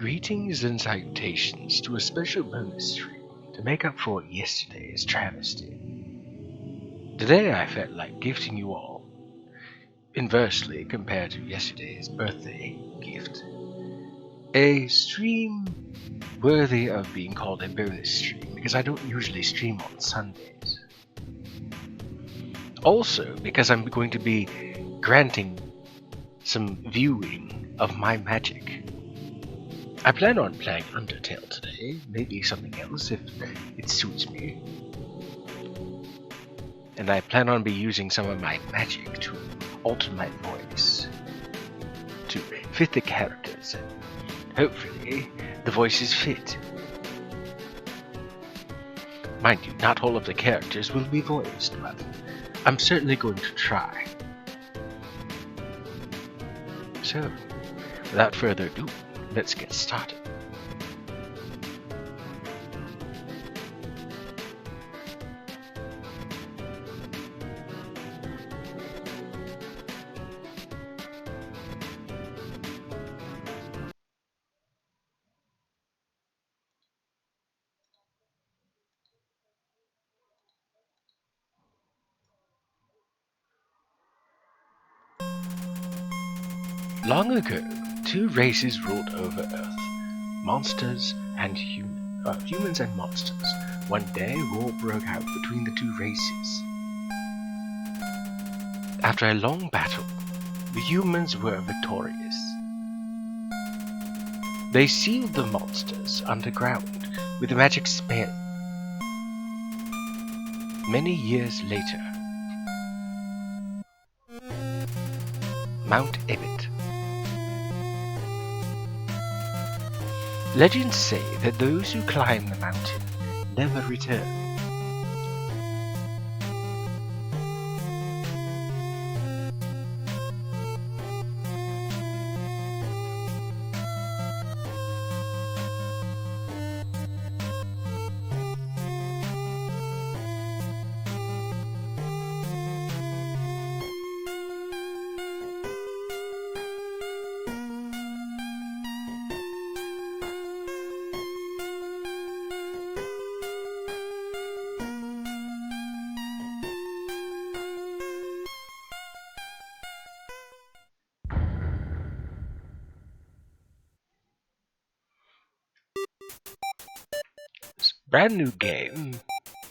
Greetings and salutations to a special bonus stream to make up for yesterday's travesty. Today I felt like gifting you all, inversely compared to yesterday's birthday gift, a stream worthy of being called a bonus stream because I don't usually stream on Sundays. Also because I'm going to be granting some viewing of my magic. I plan on playing Undertale today, maybe something else if it suits me. And I plan on using some of my magic to alter my voice to fit the characters, and hopefully the voices fit. Mind you, not all of the characters will be voiced, but I'm certainly going to try. So, without further ado, let's get started. Long ago, two races ruled over Earth. Monsters and humans and monsters. One day, war broke out between the two races. After a long battle, the humans were victorious. They sealed the monsters underground with a magic spell. Many years later, Mount Ebit. Legends say that those who climb the mountain never return. Brand new game,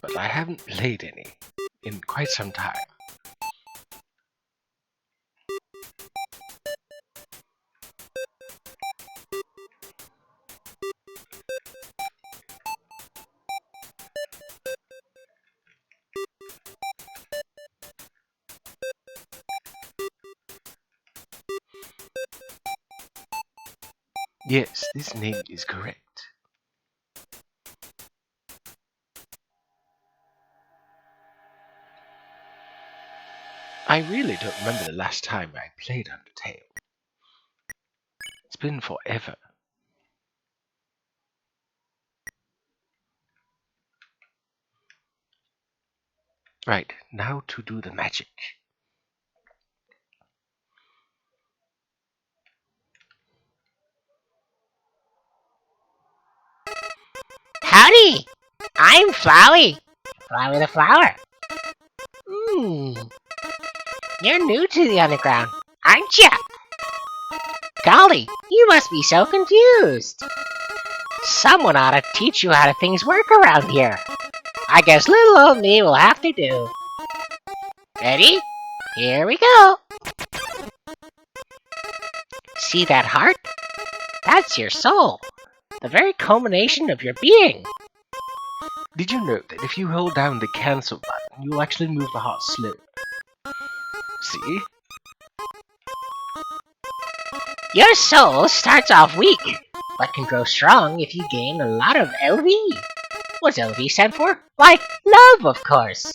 but I haven't played any in quite some time. Yes, this name is correct. I really don't remember the last time I played Undertale. It's been forever. Right, now to do the magic. Howdy! I'm Flowey. Flowey the Flower. You're new to the underground, aren't ya? Golly, you must be so confused. Someone ought to teach you how things work around here. I guess little old me will have to do. Ready? Here we go. See that heart? That's your soul. The very culmination of your being. Did you know that if you hold down the cancel button, you'll actually move the heart slower? See? Your soul starts off weak, but can grow strong if you gain a lot of LV. What's LV stand for? Why, love, of course.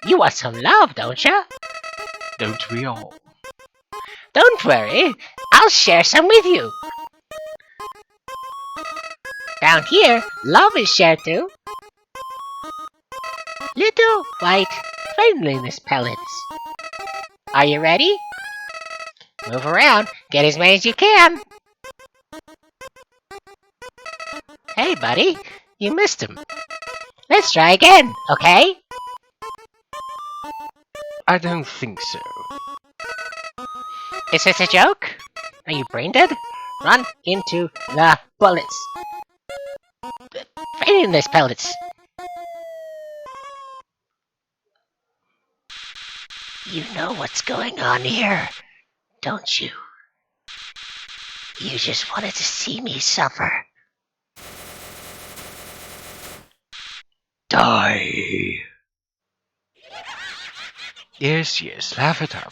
You want some love, don't ya? Don't we all? Don't worry, I'll share some with you. Down here, love is shared through little white friendliness pellets. Are you ready? Move around, get as many as you can. Hey, buddy, you missed him. Let's try again, okay? I don't think so. Is this a joke? Are you brain dead? Run into the bullets. Right in this pellets. You know what's going on here, don't you? You just wanted to see me suffer. Die. Yes, yes, laugh it up.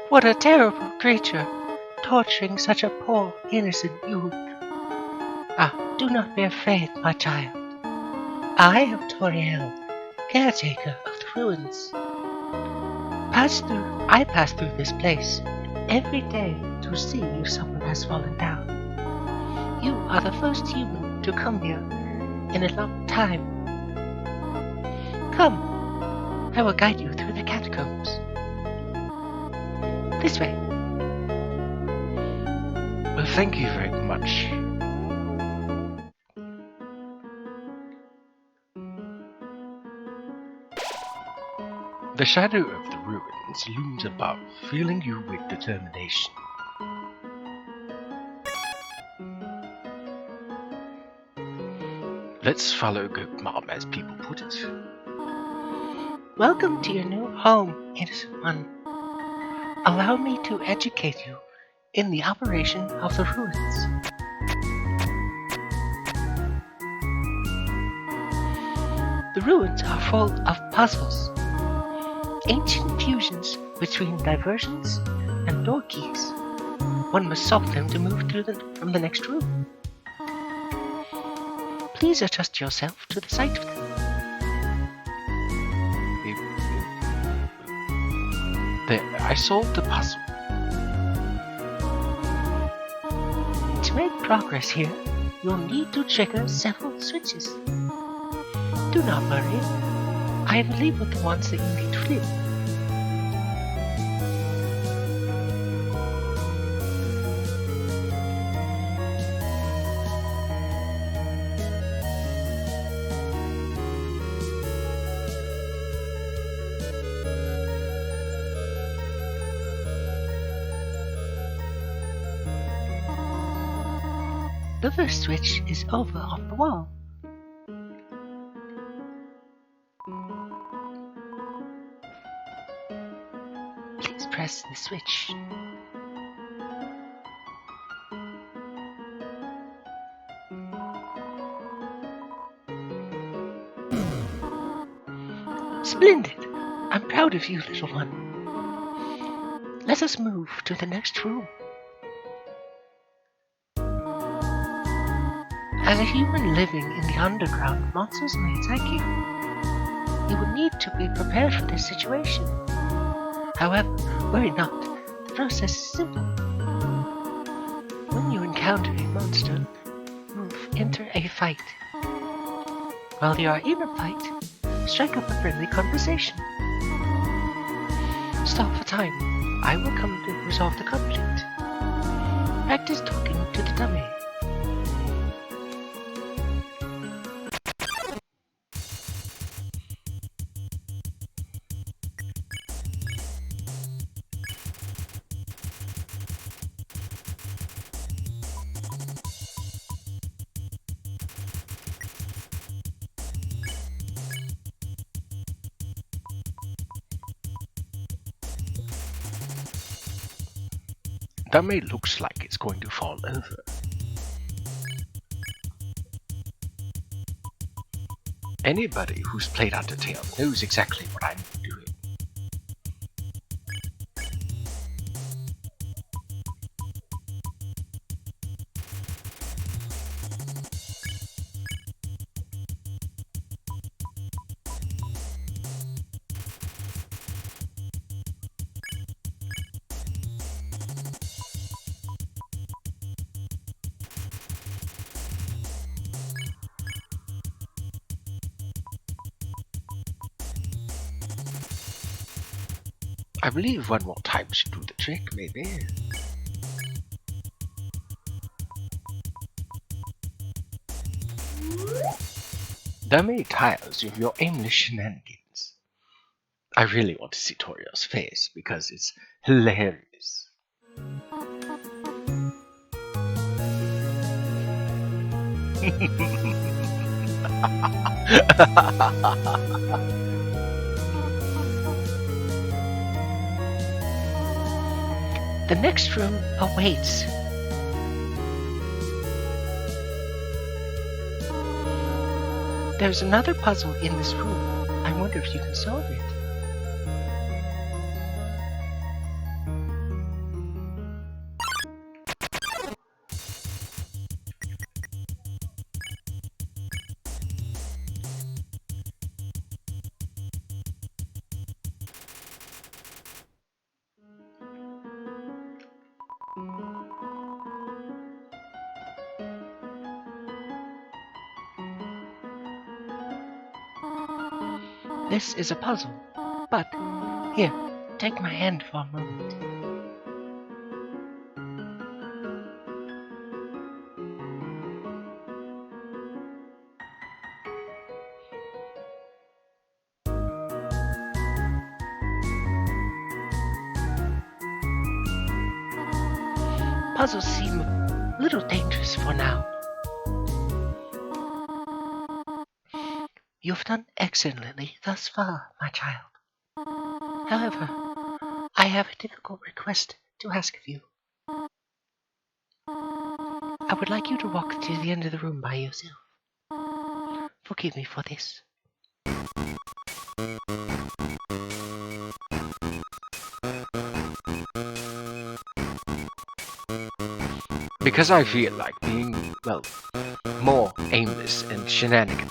What a terrible creature, torturing such a poor, innocent youth. Ah, do not be afraid, my child. I am Toriel, caretaker of the ruins. I pass through this place every day to see if someone has fallen down. You are the first human to come here in a long time. Come, I will guide you through the catacombs. This way. Well, thank you very much. The shadow of the ruins looms above, filling you with determination. Let's follow Goat Mom, as people put it. Welcome to your new home, innocent one. Allow me to educate you in the operation of the ruins. The ruins are full of puzzles, ancient fusions between diversions and door keys. One must solve them to move through from the next room. Please adjust yourself to the sight of them. I solved the puzzle. To make progress here, you'll need to trigger several switches. Do not worry, I will leave with the ones that you need to flip. The first switch is over on the wall. Please press the switch. Splendid! I'm proud of you, little one. Let us move to the next room. As a human living in the underground, monsters may attack you. You will need to be prepared for this situation. However, worry not, the process is simple. When you encounter a monster, enter a fight. While you are in a fight, strike up a friendly conversation. Stop for time. I will come to resolve the conflict. Practice talking to the dummy. Dummy looks like it's going to fall over. Anybody who's played Undertale knows exactly what I'm doing. I believe one more time should do the trick, maybe. There are many tiles of your aimless shenanigans. I really want to see Toriel's face because it's hilarious. The next room awaits. There's another puzzle in this room. I wonder if you can solve it. This is a puzzle, but here, take my hand for a moment. Puzzles seem a little dangerous for now. You've done excellently thus far, my child. However, I have a difficult request to ask of you. I would like you to walk to the end of the room by yourself. Forgive me for this. Because I feel like being, well, more aimless and shenanigan.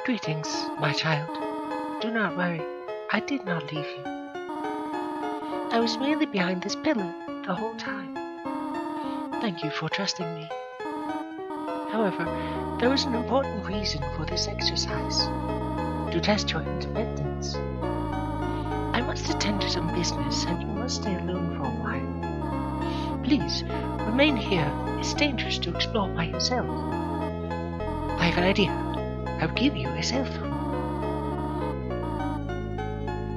Greetings, my child. Do not worry, I did not leave you. I was merely behind this pillar the whole time. Thank you for trusting me. However, there is an important reason for this exercise. To test your independence. I must attend to some business and you must stay alone for a while. Please, remain here. It's dangerous to explore by yourself. I have an idea. I'll give you a cell phone.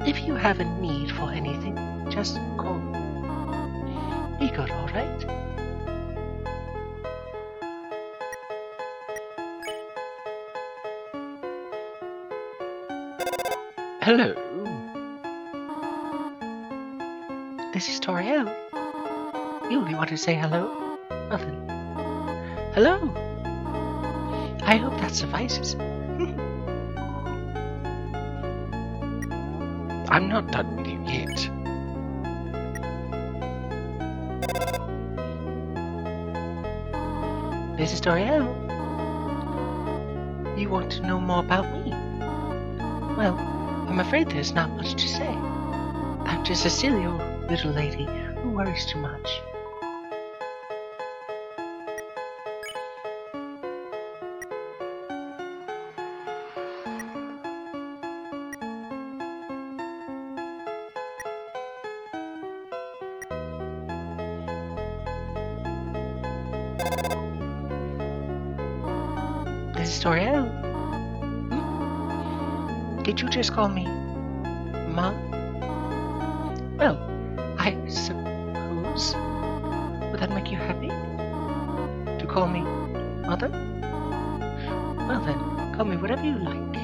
If you have a need for anything, just call me. Be good, alright? Hello. This is Toriel. You only want to say hello? Nothing. Hello. I hope that suffices. I'm not done with you yet. This is Toriel. You want to know more about me? Well, I'm afraid there's not much to say. I'm just a silly old little lady who worries too much. This is Toriel. Did you just call me Mom? Well, I suppose. Would that make you happy? To call me Mother? Well then, call me whatever you like.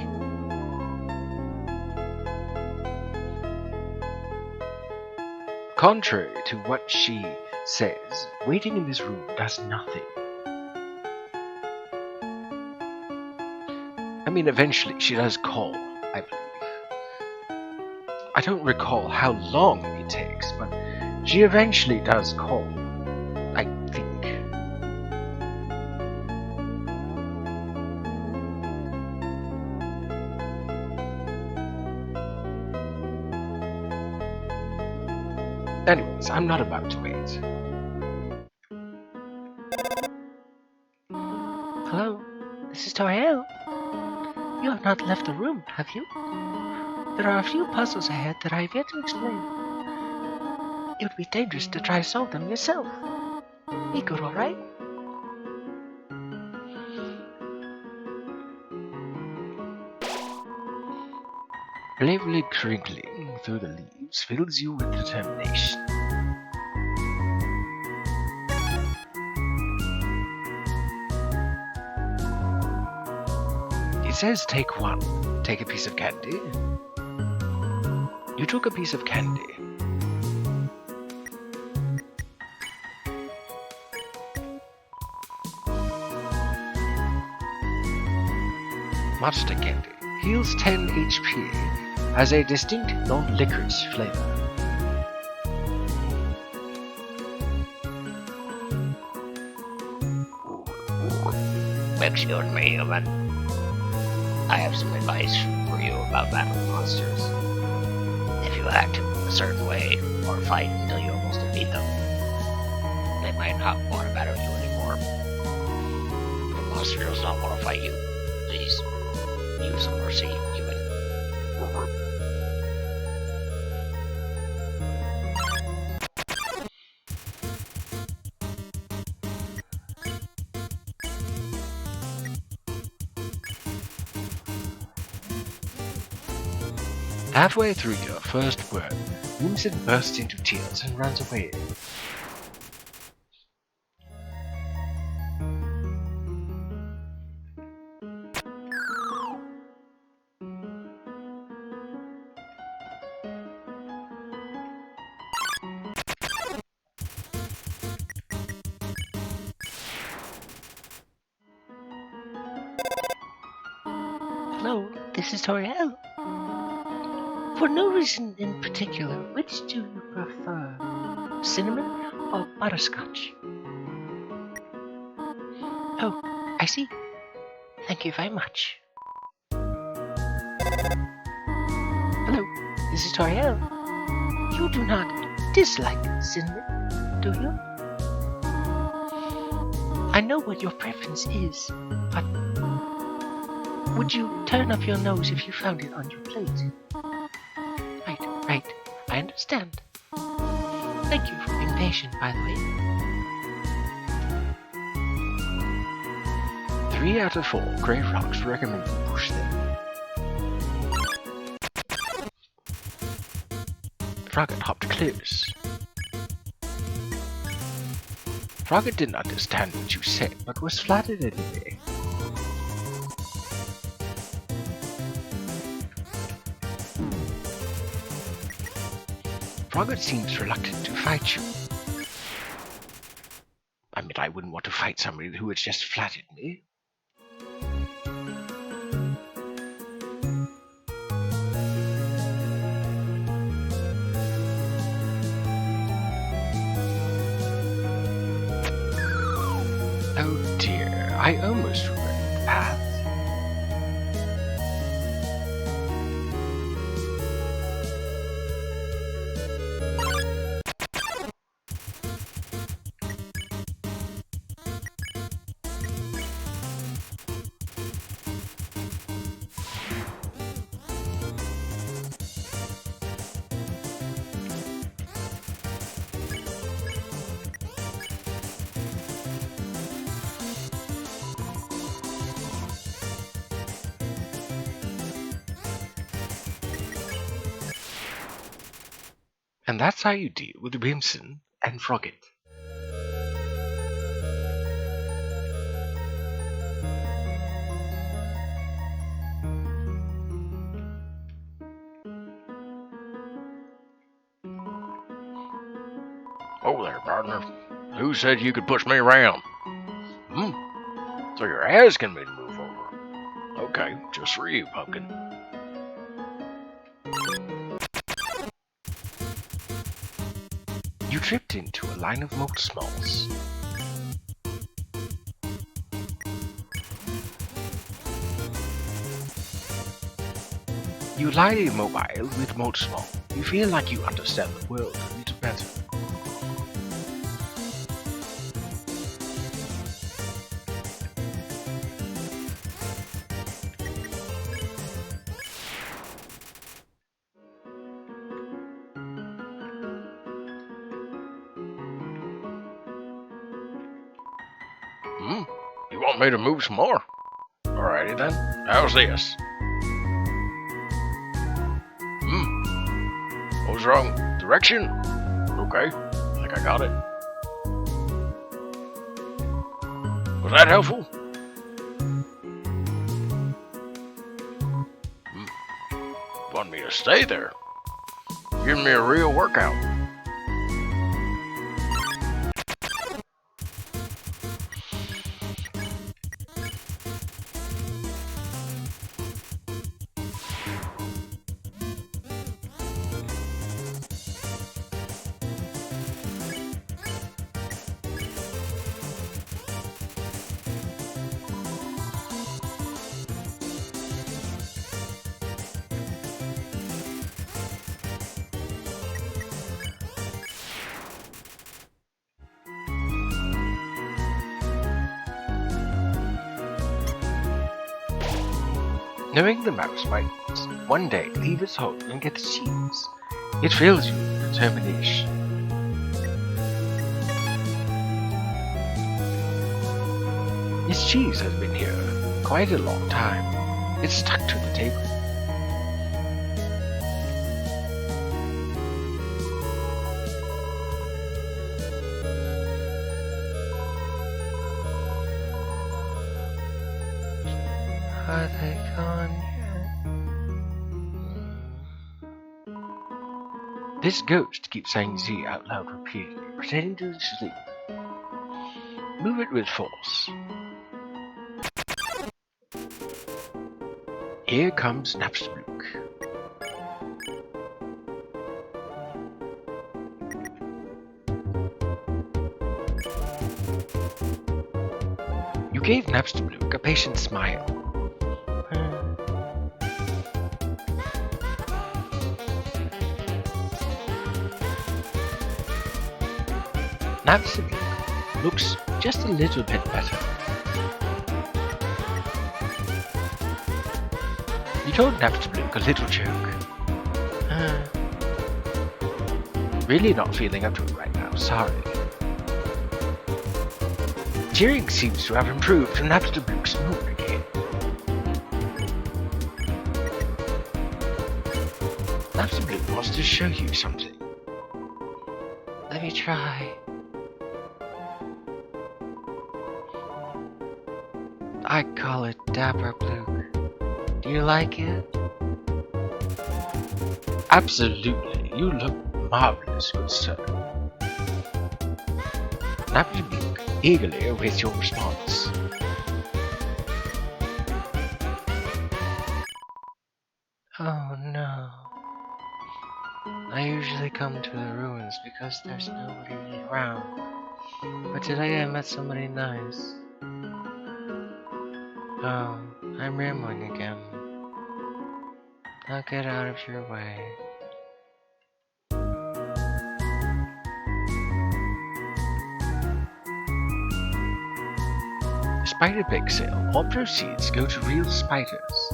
Contrary to what she says, waiting in this room does nothing. I mean, eventually she does call, I believe. I don't recall how long it takes, but she eventually does call, I think. Anyways, I'm not about to wait. Hello, this is Toriel. You have not left the room, have you? There are a few puzzles ahead that I have yet to explain. It would be dangerous to try to solve them yourself. Be good, alright? Bravely crinkling through the leaves fills you with determination. It says take one. Take a piece of candy. You took a piece of candy. Monster candy. Heals 10 HP. Has a distinct non-licorice flavor. Excuse me, human. I have some advice for you about battling monsters. If you act a certain way, or fight until you almost defeat them, they might not want to battle you anymore. If a monster does not want to fight you, please use some mercy, human. Halfway through your first word, Whimsun bursts into tears and runs away. Hello, this is Toriel. For no reason in particular, which do you prefer? Cinnamon or butterscotch? Oh, I see. Thank you very much. Hello, this is Toriel. You do not dislike cinnamon, do you? I know what your preference is, but would you turn up your nose if you found it on your plate? Right, I understand. Thank you for being patient, by the way. 3 out of 4 grey rocks recommend you push them. Frogget hopped close. Frogget didn't understand what you said, but was flattered anyway. Frogget seems reluctant to fight you. I mean, I wouldn't want to fight somebody who had just flattered me. Oh dear, I almost ruined the path. And that's how you deal with Whimsun and Frogget. Oh there, partner. Who said you could push me around? So you're asking me to move over. Okay, just for you, Pumpkin. You tripped into a line of moat smalls. You lie immobile with moat small. You feel like you understand the world a little matter? You want me to move some more? Alrighty then. How's this? What was wrong? Direction? Okay. I think I got it. Was that helpful? Want me to stay there? Giving me a real workout. Knowing the mouse might one day leave its hole and get the cheese, it fills you with determination. This cheese has been here quite a long time. It's stuck to the table. Are they gone yet? This ghost keeps saying Z out loud repeatedly, pretending to sleep. Move it with force. Here comes Napstablook. You gave Napstablook a patient smile. Napstablook looks just a little bit better. You told Napstablook a little joke. Really not feeling up to it right now, sorry. Cheering seems to have improved to Napstablook's mood again. Napstablook wants to show you something. Let me try. I call it Dapper Blue. Do you like it? Absolutely. You look marvelous, good sir. Napstablook eagerly awaits your response. Oh no. I usually come to the ruins because there's nobody around. But today I met somebody nice. Oh, I'm rambling again. Now get out of your way. Spider Bake Sale. All proceeds go to real spiders.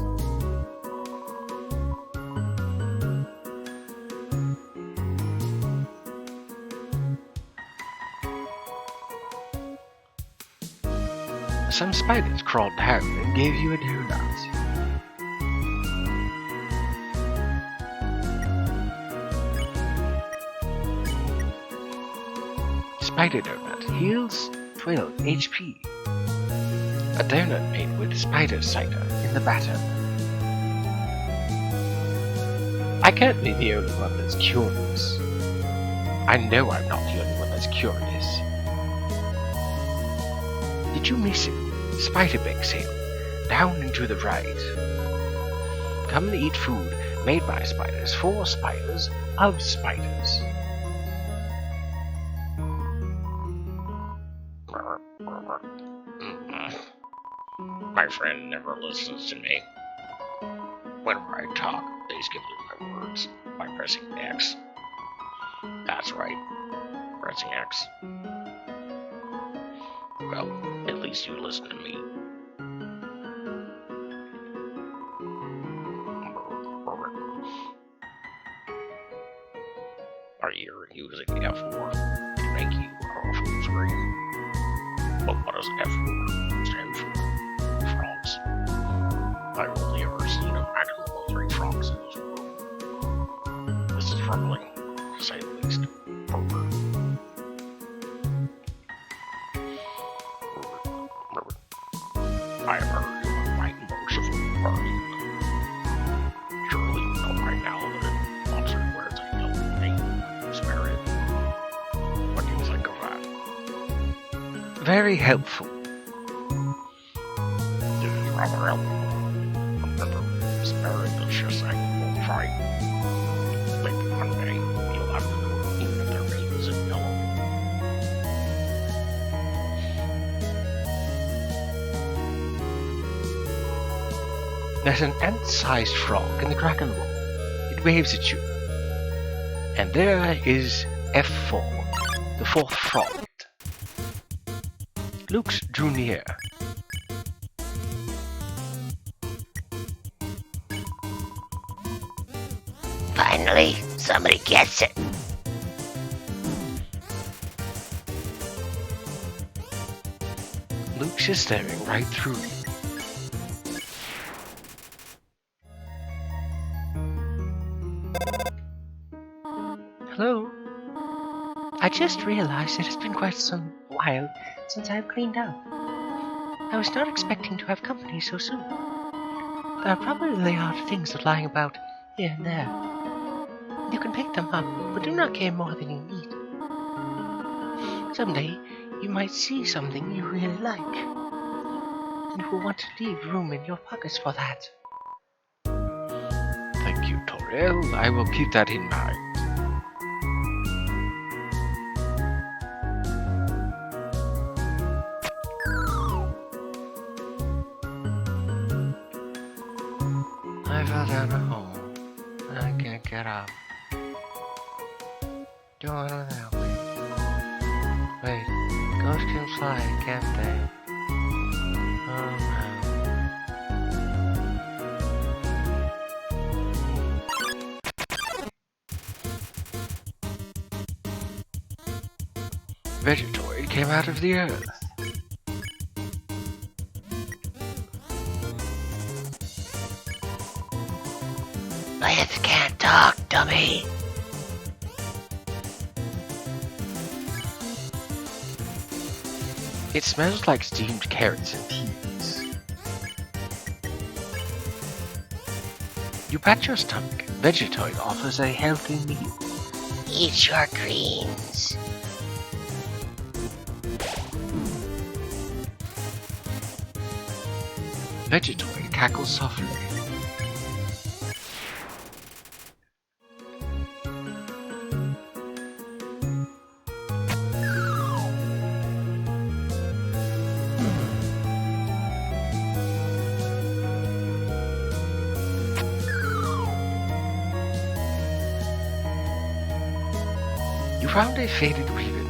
Some spiders crawled down and gave you a donut. Spider donut heals 12 HP. A donut made with spider cider in the batter. I can't be the only one that's curious. I know I'm not the only one that's curious. Did you miss it? Spider Bake Sale. Down and to the right. Come and eat food made by spiders for spiders of spiders. My friend never listens to me. Whenever I talk, they skip through my words by pressing X. That's right. Pressing X. Well, at least you listen to me. Are you using F4 to make you a full screen? But what does F4 stand for? Frogs. I've only ever seen a maximum of 3 frogs in this world. This is troubling, to say the least. I have heard you are quite merciful party. Surely you know by now that it also wears a yellow name. Spare it. What do you think of that? Very helpful. This is rather helpful. Remember, spare it is just like we'll try. Maybe one day you'll have to do it even if their name isn't yellow. There's an ant-sized frog in the dragon wall. It waves at you. And there is F4, the fourth frog. Luke drew near. Finally, somebody gets it. Luke's is staring right through you. Hello? I just realized it has been quite some while since I've cleaned up. I was not expecting to have company so soon. There are probably odd things lying about here and there. You can pick them up, but do not care more than you need. Someday, you might see something you really like, and will want to leave room in your pockets for that. Thank you, Toriel. I will keep that in mind. I fell down a hole, and I can't get up. Do you want to help me? Wait, ghosts can fly, can't they? Oh no. Vegetoid came out of the earth. Plants can't talk, dummy. It smells like steamed carrots and peas. You pat your stomach. Vegetoid offers a healthy meal. Eat your greens. Vegetoid cackles softly. You found a faded ribbon.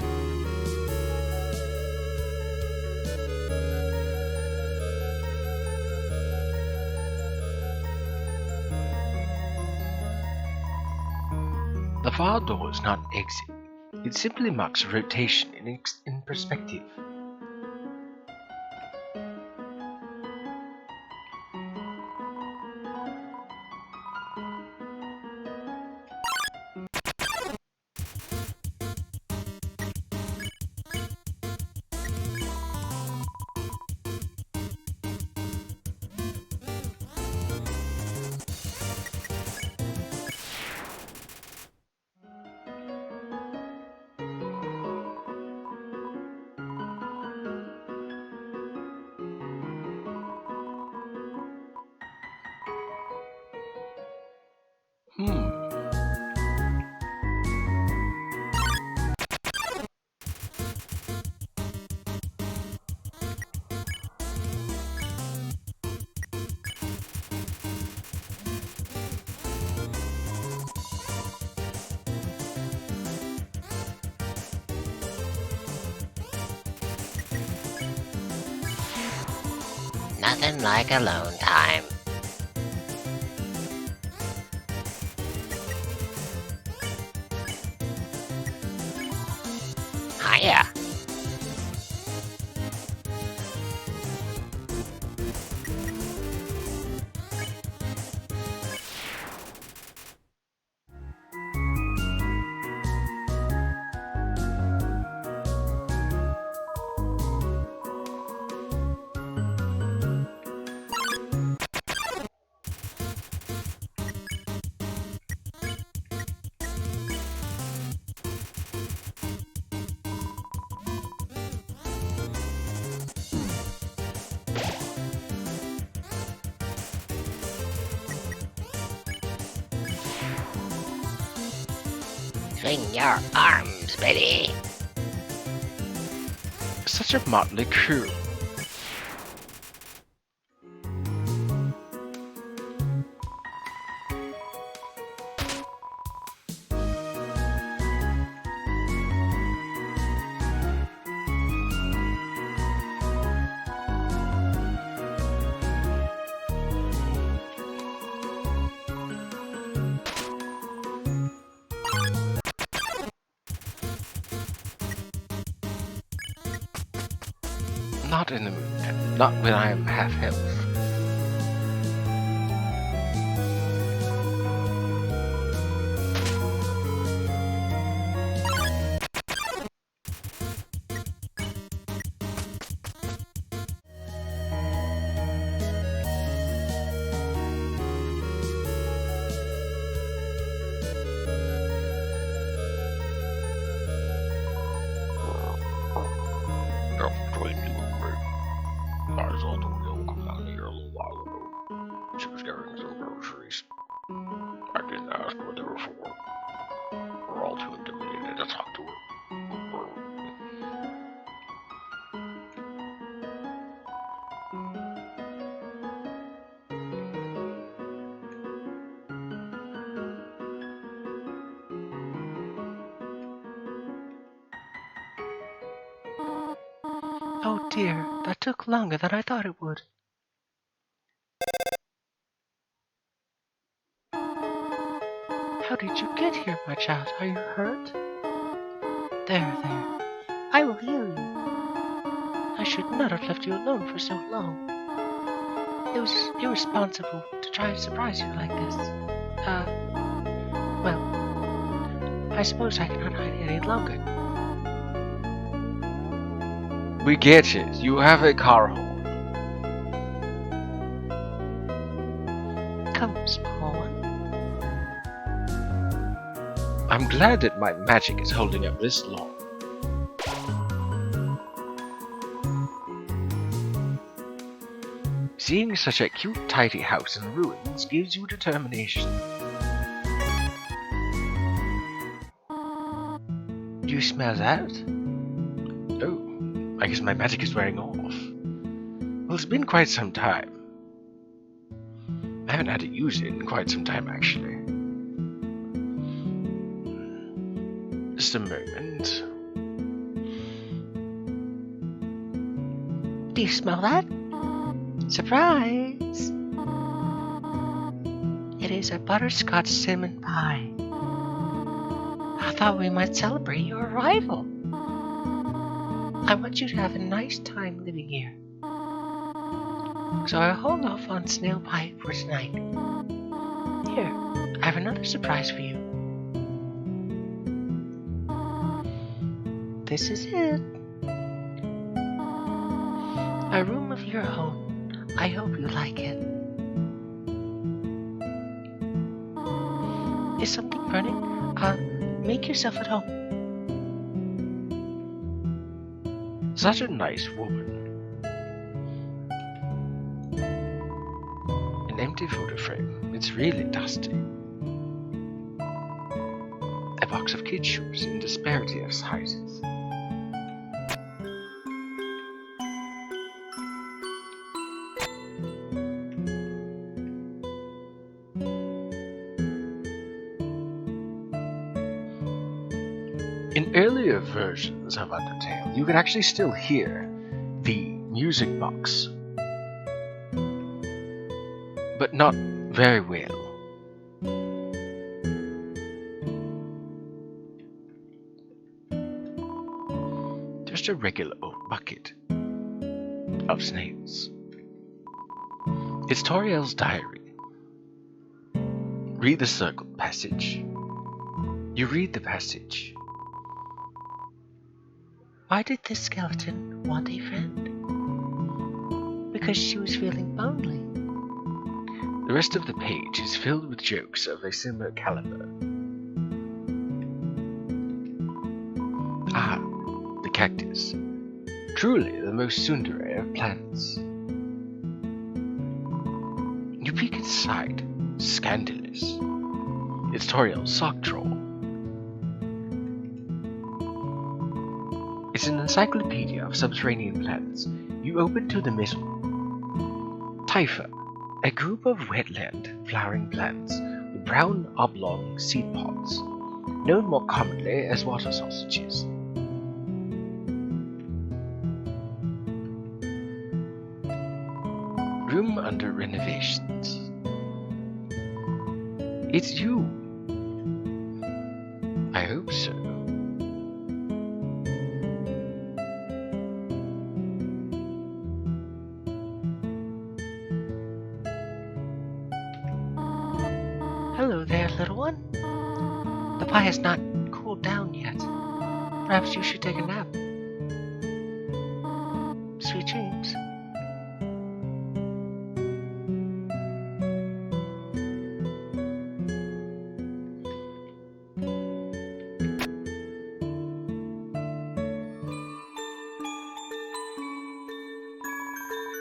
The far door is not an exit. It simply marks a rotation in perspective. Nothing like alone time. Hiya. Swing your arms, baby. Such a motley crew. Not in the mood. Not when I am half health. Between you and me, I saw the wheel come down here a little while ago. She was carrying some groceries. I didn't ask what they were for. We're all too intimidated to talk to her. Oh dear, that took longer than I thought it would. How did you get here, my child? Are you hurt? There. I will heal you. I should not have left you alone for so long. It was irresponsible to try and surprise you like this. Well, I suppose I cannot hide any longer. We get it. You have a car horn. Come, small one. I'm glad that my magic is holding up this long. Seeing such a cute, tidy house in ruins gives you determination. Do you smell that? Oh. I guess my magic is wearing off. Well, it's been quite some time. I haven't had to use it in quite some time, actually. Just a moment. Do you smell that? Surprise! It is a butterscotch cinnamon pie. I thought we might celebrate your arrival. I want you to have a nice time living here. So I'll hold off on snail pie for tonight. Here, I have another surprise for you. This is it. A room of your own. I hope you like it. Is something burning? Make yourself at home. Such a nice woman. An empty photo frame. It's really dusty. A box of kid shoes in disparity of sizes. In earlier versions of Undertale, you could actually still hear the music box but not very well. Just a regular old bucket of snails. It's Toriel's diary. Read the circled passage. You read the passage. Why did this skeleton want a friend? Because she was feeling lonely. The rest of the page is filled with jokes of a similar caliber. Ah, the cactus. Truly the most tsundere of plants. You peek inside. Scandalous. It's Toriel's sock drawer. It's an encyclopedia of subterranean plants. You open to the middle. Typha, a group of wetland flowering plants with brown oblong seed pods, known more commonly as water sausages. Room under renovations. It's you. I hope so. Hello there, little one. The pie has not cooled down yet. Perhaps you should take a nap. Sweet dreams.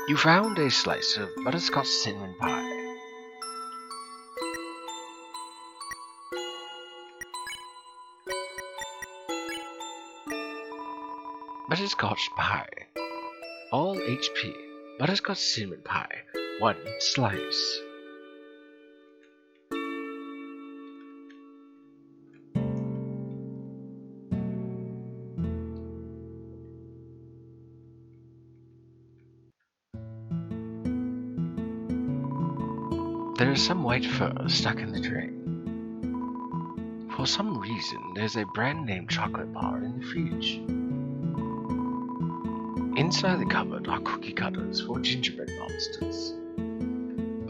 You found a slice of butterscotch cinnamon pie. Butterscotch pie. All HP. Butterscotch cinnamon pie. 1 slice. There is some white fur stuck in the drain. For some reason, there's a brand name chocolate bar in the fridge. Inside the cupboard are cookie cutters for gingerbread monsters.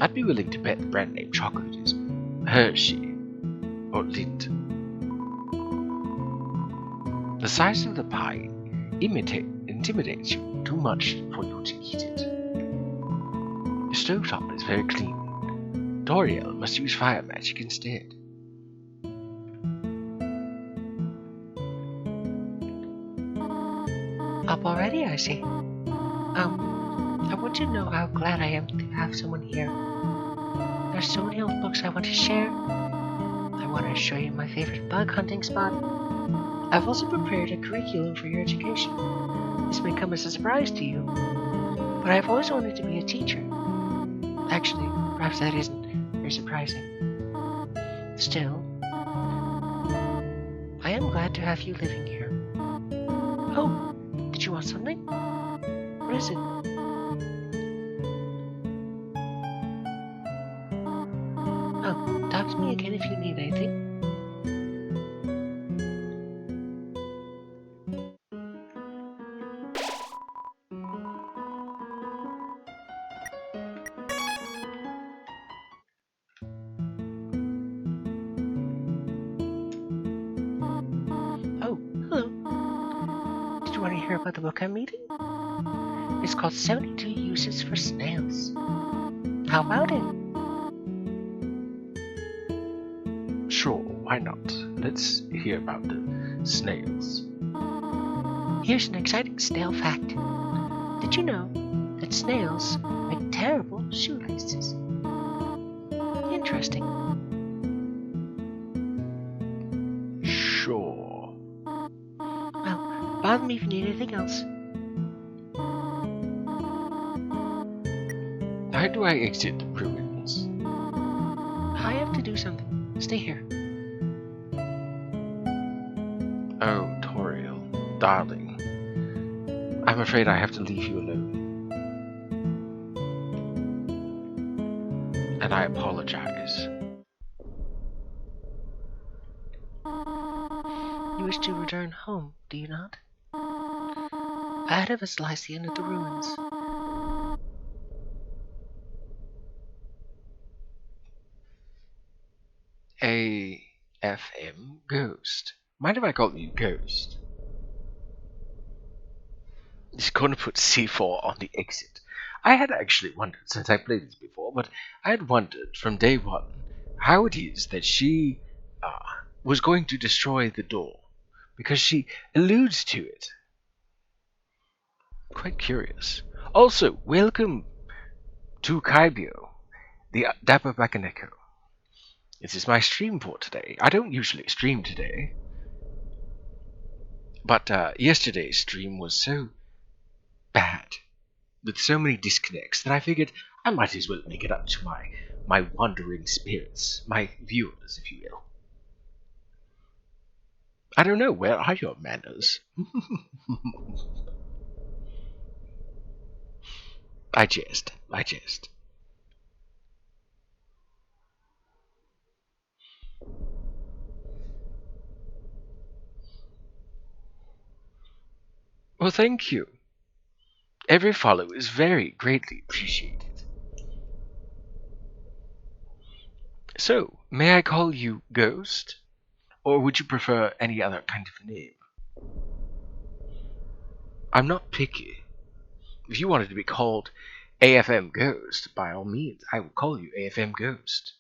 I'd be willing to bet the brand name chocolate is Hershey or Lindt. The size of the pie intimidates you too much for you to eat it. The stovetop is very clean. Toriel must use fire magic instead. Up already, I see. I want you to know how glad I am to have someone here. There's so many old books I want to share. I want to show you my favorite bug hunting spot. I've also prepared a curriculum for your education. This may come as a surprise to you, but I've always wanted to be a teacher. Actually, perhaps that isn't very surprising. Still, I am glad to have you living here. Oh, did you want something? What is it? Oh, talk to me again if you need anything. Oh, hello. Did you want to hear about the book I'm reading? It's called 72 Uses for Snails. How about it? Sure, why not? Let's hear about the snails. Here's an exciting snail fact. Did you know that snails make terrible shoelaces? Interesting. Sure. Well, bother me if you need anything else. How do I exit the ruins? I have to do something. Stay here. Oh, Toriel, darling. I'm afraid I have to leave you alone. and I apologize. You wish to return home, do you not? Ahead of us lies the end of the ruins. AFM Ghost. Mind if I call you Ghost? He's going to put C4 on the exit. I had actually wondered, since I played this before, but I had wondered from day one how it is that she was going to destroy the door, because she alludes to it. Quite curious. Also, welcome to Kaibyo, the Dapper Bakaneko. This is my stream for today. I don't usually stream today, but yesterday's stream was so bad, with so many disconnects, that I figured I might as well make it up to my wandering spirits, my viewers, if you will. I don't know, where are your manners? I jest. Well, thank you. Every follow is very greatly appreciated. So, may I call you Ghost? Or would you prefer any other kind of name? I'm not picky. If you wanted to be called AFM Ghost, by all means, I would call you AFM Ghost.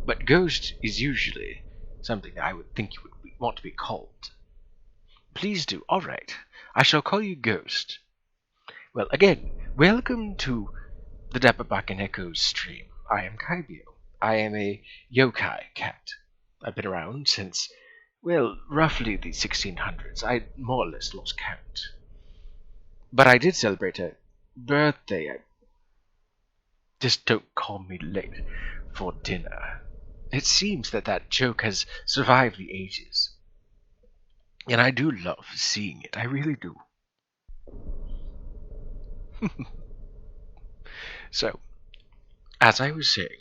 But Ghost is usually something that I would think you would want to be called. Please do. Alright. I shall call you Ghost. Well, again, welcome to the Dapper Bakaneko stream. I am Kaibyo. I am a yokai cat. I've been around since, well, roughly the 1600s. I more or less lost count. But I did celebrate a birthday. Just don't call me late for dinner. It seems that joke has survived the ages. And I do love seeing it. I really do. So, as I was saying,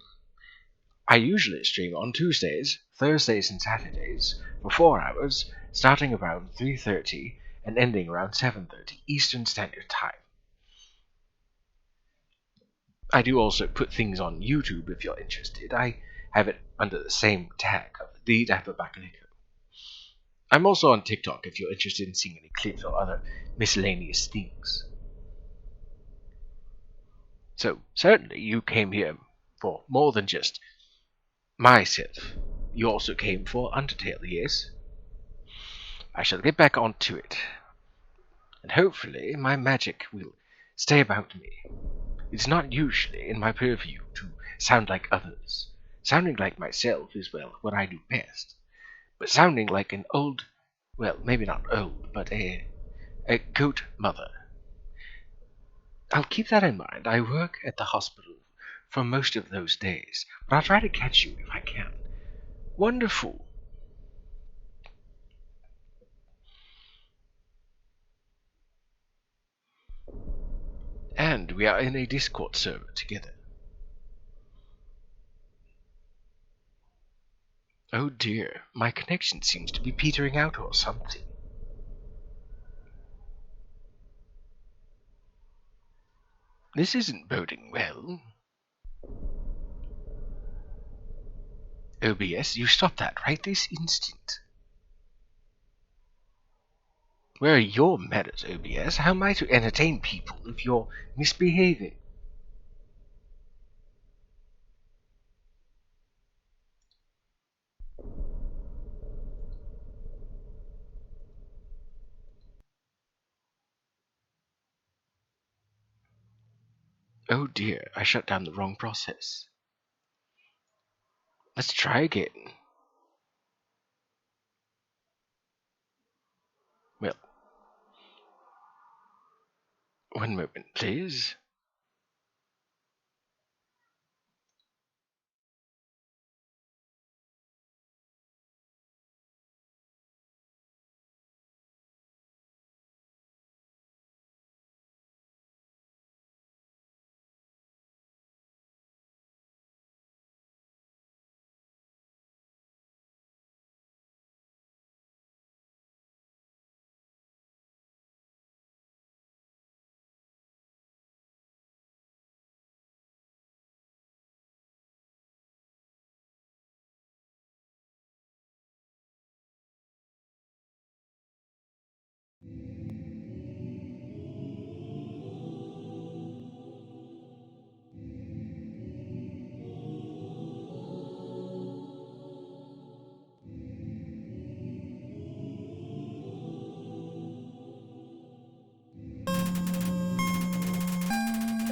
I usually stream on Tuesdays, Thursdays, and Saturdays for 4 hours, starting around 3:30 and ending around 7:30 Eastern Standard Time. I do also put things on YouTube if you're interested. I have it under the same tag of the Dapper Bakaneko. I'm also on TikTok if you're interested in seeing any clips or other miscellaneous things. So, certainly you came here for more than just myself. You also came for Undertale, yes? I shall get back onto it. And hopefully my magic will stay about me. It's not usually in my purview to sound like others. Sounding like myself is, well, what I do best. But sounding like an old, well, maybe not old, but a goat mother. I'll keep that in mind. I work at the hospital for most of those days, but I'll try to catch you if I can. Wonderful. And we are in a Discord server together. Oh dear, my connection seems to be petering out or something. This isn't boding well. OBS, you stop that right this instant. Where are your manners, OBS? How am I to entertain people if you're misbehaving? Oh dear, I shut down the wrong process. Let's try again. Well, one moment, please.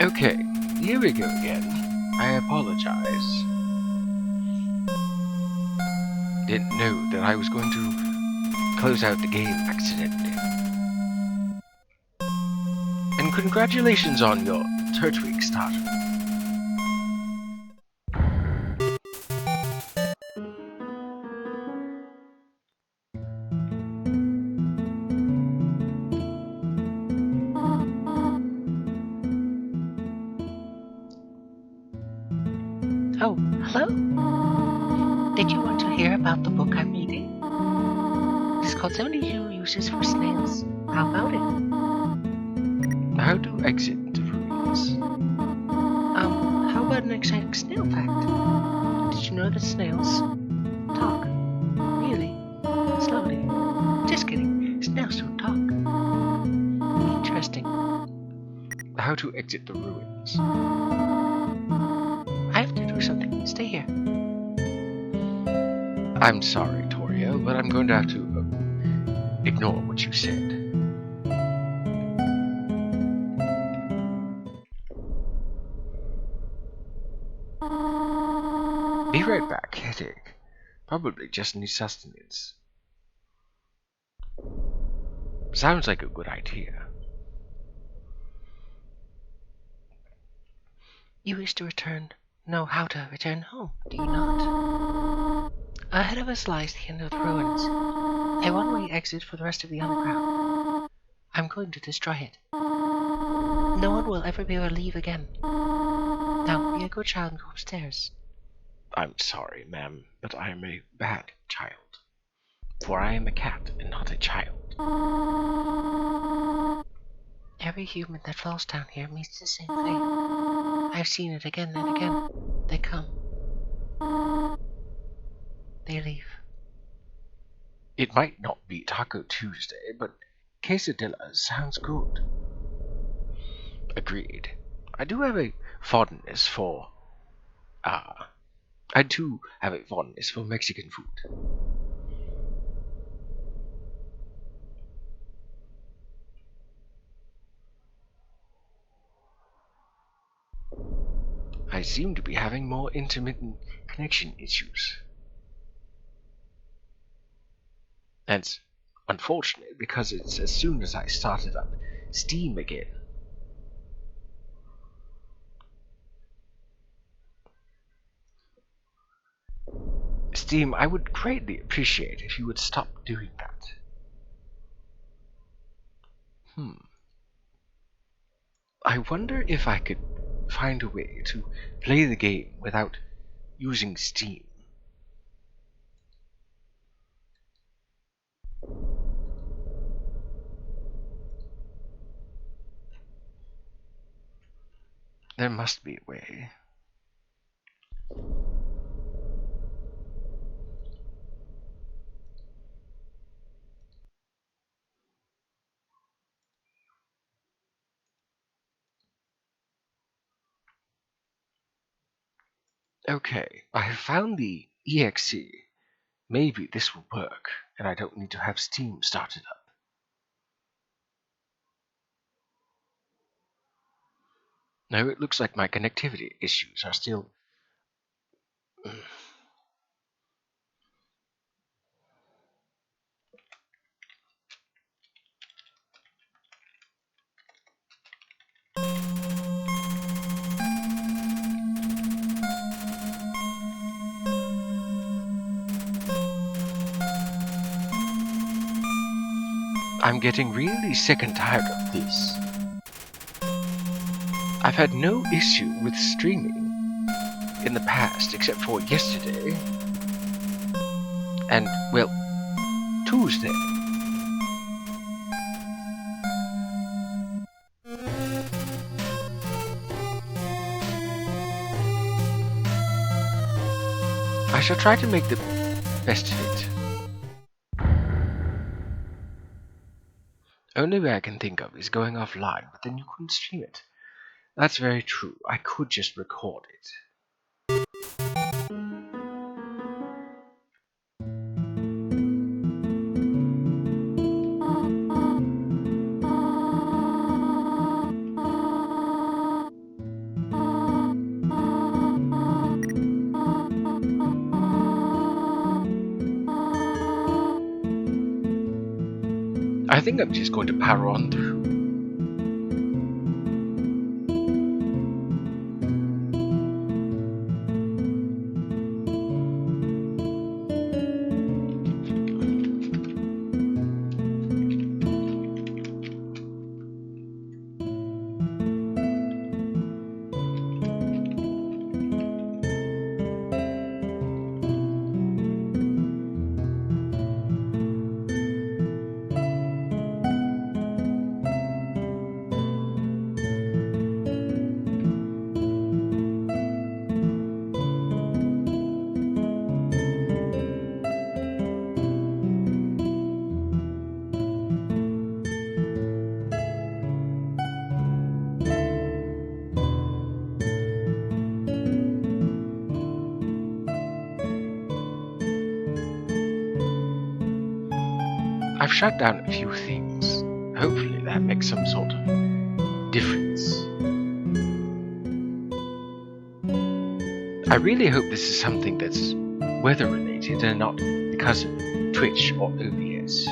Okay, here we go again. I apologize. Didn't know that I was going to close out the game accidentally. And congratulations on your third week start. Oh, hello? Did you want to hear about the book I'm reading? It's called 72 Uses for Snails. How about it? How to exit the ruins? How about an exciting snail fact? Did you know that snails talk? Really? Slowly. Just kidding. Snails don't talk. Interesting. How to exit the ruins? I have to do something. Stay here. I'm sorry, Torio, but I'm going to have to ignore what you said. Be right back, headache. Probably just need sustenance. Sounds like a good idea. You wish to know how to return home, do you not? Ahead of us lies the end of the ruins, a one-way exit for the rest of the underground. I'm going to destroy it. No one will ever be able to leave again. Now, be a good child and go upstairs. I'm sorry, ma'am, but I am a bad child. For I am a cat and not a child. Every human that falls down here meets the same fate. I've seen it again and again. They come. They leave. It might not be Taco Tuesday, but quesadilla sounds good. Agreed. I do have a fondness for Mexican food. I seem to be having more intermittent connection issues. That's unfortunate because it's as soon as I started up Steam again. Steam, I would greatly appreciate if you would stop doing that. I wonder if I could find a way to play the game without using Steam. There must be a way. Okay, I have found the EXE. Maybe this will work, and I don't need to have Steam started up. No, it looks like my connectivity issues are still... I'm getting really sick and tired of this. I've had no issue with streaming in the past except for yesterday and, well, Tuesday. I shall try to make the best of it. Only way I can think of is going offline, but then you couldn't stream it. That's very true. I could just record it. I think I'm just going to power on through. I've shut down a few things. Hopefully that makes some sort of difference. I really hope this is something that's weather related and not because of Twitch or OBS.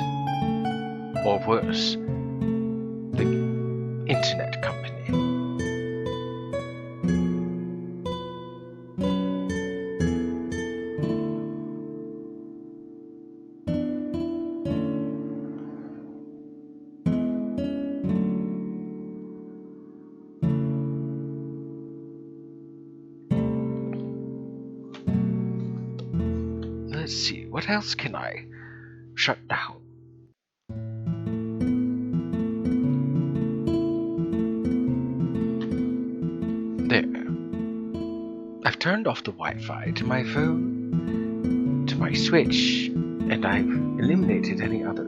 Or worse, the internet company. Let's see, what else can I shut down? There. I've turned off the Wi-Fi to my phone, to my Switch, and I've eliminated any other.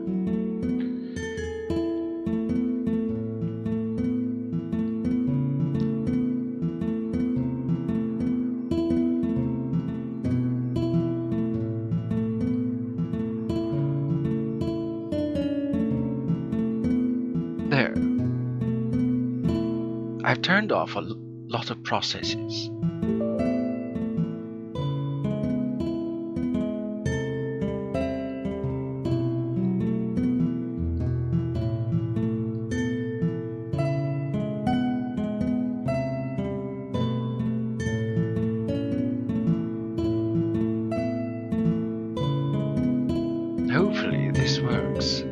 There. I've turned off a lot of processes. Hopefully this works.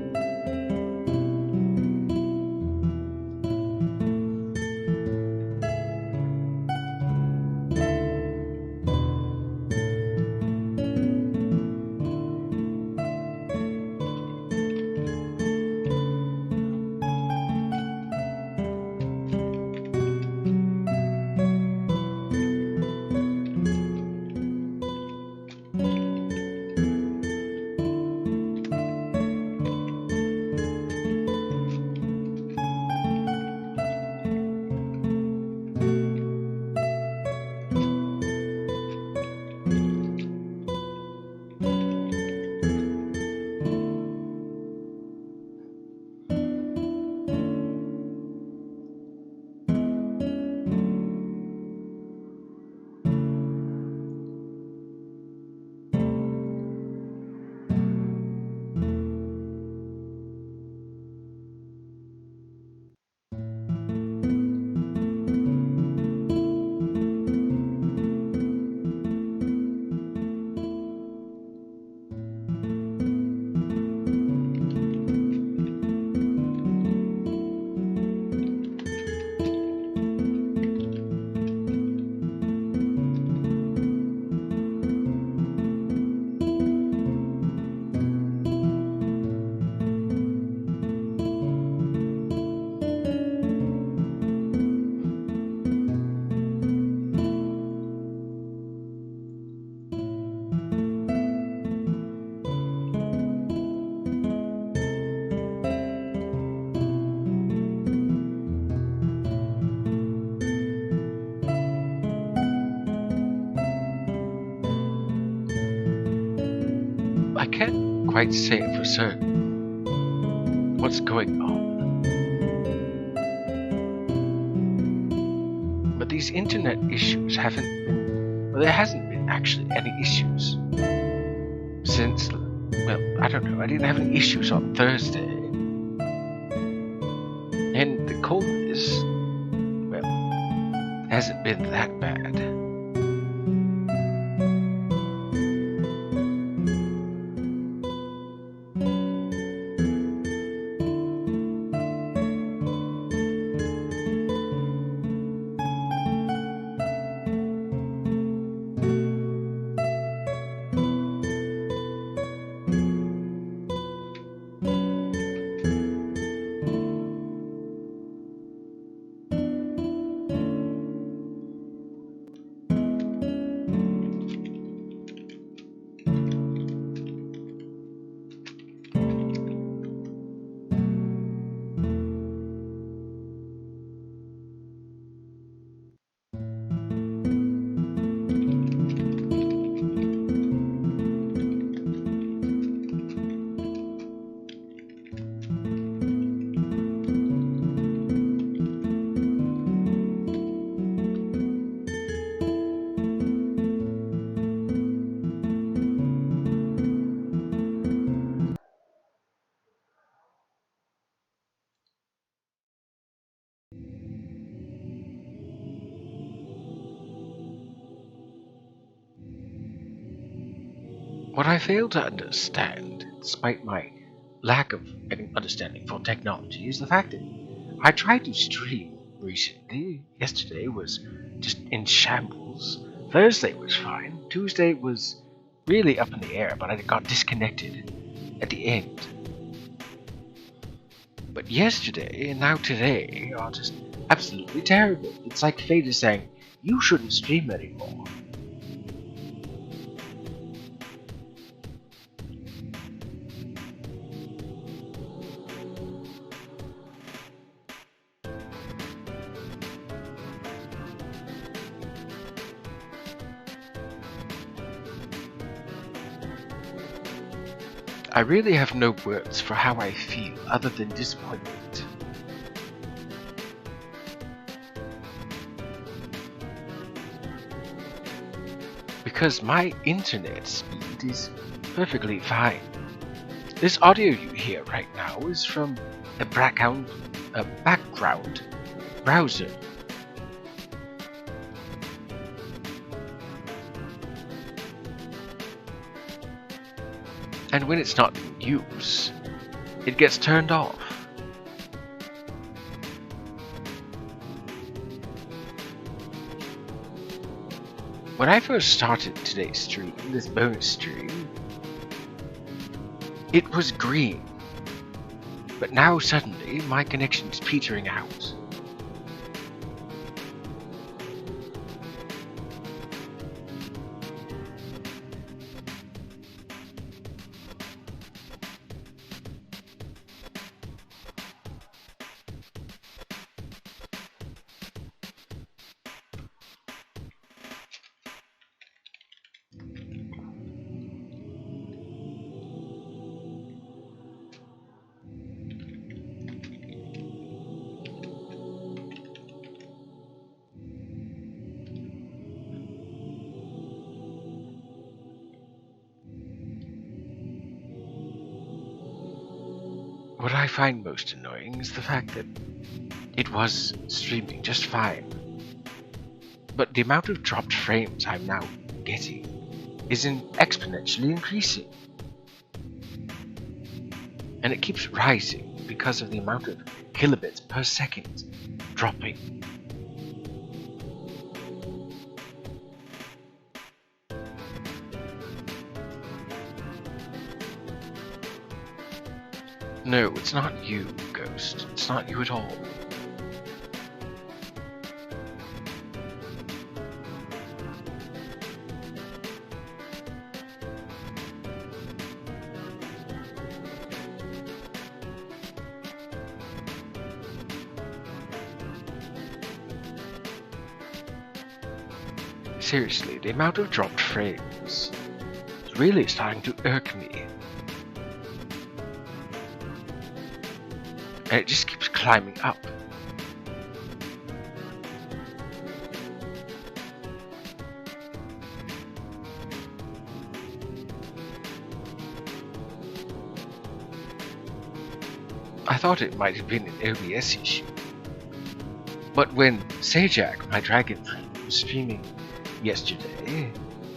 I can't quite say for certain what's going on. But these internet issues haven't been, well, there hasn't been actually any issues since, well, I don't know, I didn't have any issues on Thursday. hasn't been that bad. What I fail to understand, despite my lack of any understanding for technology, is the fact that I tried to stream recently. Yesterday was just in shambles. Thursday was fine. Tuesday was really up in the air, but I got disconnected at the end. But yesterday and now today are just absolutely terrible. It's like fate is saying, you shouldn't stream anymore. I really have no words for how I feel other than disappointment. Because my internet speed is perfectly fine. This audio you hear right now is from a background browser. And when it's not in use, it gets turned off. When I first started today's stream, this bonus stream, it was green. But now suddenly my connection is petering out. What I find most annoying is the fact that it was streaming just fine. But the amount of dropped frames I'm now getting is exponentially increasing. And it keeps rising because of the amount of kilobits per second dropping. No, it's not you, Ghost. It's not you at all. Seriously, the amount of dropped frames is really starting to irk me. And it just keeps climbing up. I thought it might have been an OBS issue. But when Sajak, my dragon friend, was streaming yesterday,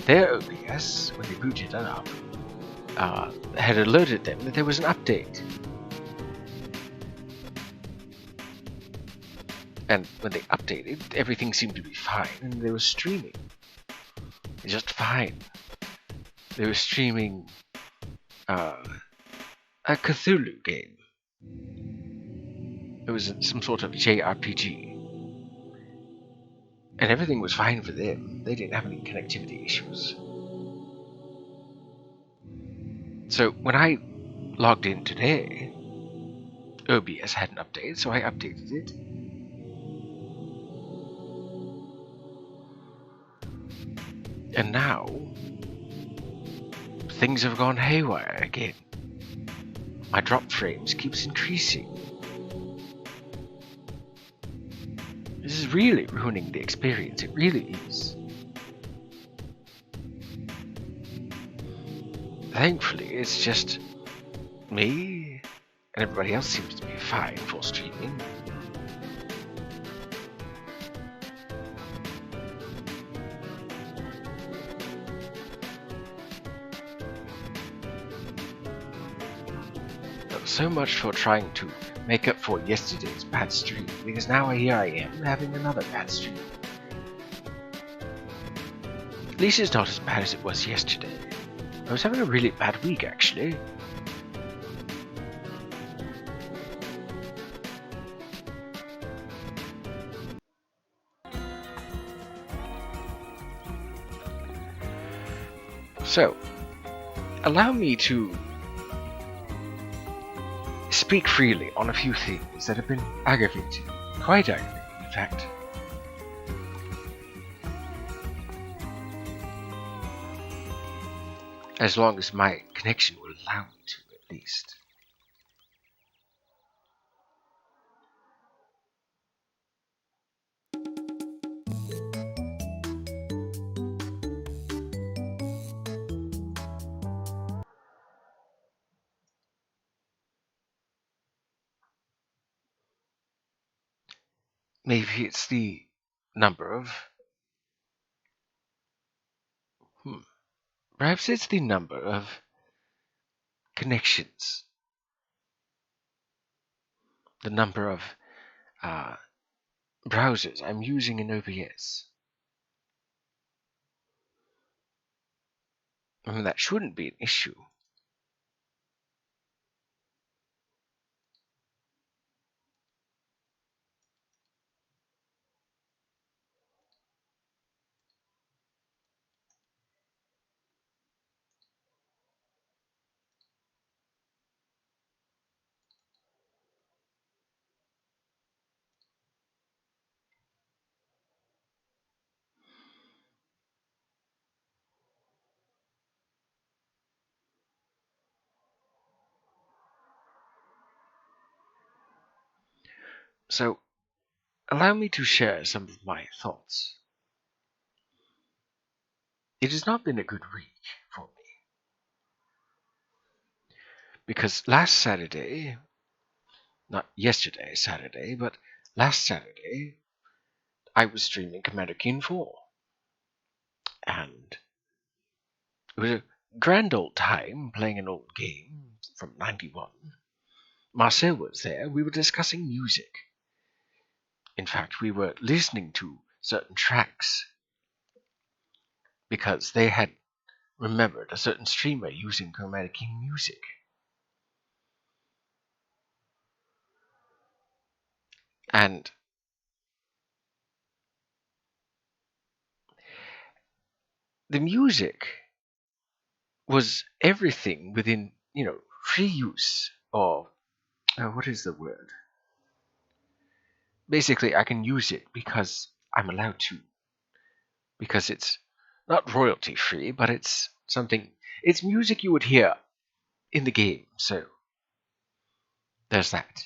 their OBS, when they booted it up, had alerted them that there was an update. And when they updated, everything seemed to be fine, and they were streaming. Just fine. They were streaming a Cthulhu game. It was some sort of JRPG. And everything was fine for them. They didn't have any connectivity issues. So when I logged in today, OBS had an update, so I updated it. And now, things have gone haywire again. My drop frames keeps increasing. This is really ruining the experience, it really is. Thankfully, it's just me, and everybody else seems to be fine for streaming. So much for trying to make up for yesterday's bad stream, because now here I am having another bad stream. At least it's not as bad as it was yesterday. I was having a really bad week, actually. So, allow me to speak freely on a few things that have been aggravating. Quite aggravating, in fact. As long as my connection will allow me to, at least. Maybe it's the number of... Perhaps it's the number of connections. The number of browsers I'm using in OBS. I mean, that shouldn't be an issue. So, allow me to share some of my thoughts. It has not been a good week for me. Because last Saturday, not yesterday Saturday, but last Saturday, I was streaming Commander Keen 4. And it was a grand old time playing an old game from 91. Marcel was there, we were discussing music. In fact, we were listening to certain tracks because they had remembered a certain streamer using Commander Keen music. And the music was everything within, free use, or what is the word? Basically, I can use it because I'm allowed to. Because it's not royalty free, but it's music you would hear in the game, so there's that.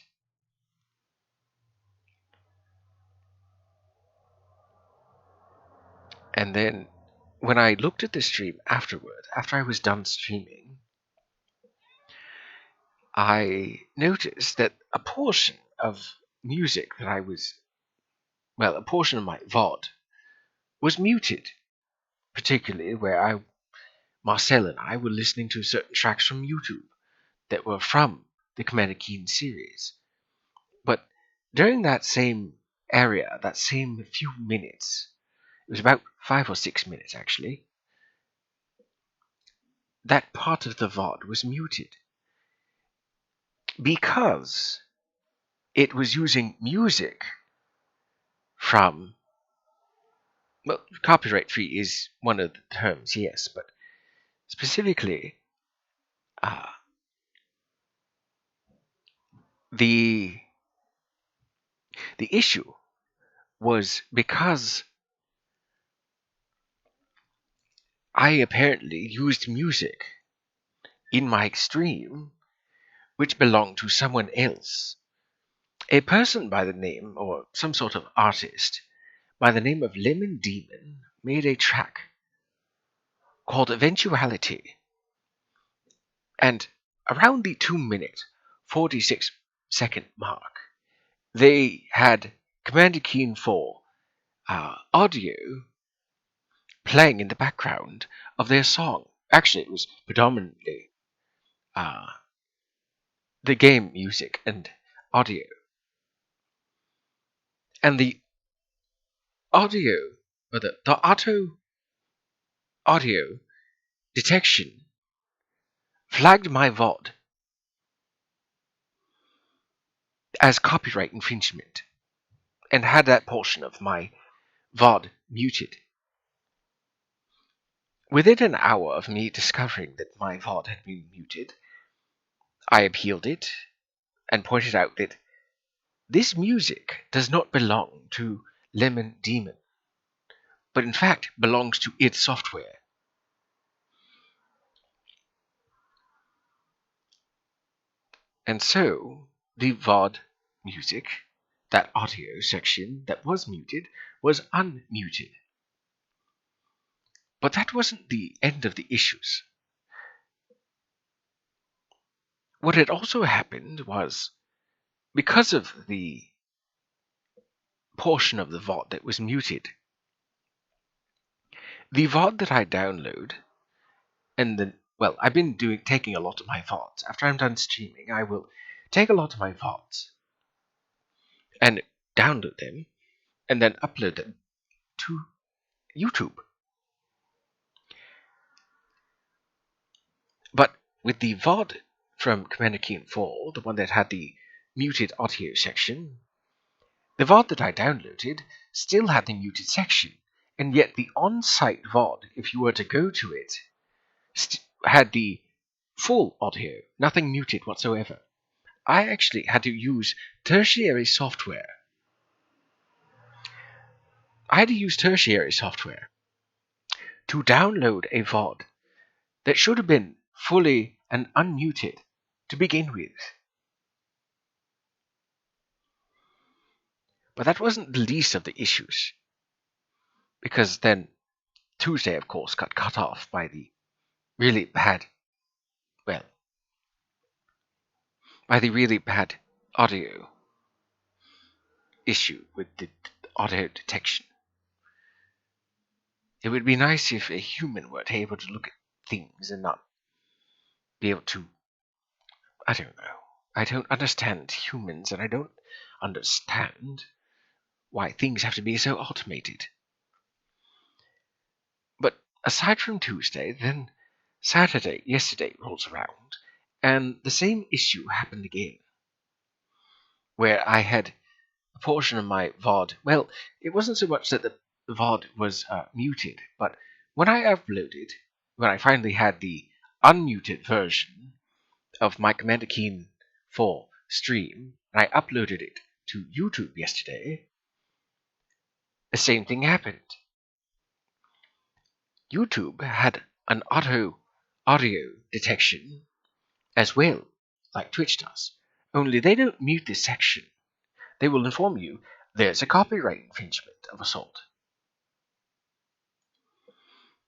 And then when I looked at the stream afterward, after I was done streaming, I noticed that a portion of music that I was a portion of my VOD was muted, particularly where Marcel and I were listening to certain tracks from YouTube that were from the Commander Keen series. But during that same area, that same few minutes, it was about 5 or 6 minutes actually, that part of the VOD was muted because it was using music from, well, copyright free is one of the terms, yes, but specifically, uh, the issue was because I apparently used music in my stream which belonged to someone else. A person by the name, or some sort of artist, by the name of Lemon Demon made a track called Eventuality. And around the 2-minute, 46-second mark, they had Commander Keen 4 audio playing in the background of their song. Actually, it was predominantly uh, the game music and audio. And the audio, or the auto audio detection flagged my VOD as copyright infringement and had that portion of my VOD muted. Within an hour of me discovering that my VOD had been muted, I appealed it and pointed out that this music does not belong to Lemon Demon, but in fact belongs to id Software. And so, the VOD music, that audio section that was muted, was unmuted. But that wasn't the end of the issues. What had also happened was, because of the portion of the VOD that was muted, the VOD that I download, and then, well, I've been taking a lot of my VODs. After I'm done streaming, I will take a lot of my VODs and download them, and then upload them to YouTube. But with the VOD from Commander Keen 4, the one that had the muted audio section, the VOD that I downloaded still had the muted section, and yet the on-site VOD, if you were to go to it, had the full audio, nothing muted whatsoever. I actually had to use tertiary software. To download a VOD that should have been fully and unmuted to begin with. But that wasn't the least of the issues, because then Tuesday, of course, got cut off by the really bad, well, by the really bad audio issue with the audio detection. It would be nice if a human were able to look at things and not be able to, I don't know. I don't understand humans, and I don't understand why things have to be so automated. But aside from Tuesday, then Saturday, yesterday, rolls around, and the same issue happened again, where I had a portion of my VOD. Well, it wasn't so much that the VOD was muted, but when I finally had the unmuted version of my Commander Keen 4 stream, and I uploaded it to YouTube yesterday, the same thing happened. YouTube had an audio detection as well, like Twitch does. Only they don't mute this section. They will inform you there's a copyright infringement of assault.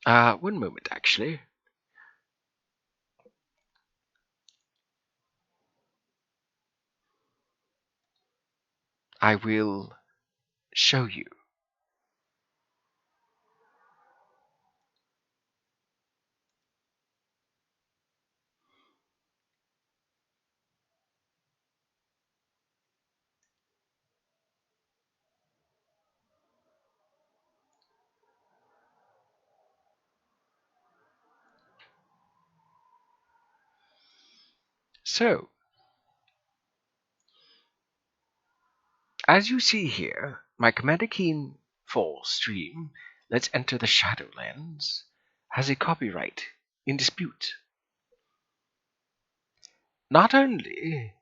One moment, actually. I will show you. So, as you see here, my Commander Keen 4 stream, Let's Enter the Shadowlands, has a copyright in dispute. Not only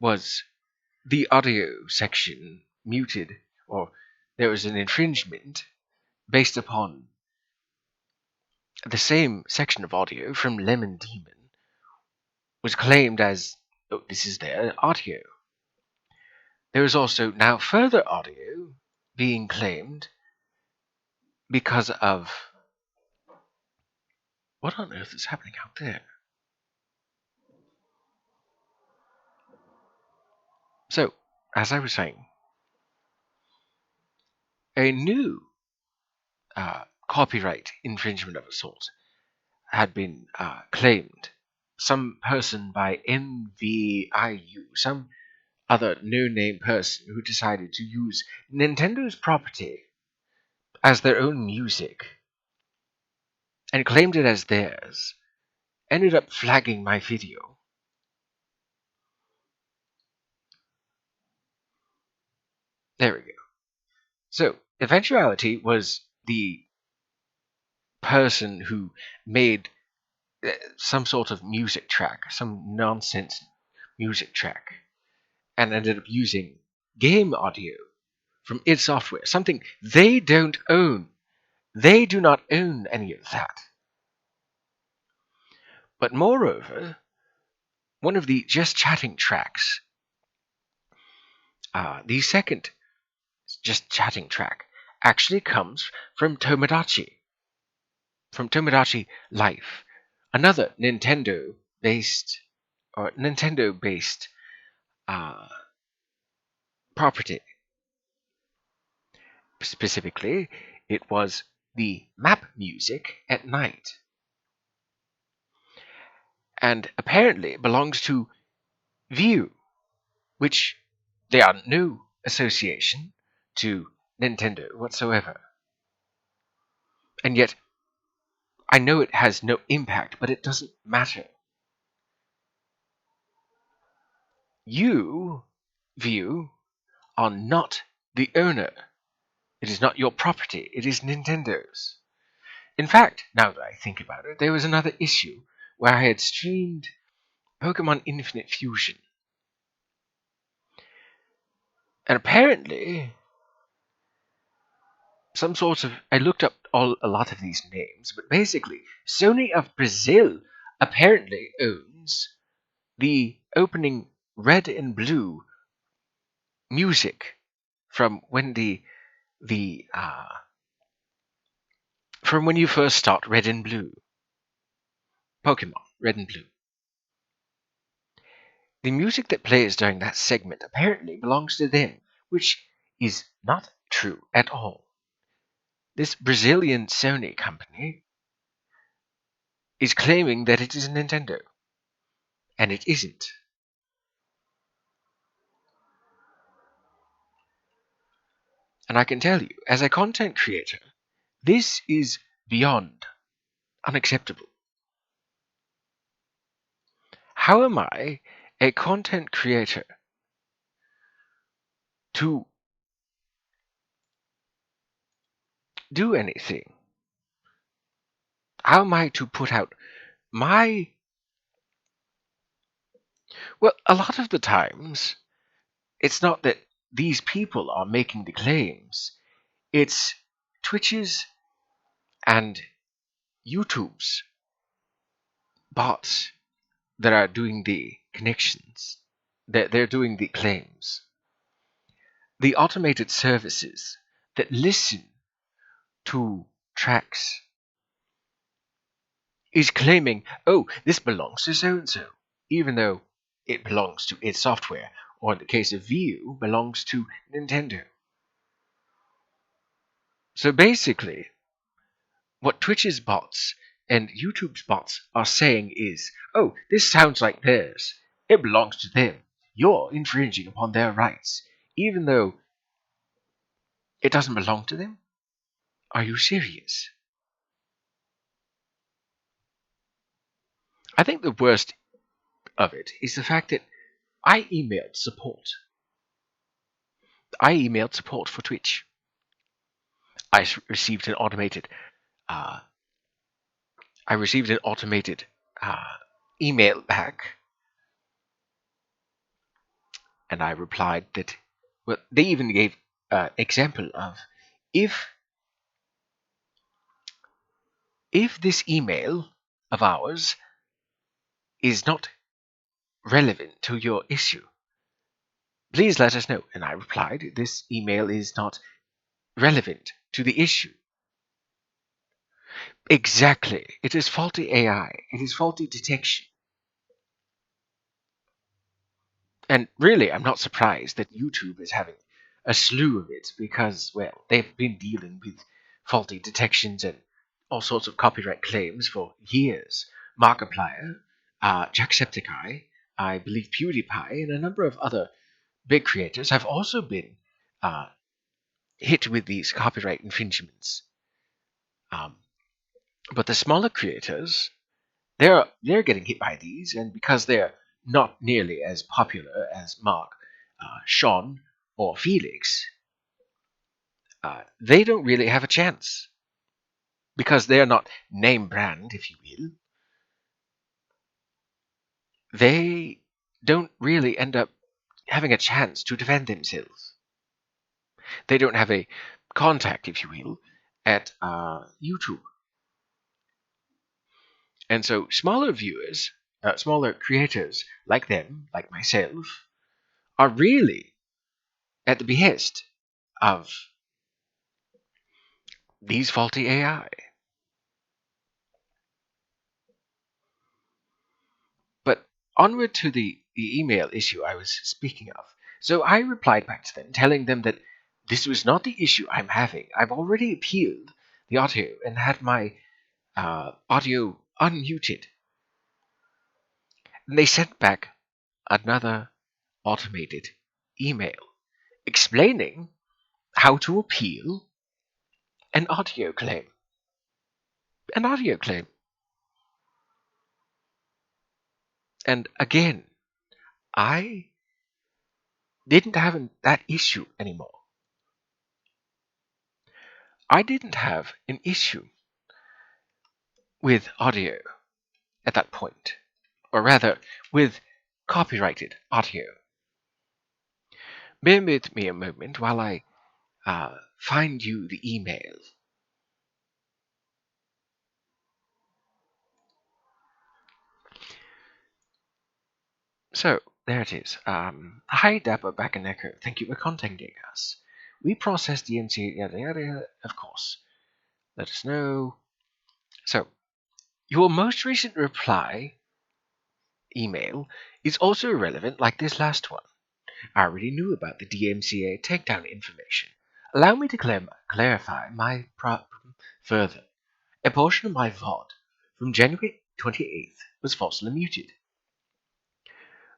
was the audio section muted, or there was an infringement based upon the same section of audio from Lemon Demon was claimed as, oh, this is their audio. There is also now further audio being claimed because of... What on earth is happening out there? So, as I was saying, a new copyright infringement of assault had been claimed. Some person by NVIU, some other no-name person who decided to use Nintendo's property as their own music and claimed it as theirs, ended up flagging my video. There we go. So, eventuality was the person who made some sort of music track, some nonsense music track, and ended up using game audio from id Software, something they don't own. They do not own any of that. But moreover, one of the Just Chatting tracks, the second Just Chatting track, actually comes from Tomodachi Life, another Nintendo-based property. Specifically, it was the map music at night, and apparently it belongs to View, which they are no association to Nintendo whatsoever. And yet, I know it has no impact, but it doesn't matter. You, View, are not the owner. It is not your property. It is Nintendo's. In fact, now that I think about it, there was another issue where I had streamed Pokemon Infinite Fusion. And apparently, I looked up a lot of these names, but basically, Sony of Brazil apparently owns the opening Red and Blue music from when from when you first start Red and Blue. Pokemon Red and Blue. The music that plays during that segment apparently belongs to them, which is not true at all. This Brazilian Sony company is claiming that it is Nintendo, and it isn't. And I can tell you, as a content creator, this is beyond unacceptable. How am I, a content creator, to do anything? How am I to put out my... Well, a lot of the times, it's not that these people are making the claims. It's Twitch's and YouTube's bots that are doing the connections. They're doing the claims. The automated services that listen to tracks is claiming, oh, this belongs to so-and-so, even though it belongs to id Software, or in the case of View, belongs to Nintendo. So basically, what Twitch's bots and YouTube's bots are saying is, oh, this sounds like theirs. It belongs to them. You're infringing upon their rights, even though it doesn't belong to them? Are you serious? I think the worst of it is the fact that I emailed support. I emailed support for Twitch. Received an automated uh, I received an automated email back, and I replied that, well, they even gave example of if this email of ours is not relevant to your issue, please let us know. And I replied, this email is not relevant to the issue. Exactly. It is faulty AI. It is faulty detection. And really, I'm not surprised that YouTube is having a slew of it because, well, they've been dealing with faulty detections and all sorts of copyright claims for years. Markiplier, Jacksepticeye, I believe PewDiePie, and a number of other big creators have also been uh, hit with these copyright infringements. But the smaller creators, they're getting hit by these, and because they're not nearly as popular as Mark, Sean, or Felix, they don't really have a chance because they're not name brand, if you will. They don't really end up having a chance to defend themselves. They don't have a contact, if you will, at YouTube. And so smaller viewers, smaller creators like them, like myself, are really at the behest of these faulty AI. But onward to the email issue I was speaking of. So I replied back to them, telling them that this was not the issue I'm having. I've already appealed the audio and had my audio unmuted. And they sent back another automated email explaining how to appeal an audio claim. An audio claim. And again, I didn't have that issue anymore. I didn't have an issue with audio at that point, or rather, with copyrighted audio. Bear with me a moment while I find you the email. So, there it is. Hi, Dapper, back in Echo. Thank you for contacting us. We process DMCA, yada yada yada, of course. Let us know. So, your most recent reply email is also irrelevant like this last one. I already knew about the DMCA takedown information. Allow me to clarify my problem further. A portion of my VOD from January 28th was falsely muted.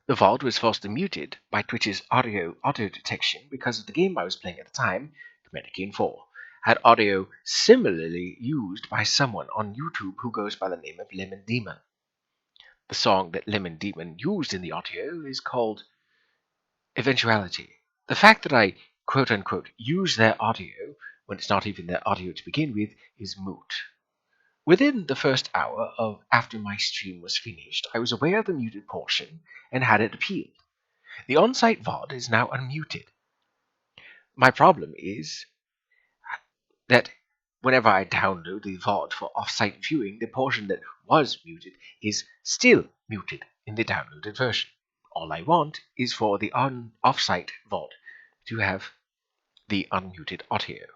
The VOD was falsely muted by Twitch's audio detection because of the game I was playing at the time, Comedic 4, had audio similarly used by someone on YouTube who goes by the name of Lemon Demon. The song that Lemon Demon used in the audio is called Eventuality. The fact that I quote unquote use their audio when it's not even their audio to begin with is moot. Within the first hour of after my stream was finished, I was aware of the muted portion and had it appealed. The on-site VOD is now unmuted. My problem is that whenever I download the VOD for off-site viewing, the portion that was muted is still muted in the downloaded version. All I want is for the off-site VOD to have the unmuted audio.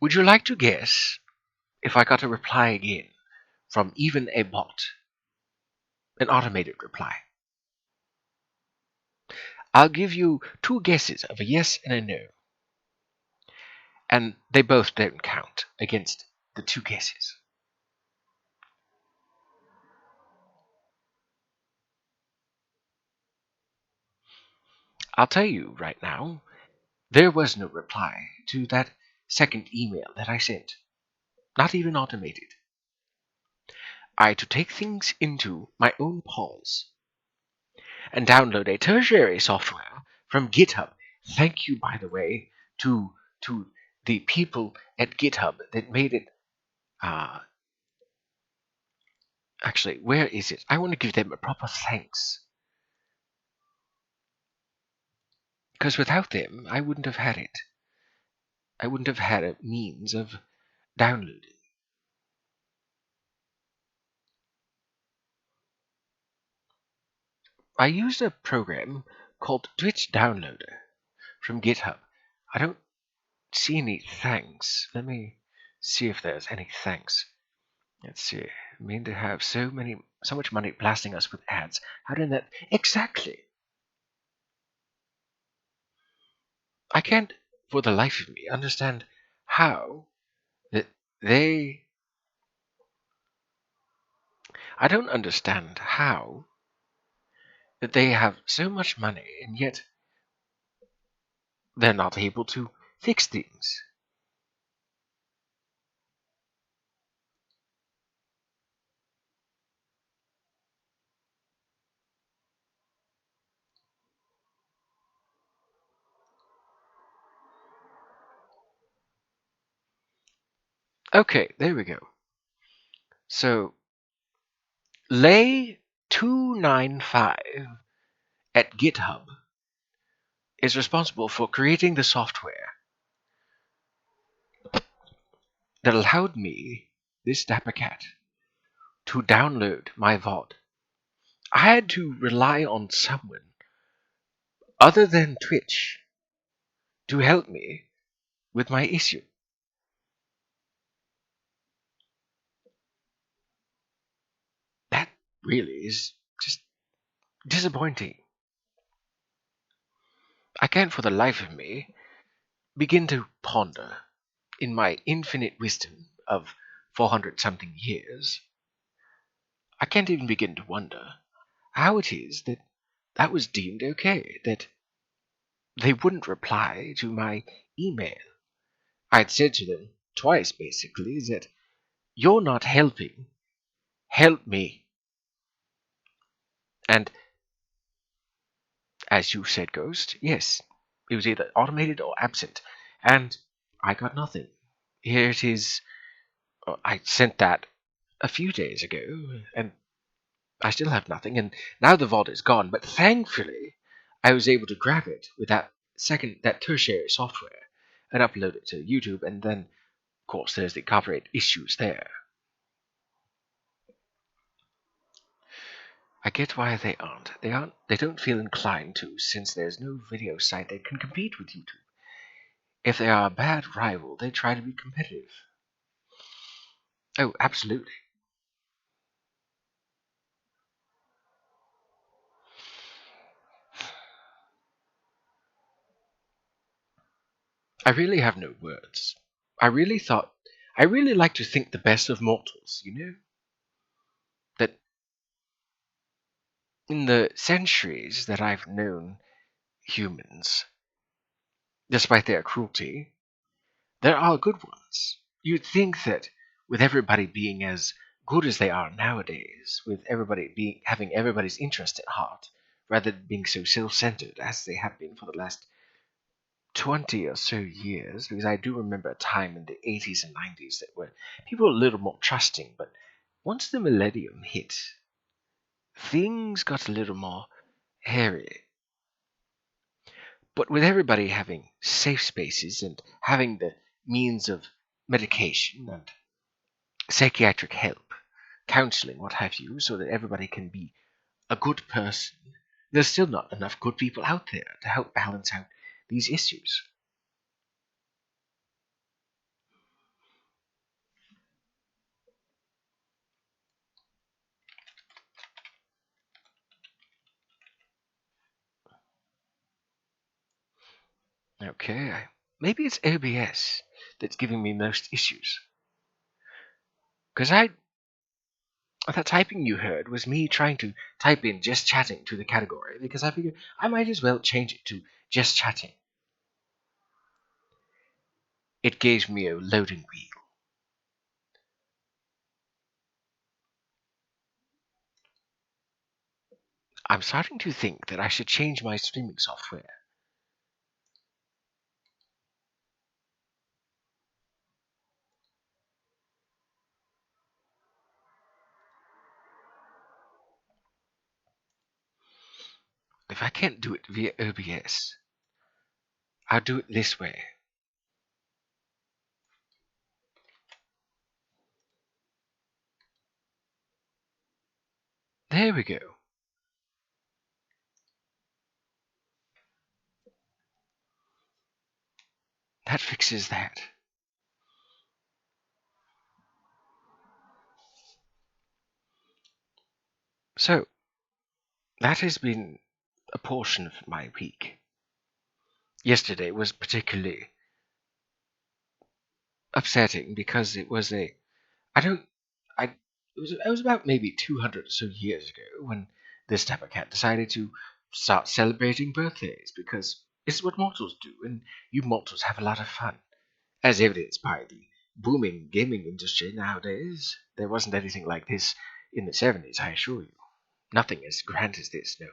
Would you like to guess if I got a reply again from even a bot? An automated reply. I'll give you two guesses of a yes and a no. And they both don't count against the 2 guesses. I'll tell you right now, there was no reply to that second email that I sent. Not even automated. I had to take things into my own paws and download a tertiary software from GitHub. Thank you, by the way, to the people at GitHub that made it. Actually, where is it? I want to give them a proper thanks. Because without them, I wouldn't have had it. I wouldn't have had a means of downloading. I used a program called Twitch Downloader from GitHub. I don't see any thanks. Let me see if there's any thanks. Let's see. I mean to have so much money blasting us with ads. How did that exactly? I can't, for the life of me, understand how that they. I don't understand how that they have so much money and yet they're not able to fix things. Okay, there we go. So, Lay295 at GitHub is responsible for creating the software that allowed me, this dapper cat, to download my VOD. I had to rely on someone other than Twitch to help me with my issue. That really is just disappointing. I can't for the life of me begin to ponder, in my infinite wisdom of 400 something years, I can't even begin to wonder how it is that that was deemed okay, that they wouldn't reply to my email. I'd said to them twice, basically, that you're not helping, help me. And as you said, Ghost, yes, it was either automated or absent. And I got nothing. Here it is. I sent that a few days ago, and I still have nothing. And now the vault is gone. But thankfully, I was able to grab it with that tertiary software and upload it to YouTube. And then, of course, there's the copyright issues there. I get why they aren't. They don't feel inclined to, since there's no video site that can compete with YouTube. If they are a bad rival, they try to be competitive. Oh, absolutely. I really have no words. I really like to think the best of mortals, you know? That in the centuries that I've known humans, despite their cruelty, there are good ones. You'd think that with everybody being as good as they are nowadays, with everybody having everybody's interest at heart, rather than being so self-centered as they have been for the last 20 or so years, because I do remember a time in the 80s and 90s that were people were a little more trusting, but once the millennium hit, things got a little more hairy. But with everybody having safe spaces and having the means of medication and psychiatric help, counseling, what have you, so that everybody can be a good person, there's still not enough good people out there to help balance out these issues. Okay, maybe it's OBS that's giving me most issues. Because that typing you heard was me trying to type in just chatting to the category, because I figured I might as well change it to just chatting. It gave me a loading wheel. I'm starting to think that I should change my streaming software. If I can't do it via OBS, I'll do it this way. There we go. That fixes that. So, that has been a portion of my week. Yesterday was particularly upsetting because it was it was about maybe 200 or so years ago when this type of cat decided to start celebrating birthdays, because it's what mortals do, and you mortals have a lot of fun, as evidenced by the booming gaming industry nowadays. There wasn't anything like this in the 70s, I assure you. Nothing as grand as this, no.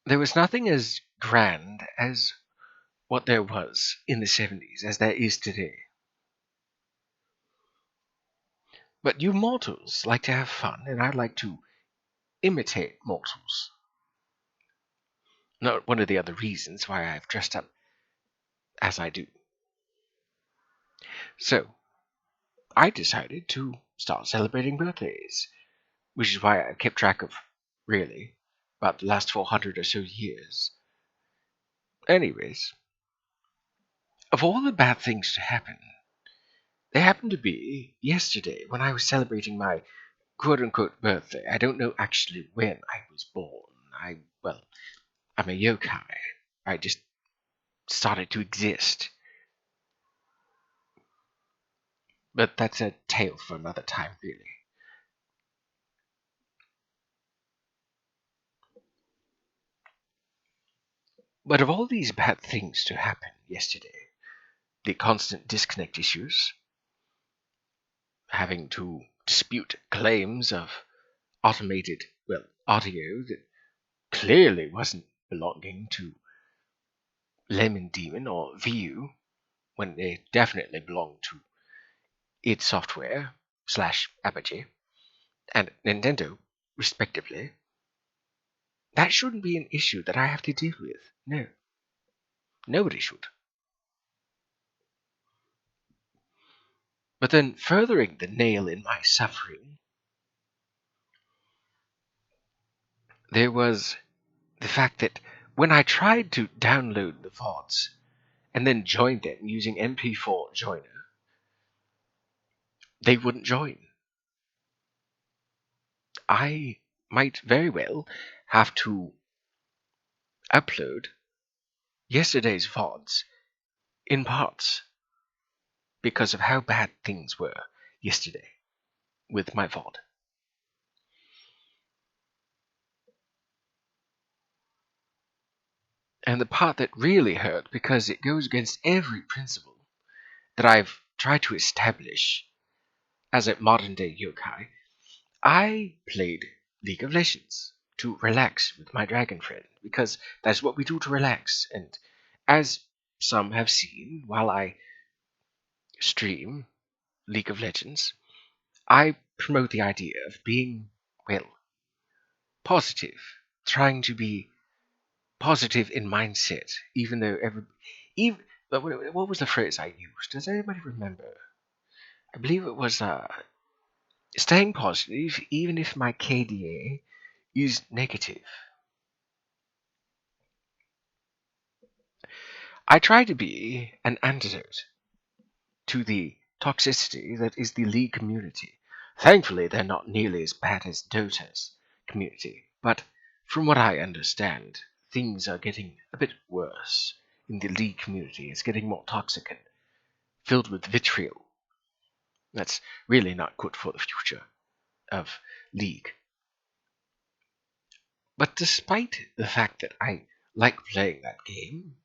There was nothing as grand as what there was in the 70s as there is today. But you mortals like to have fun, and I like to imitate mortals. Not one of the other reasons why I've dressed up as I do. So, I decided to start celebrating birthdays, which is why I've kept track of, really, about the last 400 or so years. Anyways, of all the bad things to happen, they happened to be yesterday when I was celebrating my quote-unquote birthday. I don't know actually when I was born. I'm a yokai. I just started to exist. But that's a tale for another time, really. But of all these bad things to happen yesterday, the constant disconnect issues, having to dispute claims of automated, audio that clearly wasn't belonging to Lemon Demon or VU, when they definitely belonged to id Software / Apogee and Nintendo, respectively. That shouldn't be an issue that I have to deal with. No. Nobody should. But then, furthering the nail in my suffering, there was the fact that when I tried to download the VODs and then join them using MP4 Joiner, they wouldn't join. I might very well have to upload yesterday's VODs in parts because of how bad things were yesterday with my VOD. And the part that really hurt, because it goes against every principle that I've tried to establish as a modern-day yokai, I played League of Legends to relax with my dragon friend, because that's what we do to relax. And as some have seen, while I stream League of Legends, I promote the idea of being, positive, trying to be positive in mindset, even though what was the phrase I used? Does anybody remember? I believe it was staying positive even if my KDA is negative. I try to be an antidote to the toxicity that is the League community. Thankfully, they're not nearly as bad as Dota's community, but from what I understand, things are getting a bit worse in the League community. It's getting more toxic and filled with vitriol. That's really not good for the future of League. But despite the fact that I like playing that game,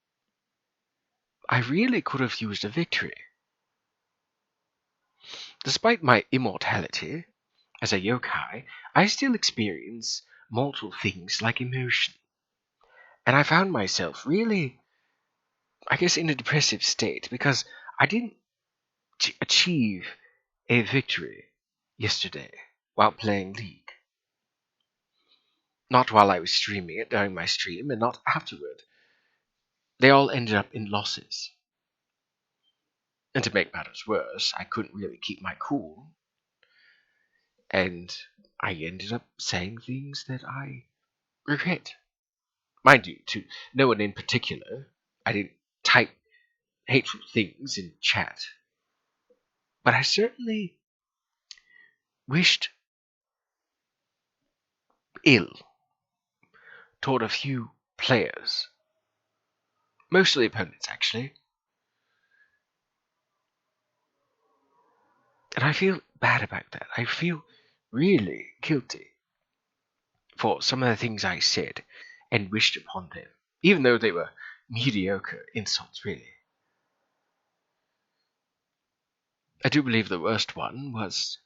I really could have used a victory. Despite my immortality as a yokai, I still experience multiple things like emotion. And I found myself really, I guess, in a depressive state because I didn't achieve a victory yesterday while playing League. Not while I was streaming it during my stream, and not afterward. They all ended up in losses. And to make matters worse, I couldn't really keep my cool, and I ended up saying things that I regret. Mind you, to no one in particular. I didn't type hateful things in chat. But I certainly wished ill toward a few players. Mostly opponents, actually. And I feel bad about that. I feel really guilty for some of the things I said and wished upon them, even though they were mediocre insults, really. I do believe the worst one was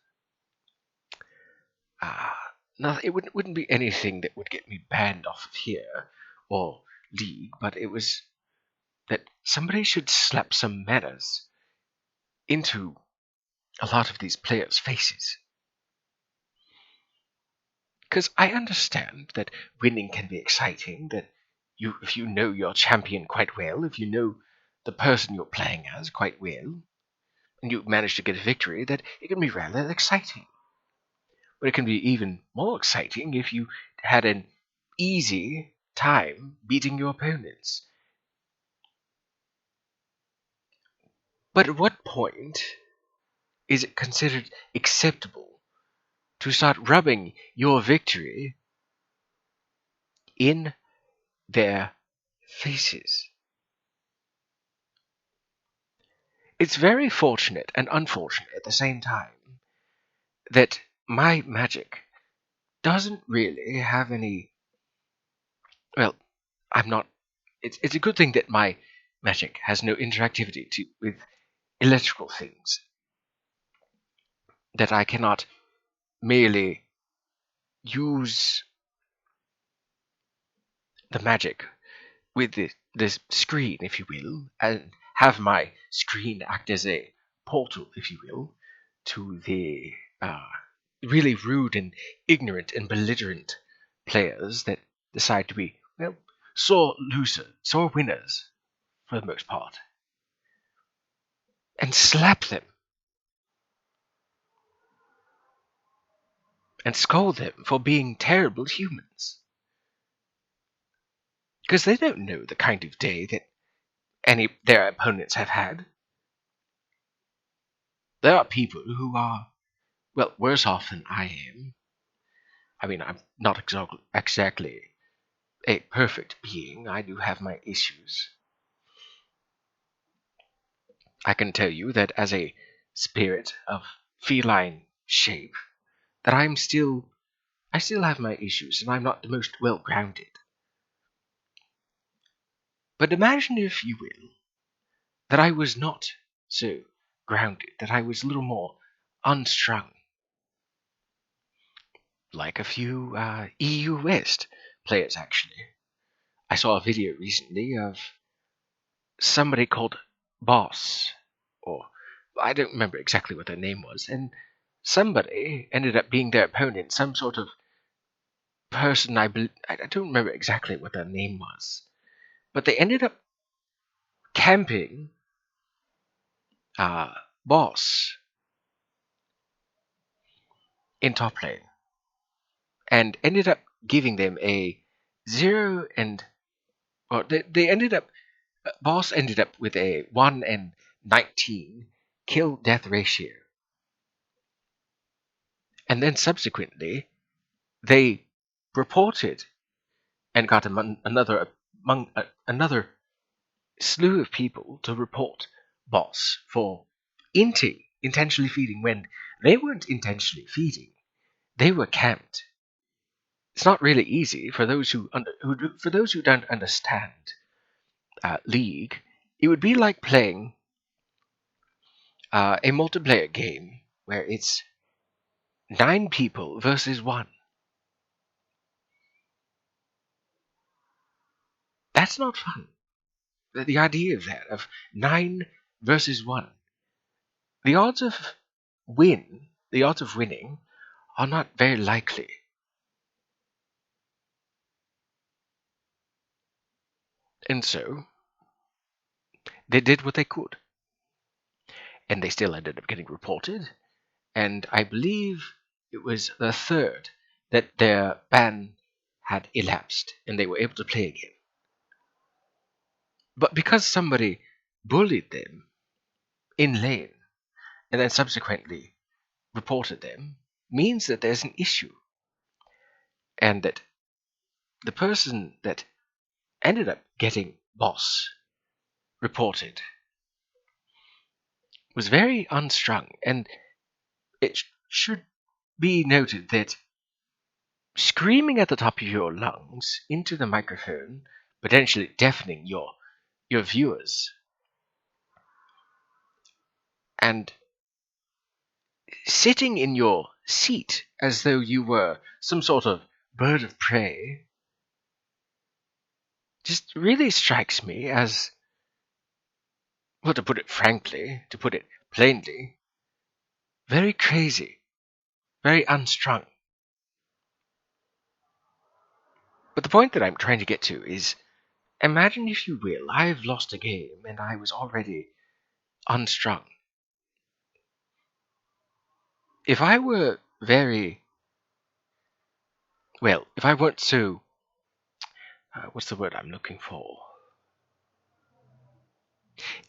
no, it wouldn't be anything that would get me banned off of here or League, but it was that somebody should slap some manners into a lot of these players' faces. Because I understand that winning can be exciting, that if you know your champion quite well, if you know the person you're playing as quite well, and you manage to get a victory, that it can be rather exciting. But it can be even more exciting if you had an easy time beating your opponents. But at what point is it considered acceptable to start rubbing your victory in their faces? It's very fortunate and unfortunate at the same time that my magic doesn't really have any. Well, I'm not. It's a good thing that my magic has no interactivity with electrical things. That I cannot merely use the magic with this screen, if you will, and have my screen act as a portal, if you will, to the really rude and ignorant and belligerent players that decide to be, well, sore winners for the most part, and slap them and scold them for being terrible humans. Because they don't know the kind of day that their opponents have had. There are people who are, well, worse off than I am. I mean, I'm not exactly a perfect being. I do have my issues. I can tell you that as a spirit of feline shape, that I still have my issues, and I'm not the most well-grounded. But imagine, if you will, that I was not so grounded, that I was a little more unstrung, like a few EU West players, actually. I saw a video recently of somebody called Boss, or I don't remember exactly what their name was, and somebody ended up being their opponent, some sort of person. I don't remember exactly what their name was, but they ended up camping Boss in top lane, and ended up giving them a 0 and, or they ended up, Boss ended up with a 1 and 19 kill death ratio. And then subsequently, they reported and got another slew of people to report boss for intentionally feeding when they weren't intentionally feeding. They were camped. It's not really easy for those for those who don't understand League. It would be like playing a multiplayer game where it's 9 people versus 1. That's not fun. The idea of that, of 9 versus 1, the odds of the odds of winning are not very likely. And so, they did what they could. And they still ended up getting reported. And I believe it was the third that their ban had elapsed and they were able to play again. But because somebody bullied them in lane and then subsequently reported them, means that there's an issue. And that the person that ended up getting boss reported was very unstrung. And it should be noted that screaming at the top of your lungs into the microphone, potentially deafening your viewers, and sitting in your seat as though you were some sort of bird of prey, just really strikes me as, well, to put it frankly, to put it plainly, very crazy, very unstrung. But the point that I'm trying to get to is, imagine, if you will, I've lost a game and I was already unstrung. If I were if I weren't so, what's the word I'm looking for?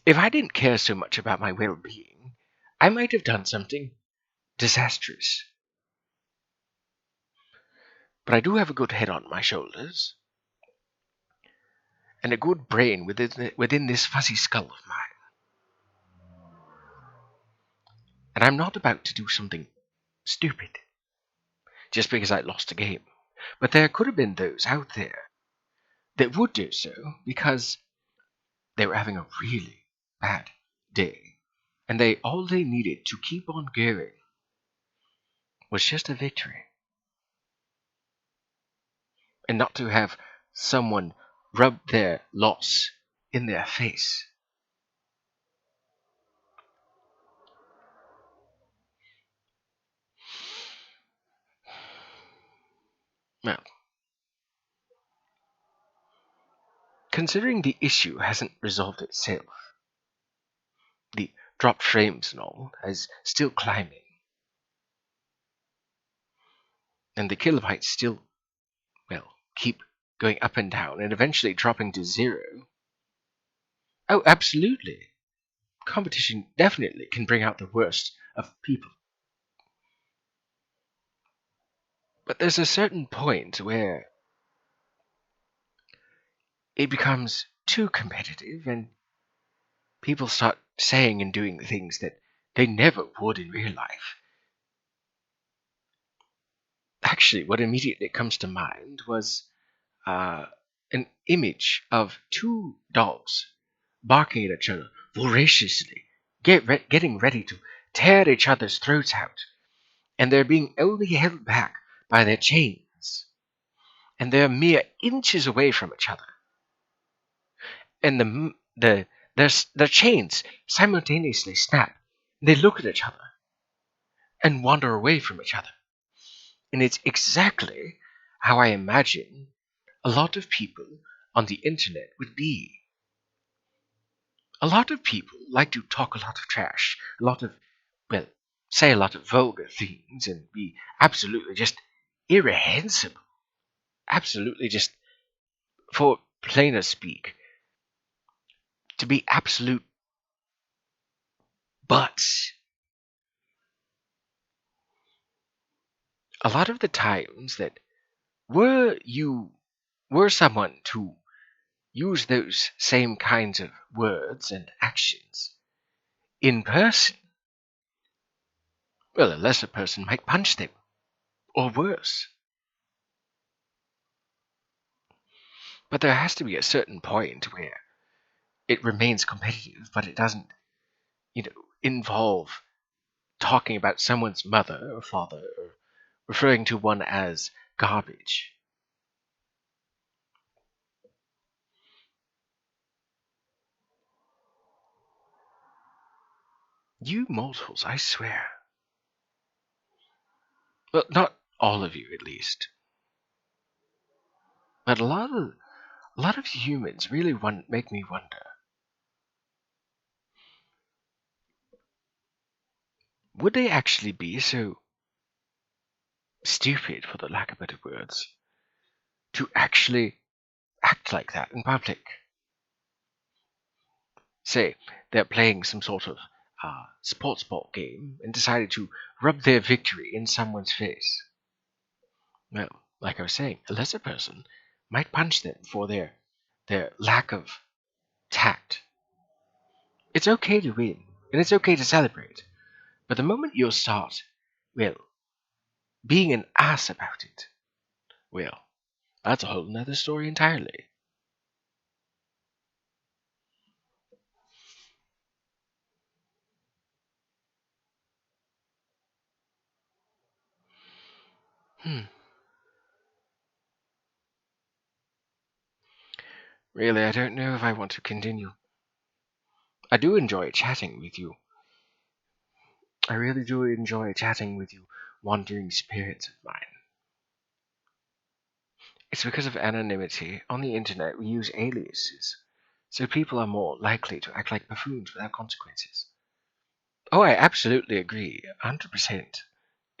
If I didn't care so much about my well-being, I might have done something disastrous. But I do have a good head on my shoulders, and a good brain within this fuzzy skull of mine. And I'm not about to do something stupid just because I lost a game. But there could have been those out there that would do so because they were having a really bad day, and all they needed to keep on going was just a victory. And not to have someone rub their loss in their face. Well, considering the issue hasn't resolved itself, the dropped frames and all is still climbing, and the kilobytes still, keep going up and down and eventually dropping to 0. Oh, absolutely. Competition definitely can bring out the worst of people. But there's a certain point where it becomes too competitive and people start saying and doing things that they never would in real life. Actually, what immediately comes to mind was an image of 2 dogs barking at each other voraciously, getting ready to tear each other's throats out, and they're being only held back by their chains, and they're mere inches away from each other, and their chains simultaneously snap. They look at each other and wander away from each other, and it's exactly how I imagine a lot of people on the internet would be. A lot of people like to talk a lot of trash, say a lot of vulgar things, and be absolutely just irrehensible. Absolutely just, for plainer speak, to be absolute butts. A lot of the times that were you were someone to use those same kinds of words and actions in person, well, a lesser person might punch them, or worse. But there has to be a certain point where it remains competitive, but it doesn't, involve talking about someone's mother or father or referring to one as garbage. You mortals, I swear. Well, not all of you, at least. But a lot of humans really make me wonder. Would they actually be so stupid, for the lack of better words, to actually act like that in public? Say, they're playing some sort of sports ball game and decided to rub their victory in someone's face. Well, like I was saying, a lesser person might punch them for their lack of tact. It's okay to win, and it's okay to celebrate. But the moment you start, well, being an ass about it, well, that's a whole nother story entirely. Hmm. Really, I don't know if I want to continue. I do enjoy chatting with you. I really do enjoy chatting with you, wandering spirits of mine. It's because of anonymity. On the internet, we use aliases, so people are more likely to act like buffoons without consequences. Oh, I absolutely agree, 100%,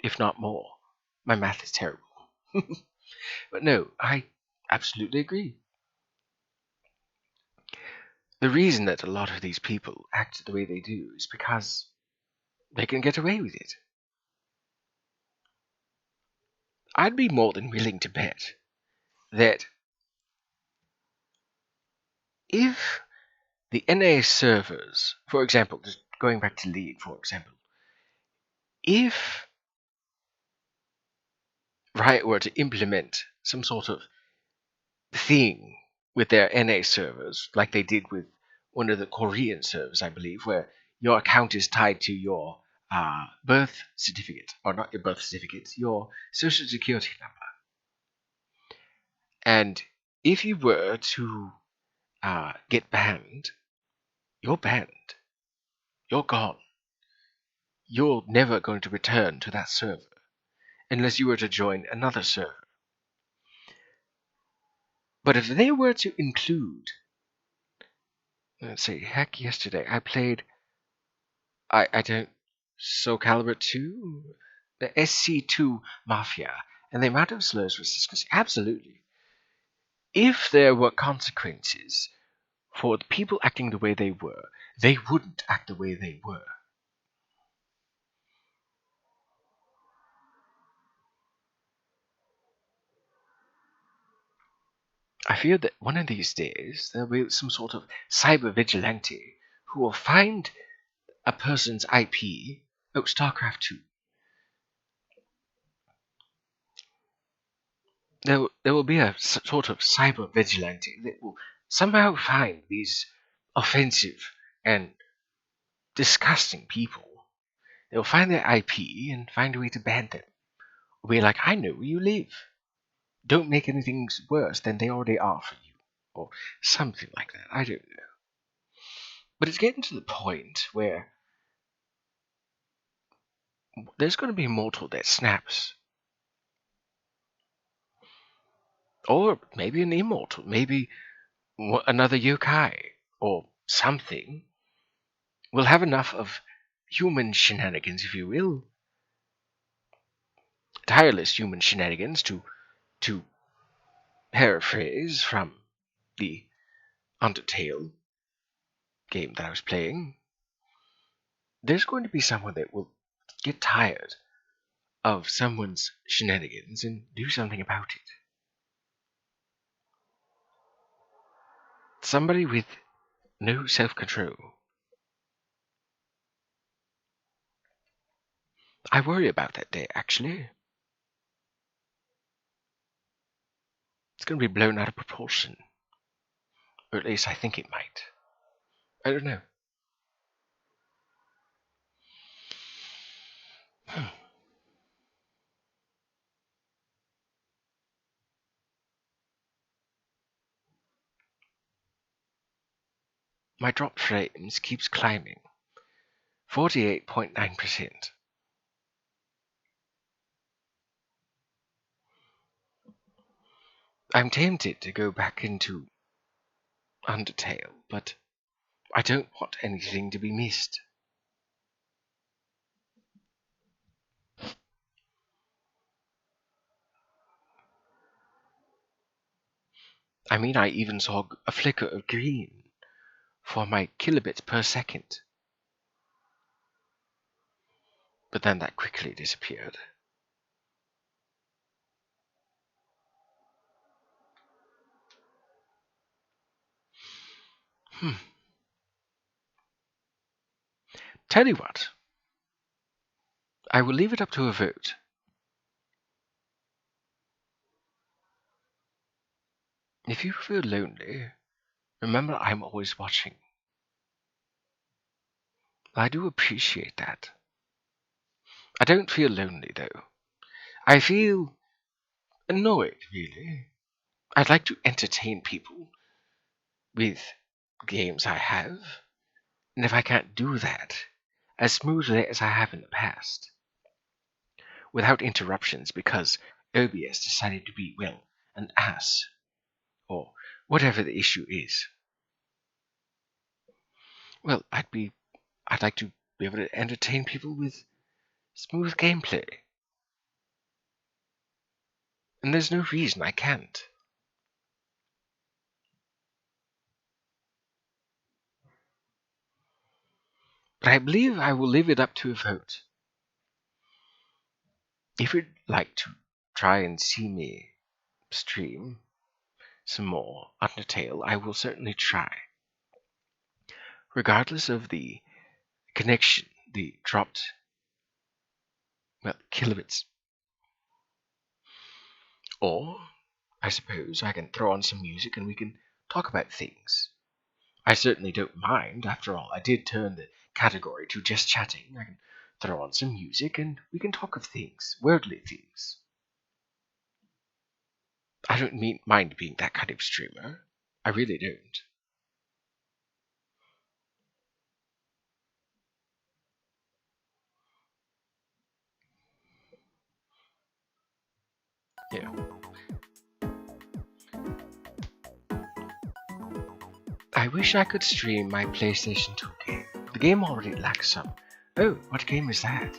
if not more. My math is terrible. But no, I absolutely agree. The reason that a lot of these people act the way they do is because they can get away with it. I'd be more than willing to bet that if the NA servers, for example, just going back to Lead, for example, if Riot were to implement some sort of thing with their NA servers, like they did with one of the Korean servers, I believe, where your account is tied to your birth certificate, or not your birth certificate, your social security number. And if you were to get banned, you're banned. You're gone. You're never going to return to that server unless you were to join another server. But if they were to include, let's say, heck, yesterday I played, I don't, Soul Calibur 2, the SC2 Mafia, and the amount of slurs was disgusting. Absolutely. If there were consequences for the people acting the way they were, they wouldn't act the way they were. I fear that one of these days there'll be some sort of cyber vigilante who will find a person's IP. Oh, StarCraft 2. There will be a sort of cyber vigilante that will somehow find these offensive and disgusting people. They'll find their IP and find a way to ban them. Or be like, I know where you live. Don't make anything worse than they already are for you. Or something like that. I don't know. But it's getting to the point where there's going to be a mortal that snaps. Or maybe an immortal. Maybe another yokai. Or something. Will have enough of human shenanigans, if you will. Tireless human shenanigans, to paraphrase from the Undertale game that I was playing. There's going to be someone that will get tired of someone's shenanigans and do something about it. Somebody with no self-control. I worry about that day, actually. It's going to be blown out of proportion. Or at least I think it might. I don't know. My drop frames keeps climbing. 48.9%. I'm tempted to go back into Undertale, but I don't want anything to be missed. I mean, I even saw a flicker of green for my kilobits per second. But then that quickly disappeared. Tell you what, I will leave it up to a vote. If you feel lonely, remember I'm always watching. I do appreciate that. I don't feel lonely, though. I feel annoyed, really. I'd like to entertain people with games I have, and if I can't do that as smoothly as I have in the past, without interruptions because OBS decided to be, well, an ass, or whatever the issue is, well, I'd like to be able to entertain people with smooth gameplay. And there's no reason I can't. But I believe I will leave it up to a vote. If you'd like to try and see me stream some more Undertale, I will certainly try. Regardless of the connection, the dropped, well, kilobits. Or, I suppose, I can throw on some music and we can talk about things. I certainly don't mind. After all, I did turn the category to just chatting. I can throw on some music and we can talk of things, worldly things. I don't mind being that kind of streamer. I really don't. Yeah. I wish I could stream my PlayStation 2 game. The game already lacks some. Oh, what game is that?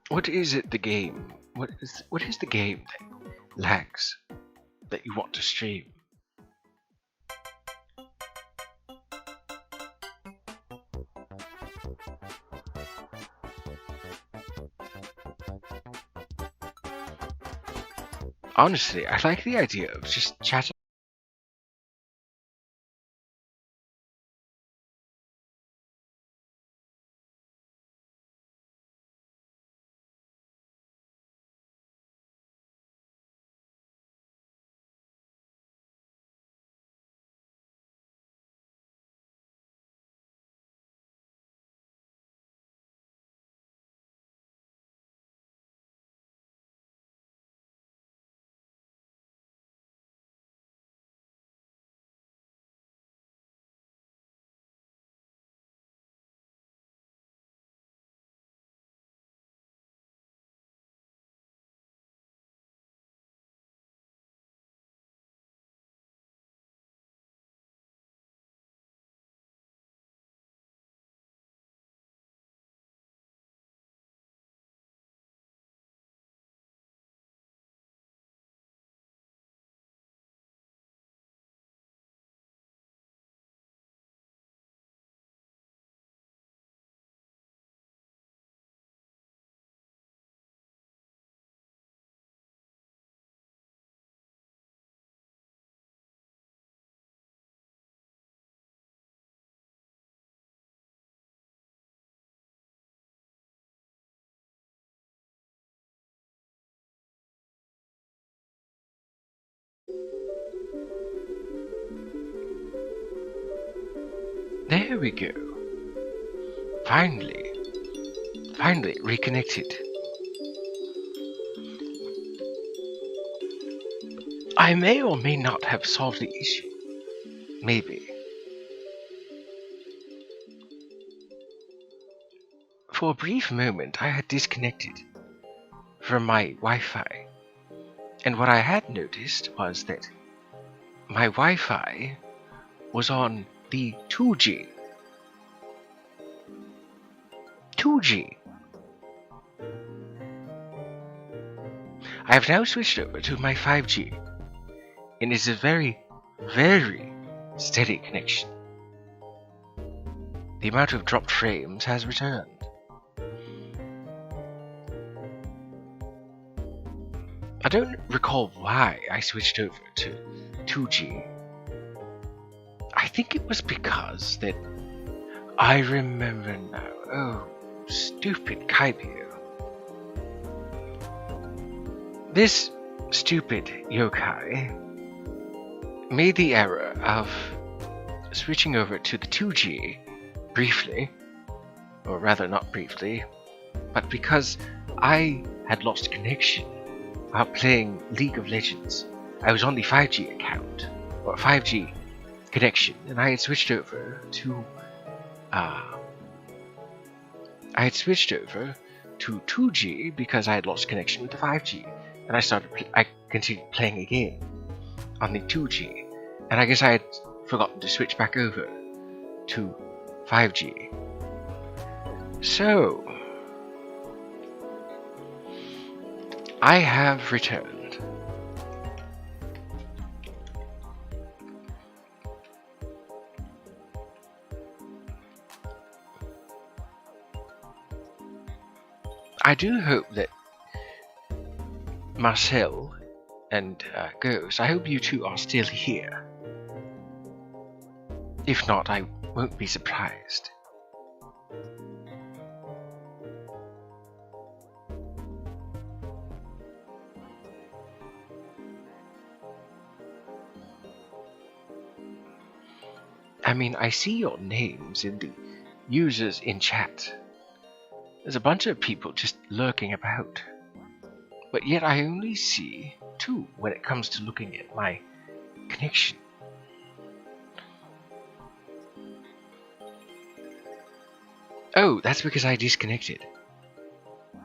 What is it the game? What is the game that lags that you want to stream? Honestly, I like the idea of just chatting There we go. Finally reconnected. I may or may not have solved the issue. Maybe. For a brief moment, I had disconnected from my Wi-Fi. And what I had noticed was that my Wi-Fi was on the 2G. 2G. I have now switched over to my 5G. And it's a very, very steady connection. The amount of dropped frames has returned. I don't recall why I switched over to 2G. I think it was because that I remember now. Oh, stupid Kaibio. This stupid yokai made the error of switching over to the 2G briefly, or rather not briefly, but because I had lost connection while playing League of Legends. I was on the 5G account, or 5G connection, and I had switched over to 2G because I had lost connection with the 5G, and I continued playing again on the 2G, and I guess I had forgotten to switch back over to 5G. So I have returned. I do hope that Marcel and Ghost, I hope you two are still here. If not, I won't be surprised. I mean, I see your names in the users in chat. There's a bunch of people just lurking about. But yet I only see 2 when it comes to looking at my connection. Oh, that's because I disconnected.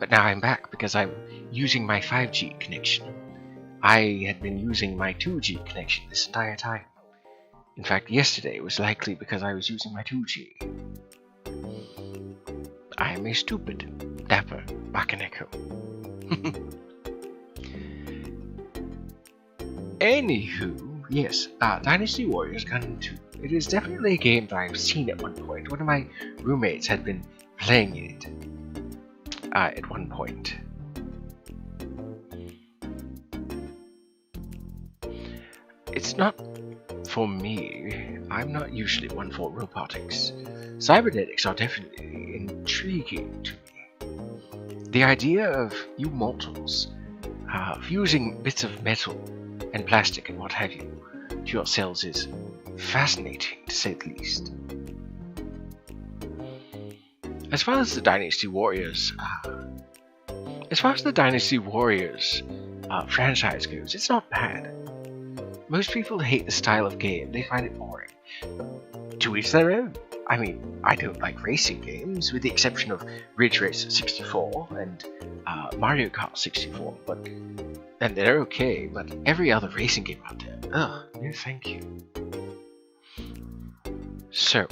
But now I'm back because I'm using my 5G connection. I had been using my 2G connection this entire time. In fact, yesterday was likely because I was using my 2G. I am a stupid dapper Bakaneko. Anywho, yes, Dynasty Warriors Gun 2. It is definitely a game that I've seen at one point. One of my roommates had been playing it at one point. It's not for me. I'm not usually one for robotics. Cybernetics are definitely intriguing to me. The idea of you mortals fusing bits of metal and plastic and what have you to yourselves is fascinating, to say the least. As far as the Dynasty Warriors franchise goes, it's not bad. Most people hate the style of game, they find it boring. To each their own. I mean, I don't like racing games, with the exception of Ridge Racer 64 and Mario Kart 64, and they're okay, but every other racing game out there, ugh, no thank you. So,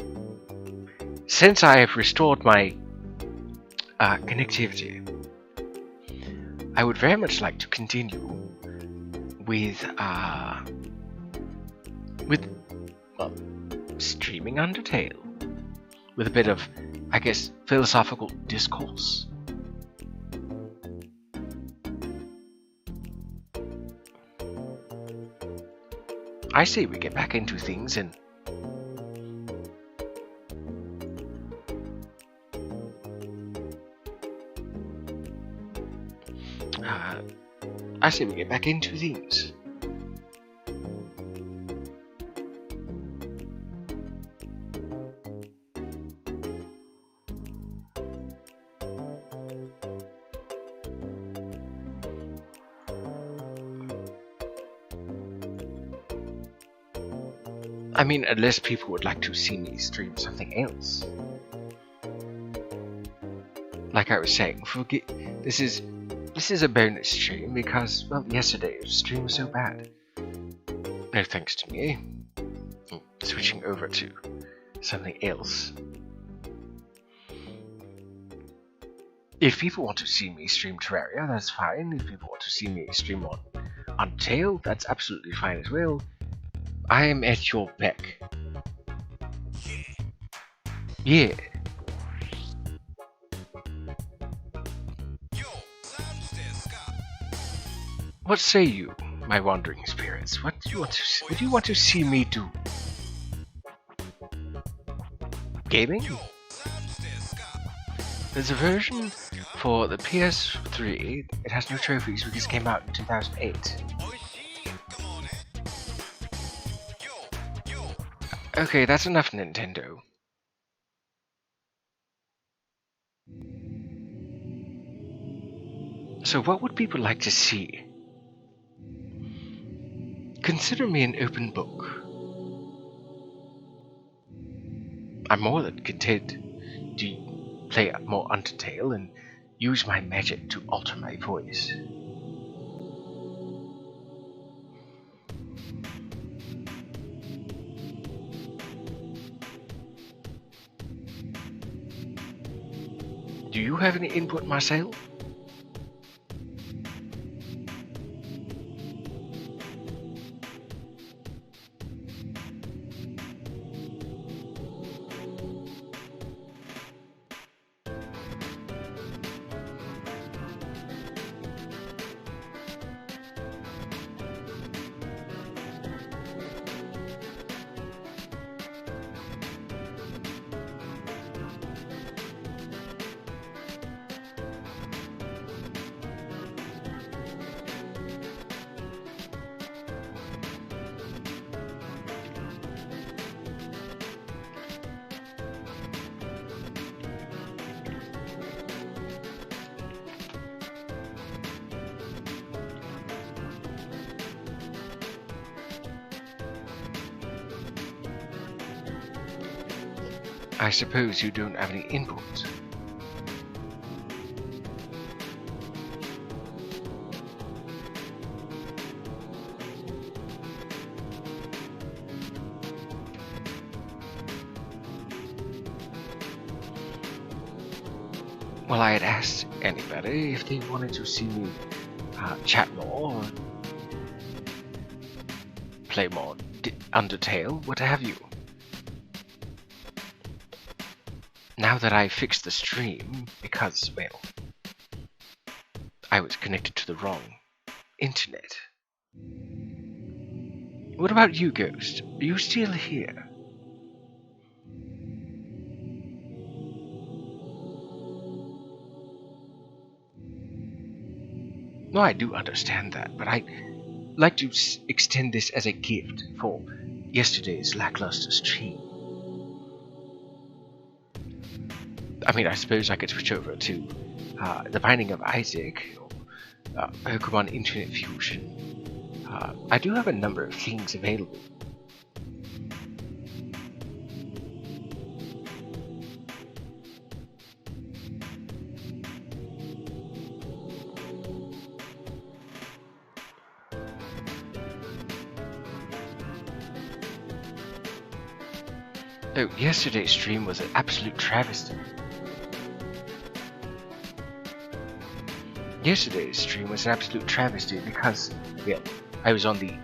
since I have restored my connectivity, I would very much like to continue with streaming Undertale, with a bit of, I guess, philosophical discourse. I say we get back into things and I mean, unless people would like to see me stream something else. Like I was saying, this is a bonus stream because, well, yesterday's stream was so bad. No thanks to me. Switching over to something else. If people want to see me stream Terraria, that's fine. If people want to see me stream on Undertale, that's absolutely fine as well. I am at your beck. Yeah. What say you, my wandering spirits? What do you want to see me do? Gaming? There's a version for the PS3. It has no trophies because it came out in 2008. Okay, that's enough, Nintendo. So what would people like to see? Consider me an open book. I'm more than content to play more Undertale and use my magic to alter my voice. Do you have any input, Marcel? I suppose you don't have any input. Well, I had asked anybody if they wanted to see me chat more, or play more Undertale, what have you. Now that I fixed the stream, because, well, I was connected to the wrong internet. What about you, Ghost? Are you still here? No, I do understand that, but I'd like to extend this as a gift for yesterday's lackluster stream. I mean, I suppose I could switch over to The Binding of Isaac, or Pokemon Infinite Fusion. I do have a number of things available. Oh, yesterday's stream was an absolute travesty. Yesterday's stream was an absolute travesty because, well, I was on the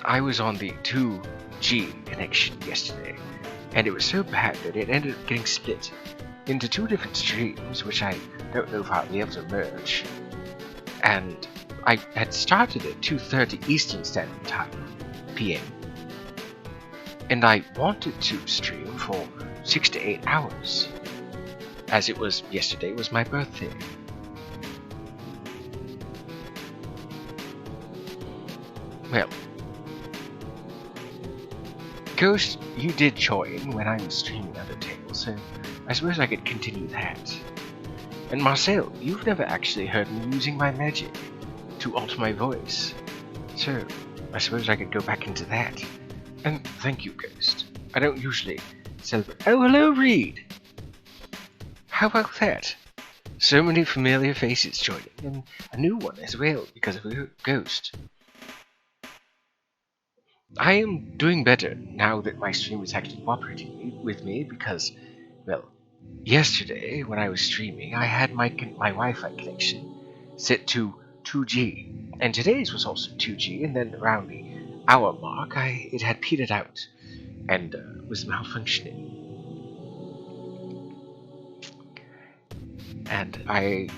I was on the 2G connection yesterday, and it was so bad that it ended up getting split into two different streams, which I don't know if I'll be able to merge. And I had started at 2:30 Eastern Standard Time, PM, and I wanted to stream for 6 to 8 hours, as it was yesterday was my birthday. Well, Ghost, you did join when I was streaming Undertale, so I suppose I could continue that. And Marcel, you've never actually heard me using my magic to alter my voice. So, I suppose I could go back into that. And thank you, Ghost. I don't usually celebrate. Oh, hello, Reed! How about that? So many familiar faces joining, and a new one as well because of a Ghost. I am doing better now that my stream is actually cooperating with me because, well, yesterday when I was streaming, I had my Wi-Fi connection set to 2G, and today's was also 2G, and then around the hour mark, it had petered out and was malfunctioning. And I,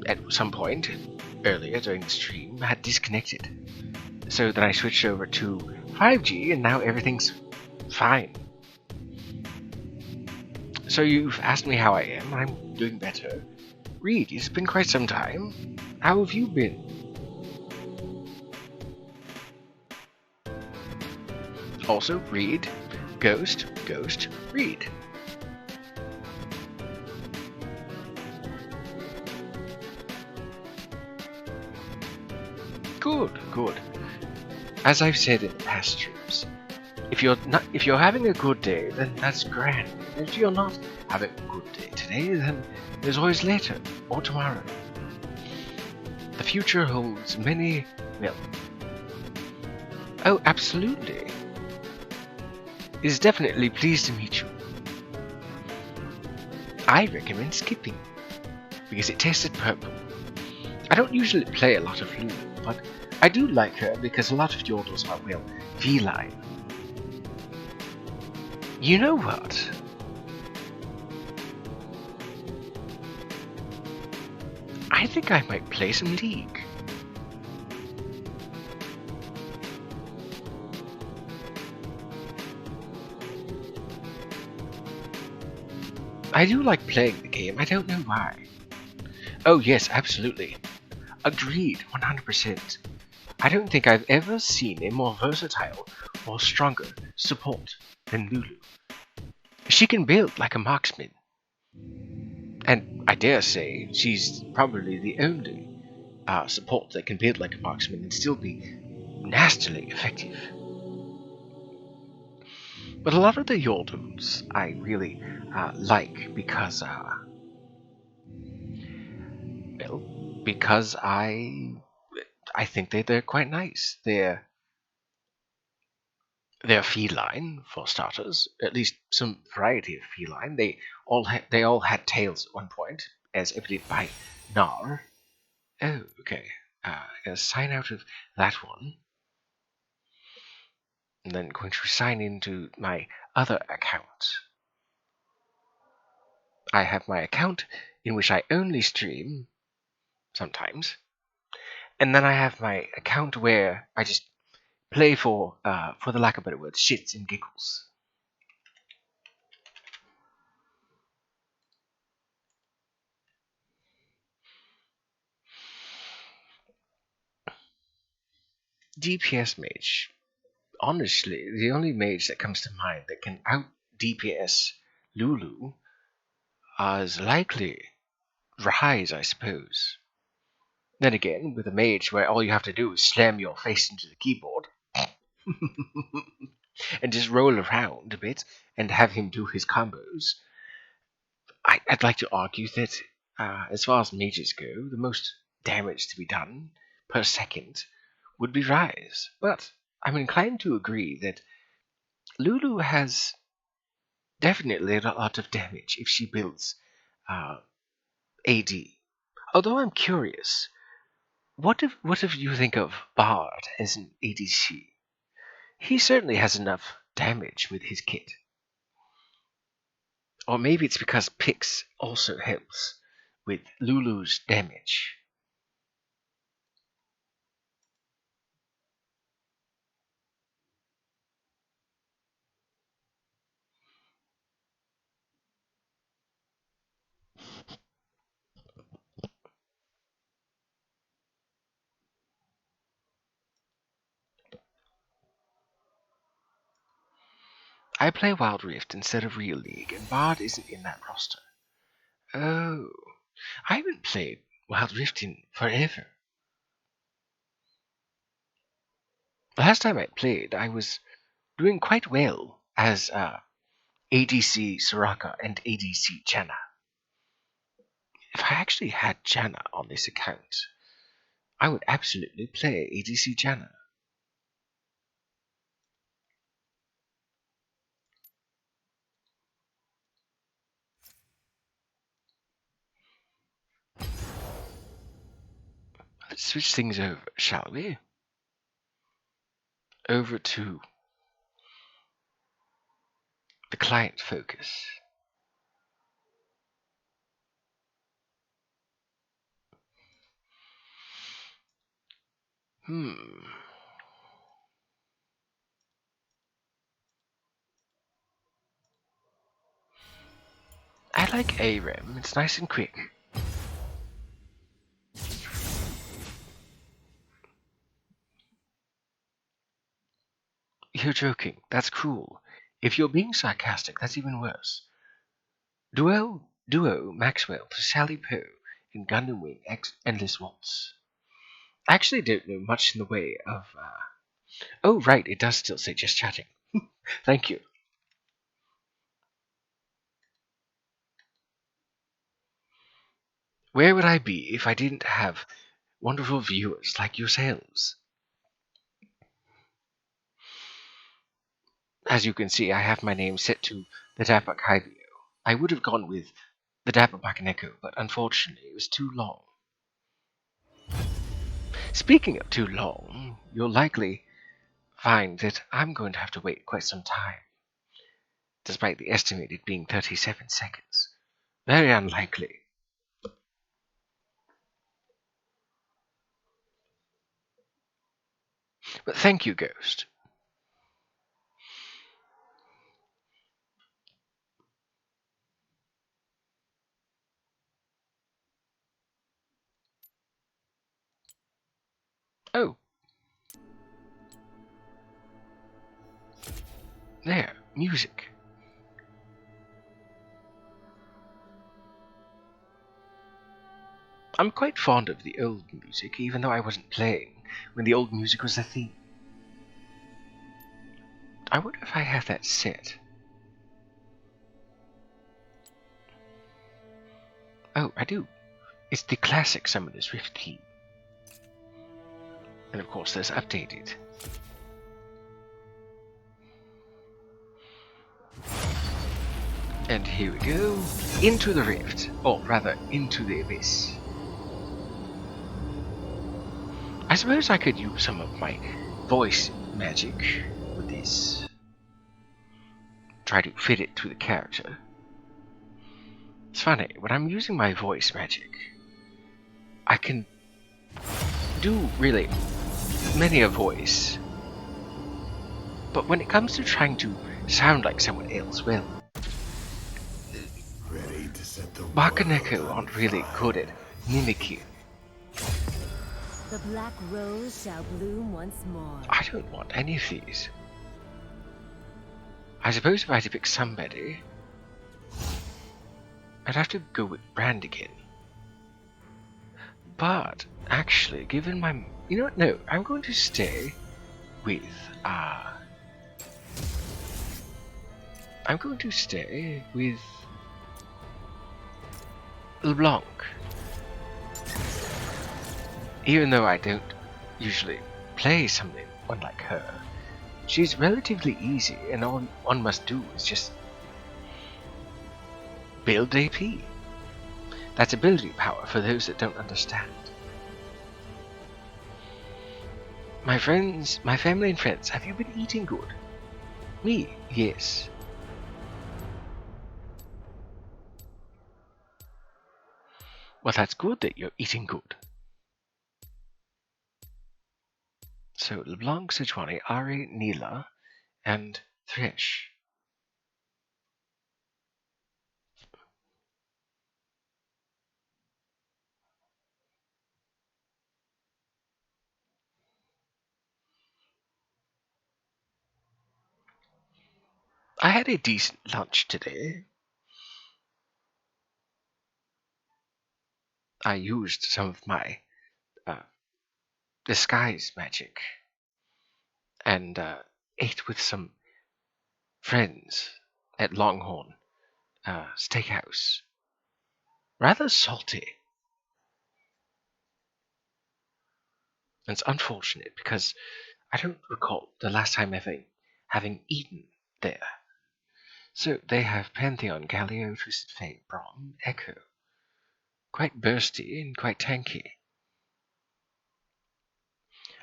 at some point earlier during the stream, had disconnected. So then I switched over to 5G, and now everything's fine. So you've asked me how I am. I'm doing better. Reed, it's been quite some time. How have you been? Also, Reed, Ghost, Reed. Good. As I've said in the past streams, if you're having a good day, then that's grand. And if you're not having a good day today, then there's always later or tomorrow. The future holds many, well, oh, absolutely. It is definitely pleased to meet you. I recommend skipping because it tasted purple. I don't usually play a lot of Lulu, but I do like her because a lot of yodels are, well, feline. You know what? I think I might play some League. I do like playing the game, I don't know why. Oh yes, absolutely. Agreed, 100%. I don't think I've ever seen a more versatile or stronger support than Lulu. She can build like a marksman. And I dare say she's probably the only support that can build like a marksman and still be nastily effective. But a lot of the Yordles I really like because, well, because I think they're quite nice. They're feline for starters, at least some variety of feline. They all had tails at one point, as evident by Nar. Oh, okay. Gonna sign out of that one, and then going to sign into my other account. I have my account in which I only stream sometimes, and then I have my account where I just play for the lack of a better word, shits and giggles. DPS mage. Honestly, the only mage that comes to mind that can out DPS Lulu is likely Rise, I suppose. Then again, with a mage where all you have to do is slam your face into the keyboard and just roll around a bit and have him do his combos, I'd like to argue that as far as mages go, the most damage to be done per second would be Rise. But I'm inclined to agree that Lulu has definitely a lot of damage if she builds AD. Although I'm curious, what if you think of Bard as an ADC? He certainly has enough damage with his kit. Or maybe it's because Pix also helps with Lulu's damage. I play Wild Rift instead of Real League, and Bard isn't in that roster. Oh, I haven't played Wild Rift in forever. Last time I played, I was doing quite well as ADC Soraka and ADC Janna. If I actually had Janna on this account, I would absolutely play ADC Janna. Let's switch things over, shall we? Over to the client focus. I like AREM, it's nice and quick. You're joking, that's cruel. If you're being sarcastic, that's even worse. Duo Maxwell to Sally Poe in Gundam Wing X Endless Waltz. I actually don't know much in the way of. Oh, right, it does still say just chatting. Thank you. Where would I be if I didn't have wonderful viewers like yourselves? As you can see, I have my name set to the Dapper Kaibio. I would have gone with the Dapper Bakaneko, but unfortunately it was too long. Speaking of too long, you'll likely find that I'm going to have to wait quite some time, despite the estimated being 37 seconds. Very unlikely. But thank you, Ghost. Oh. There, music. I'm quite fond of the old music, even though I wasn't playing when the old music was the theme. I wonder if I have that set. Oh, I do. It's the classic Summoner's Rift theme. And of course, there's updated. And here we go. Into the rift. Or rather, into the abyss. I suppose I could use some of my voice magic with this. Try to fit it to the character. It's funny, when I'm using my voice magic, I can do really many a voice. But when it comes to trying to sound like someone else, well, Bakaneko aren't really good at mimicking. The black rose shall bloom once more. I don't want any of these. I suppose if I had to pick somebody, I'd have to go with Brand again. But, actually, given my... You know what? No, I'm going to stay with... I'm going to stay with... LeBlanc. Even though I don't usually play someone like her, she's relatively easy, and all one must do is just build AP. That's ability power for those that don't understand. My friends, my family and friends, have you been eating good? Me, yes. Well, that's good that you're eating good. So, LeBlanc, Sejuani, Ari, Neela, and Thresh. I had a decent lunch today. I used some of my disguise magic and ate with some friends at Longhorn Steakhouse. Rather salty. It's unfortunate because I don't recall the last time ever having eaten there. So they have Pantheon, Galio, Twisted Fate, Brom, Echo. Quite bursty and quite tanky.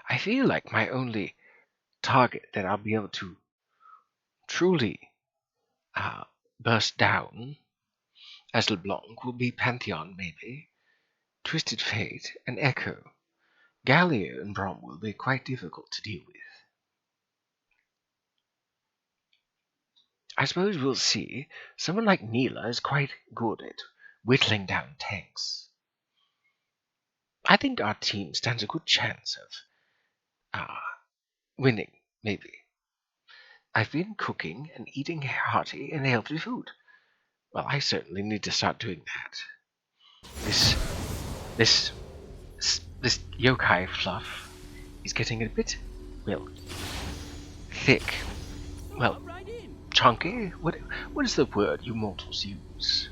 I feel like my only target that I'll be able to truly burst down as LeBlanc will be Pantheon, maybe, Twisted Fate, and Echo. Galio and Brom will be quite difficult to deal with. I suppose we'll see. Someone like Neela is quite good at whittling down tanks. I think our team stands a good chance of winning, maybe. I've been cooking and eating hearty and healthy food. Well, I certainly need to start doing that. This yokai fluff is getting a bit, well, thick. Well, chunky? What is the word you mortals use?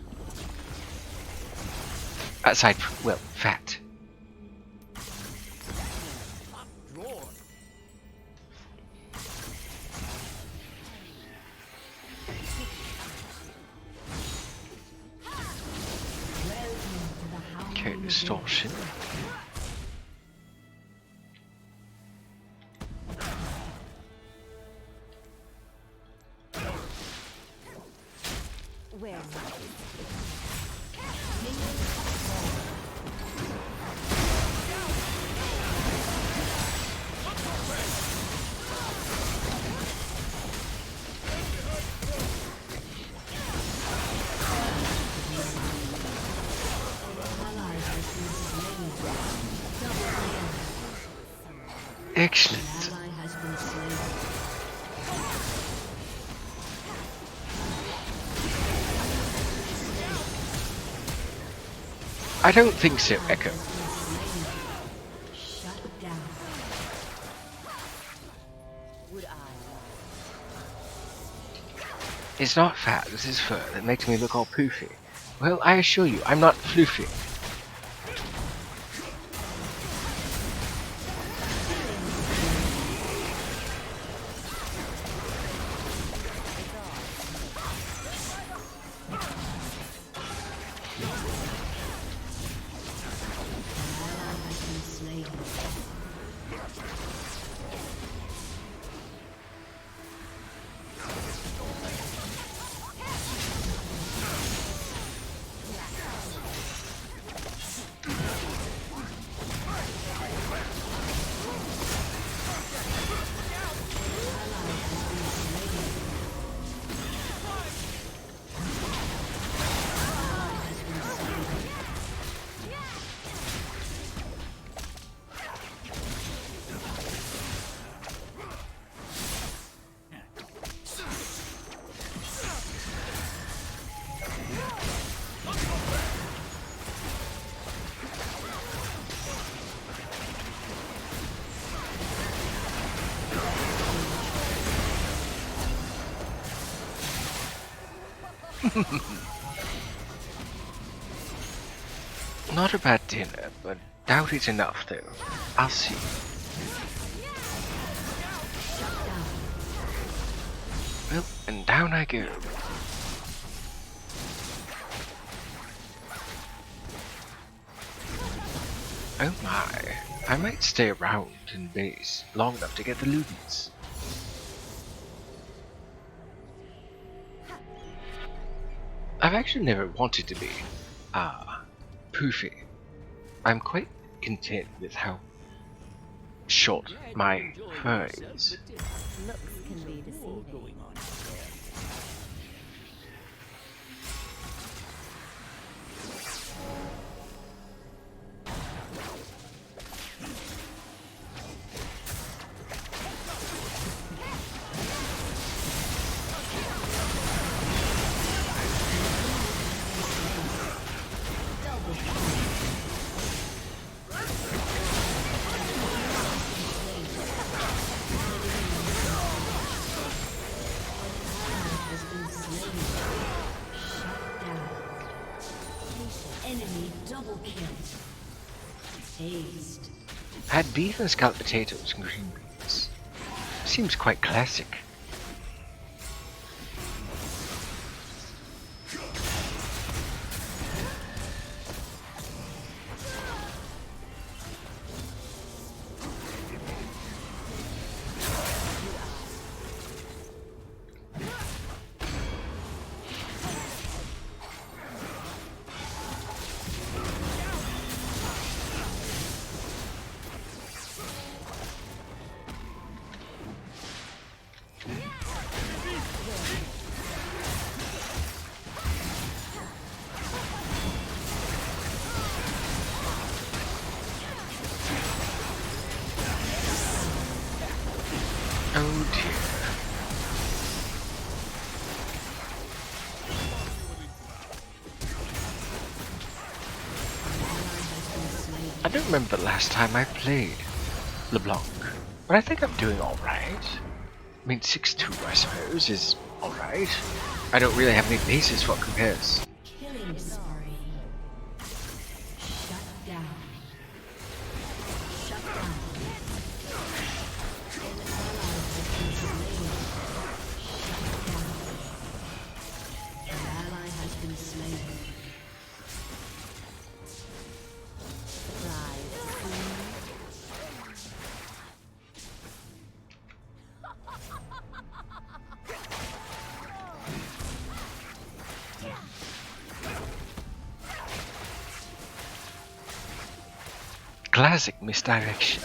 Aside from, well, fat. Okay, distortion. Where? Excellent. I don't think so, Echo. Shut down. Would I? It's not fat, this is fur that makes me look all poofy. Well, I assure you, I'm not floofy. Not a bad dinner, but doubt it's enough though. I'll see. Well, and down I go. Oh my, I might stay around in base long enough to get the lootings. I've actually never wanted to be, poofy. I'm quite content with how short my fur is. Looks can be deceiving. kill. Aced. Had beef and scalloped potatoes and green beans. Seems quite classic. Oh dear. I don't remember the last time I played LeBlanc, but I think I'm doing alright. I mean, 6-2 I suppose is alright. I don't really have any basis for what compares. Killing spree. Shut down. Shut down. An ally has been slain. Shut down. An ally has been slain. Classic misdirection.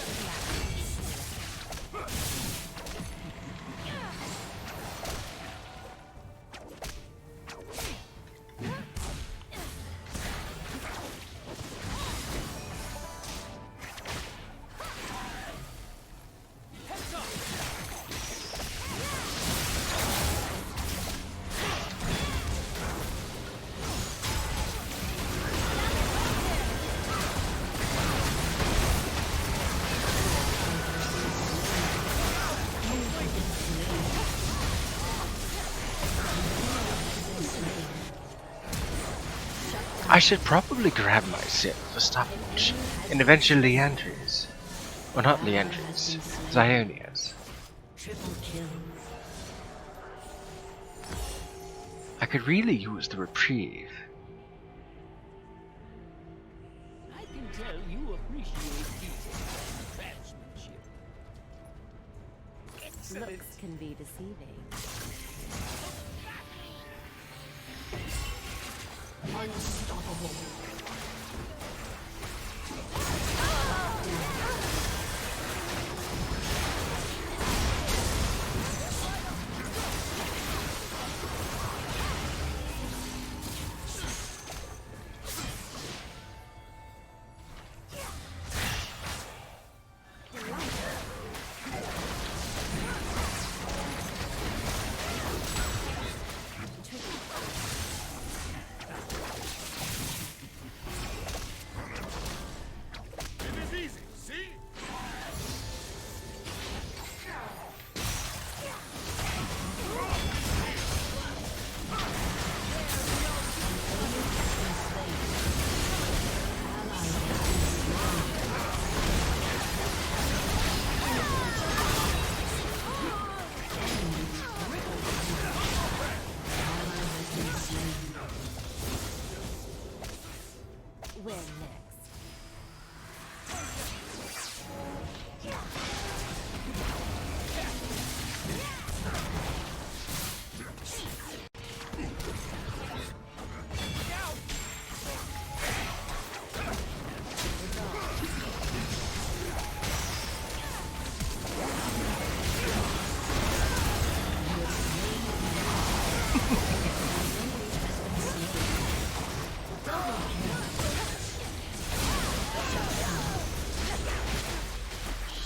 I should probably grab myself a stopwatch and eventually Leandri's. Well, not Leandri's, Zionia's. Triple kill. I could really use the reprieve. I can tell you appreciate decent craftsmanship. Looks can be deceiving. Unstoppable. Where next?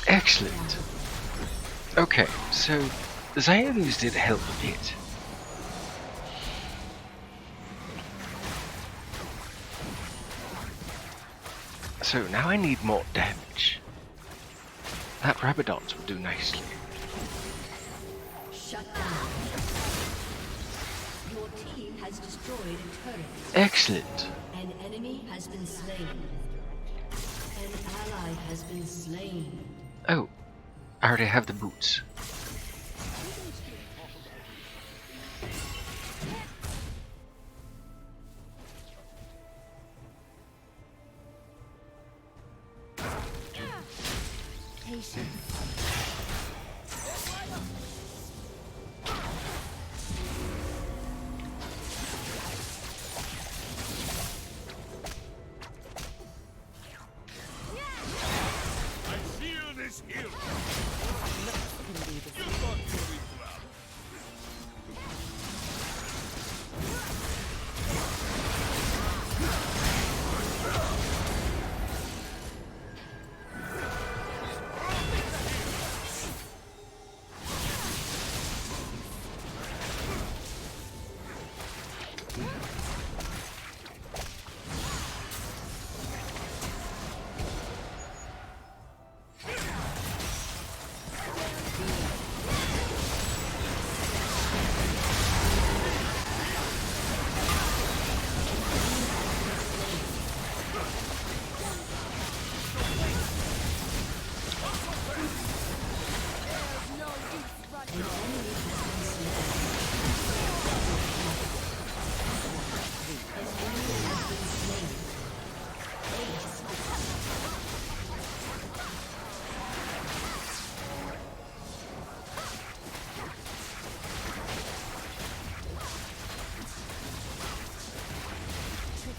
Excellent. Okay, so Zioni's did help a bit. So now I need more damage. That Rabadons will do nicely. Shut down. Your Your team has destroyed a turret. Excellent. An enemy has been slain. An ally has been slain. Oh, I already have the boots. Patience.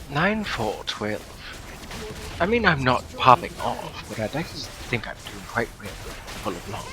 Nine, 4, 12. I mean, I'm not popping off, but I'd like to think I'm doing quite well for LeBlanc.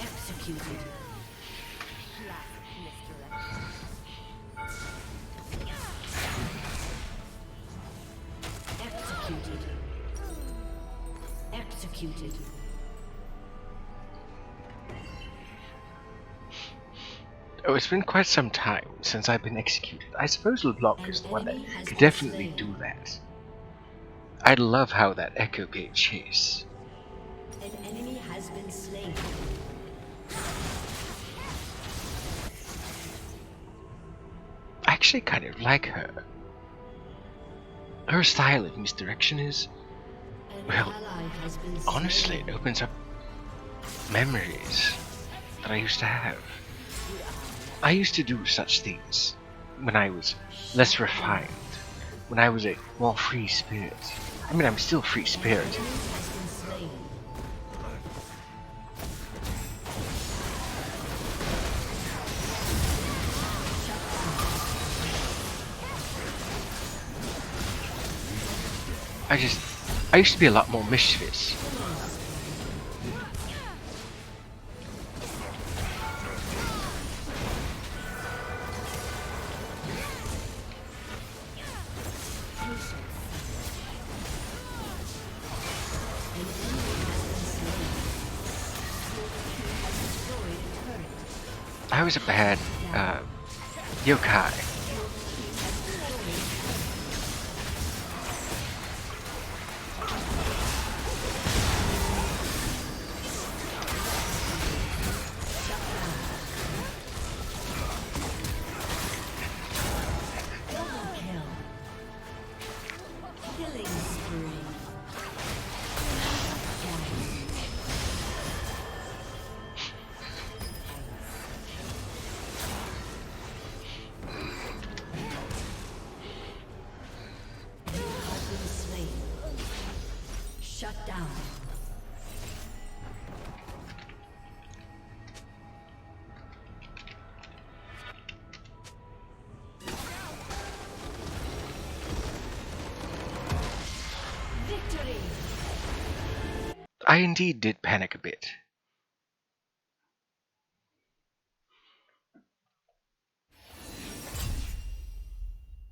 Executed. Executed. Executed. Oh, it's been quite some time since I've been executed. I suppose LeBlanc is the one that could definitely do that. I love how that Echo gave chase. An enemy has been slain. I actually kind of like her. Her style of misdirection is, An well, ally has been honestly, slain. it opens up memories that I used to have. I used to do such things when I was less refined, when I was a more free spirit. I mean, I'm still free spirited. Enemy has been slain. I used to be a lot more mischievous. I was a bad yokai. Killing spree. Shut down. I indeed did panic a bit.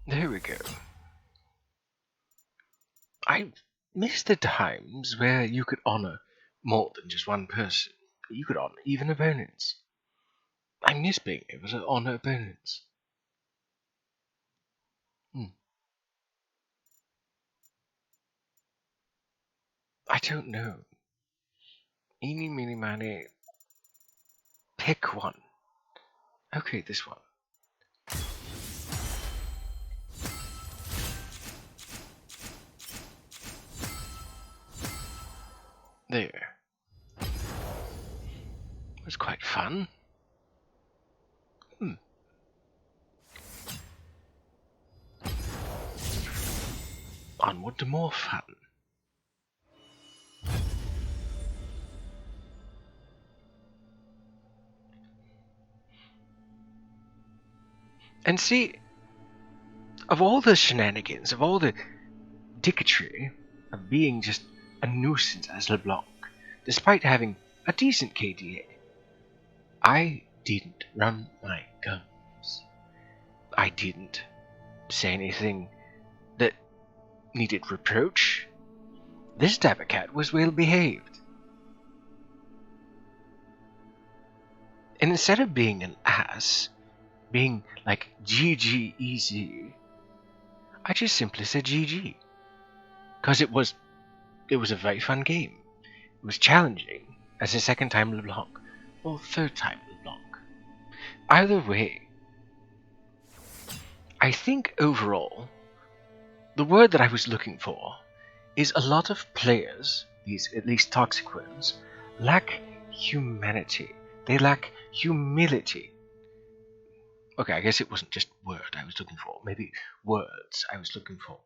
There we go. I miss the times where you could honor more than just one person. You could honor even opponents. I miss being able to honor opponents. I don't know. Eeny, meeny, miny. Pick one. Okay, this one. There. It was quite fun. Onward to more fun. And see, of all the shenanigans, of all the dicketry of being just a nuisance as LeBlanc, despite having a decent KDA, I didn't run my gums. I didn't say anything that needed reproach. This dapper cat was well behaved. And instead of being an ass, being like GG easy, I just simply said GG. Because it was a very fun game. It was challenging as a second time LeBlanc, or third time LeBlanc. Either way, I think overall, the word that I was looking for is a lot of players, these at least toxic ones, lack humanity. They lack humility. Okay, I guess it wasn't just word I was looking for. Maybe words I was looking for.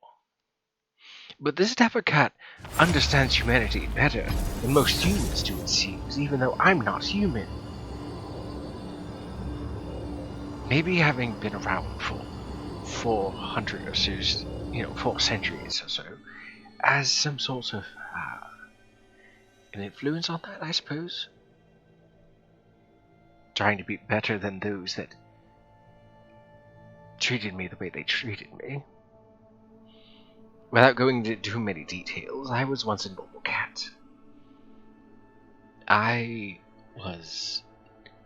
But this dapper cat understands humanity better than most humans do, it seems, even though I'm not human. Maybe having been around for 400 or so, 4 centuries or so, as some sort of an influence on that, I suppose. Trying to be better than those that treated me the way they treated me. Without going into too many details, I was once a normal cat. I was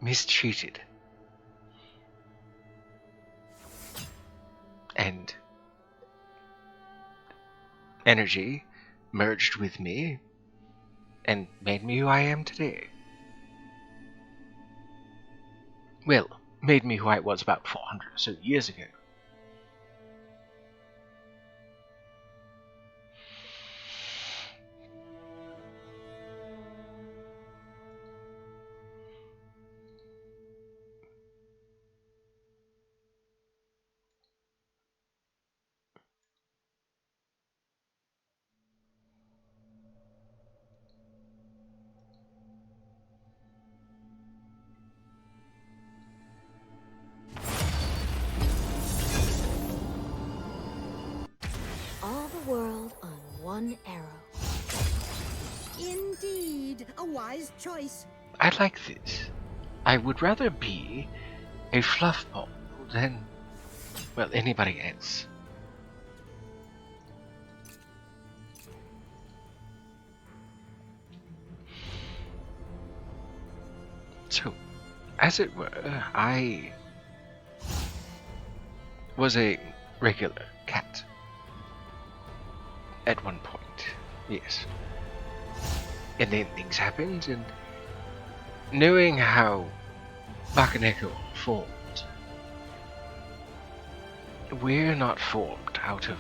mistreated. And energy merged with me and made me who I am today. Well, made me who I was about 400 or so years ago. All the world on one arrow. Indeed, a wise choice. I like this. I would rather be a fluff ball than, well, anybody else. So, as it were, I was a regular cat. At one point, yes. And then things happened, and knowing how Bakaneko formed, we're not formed out of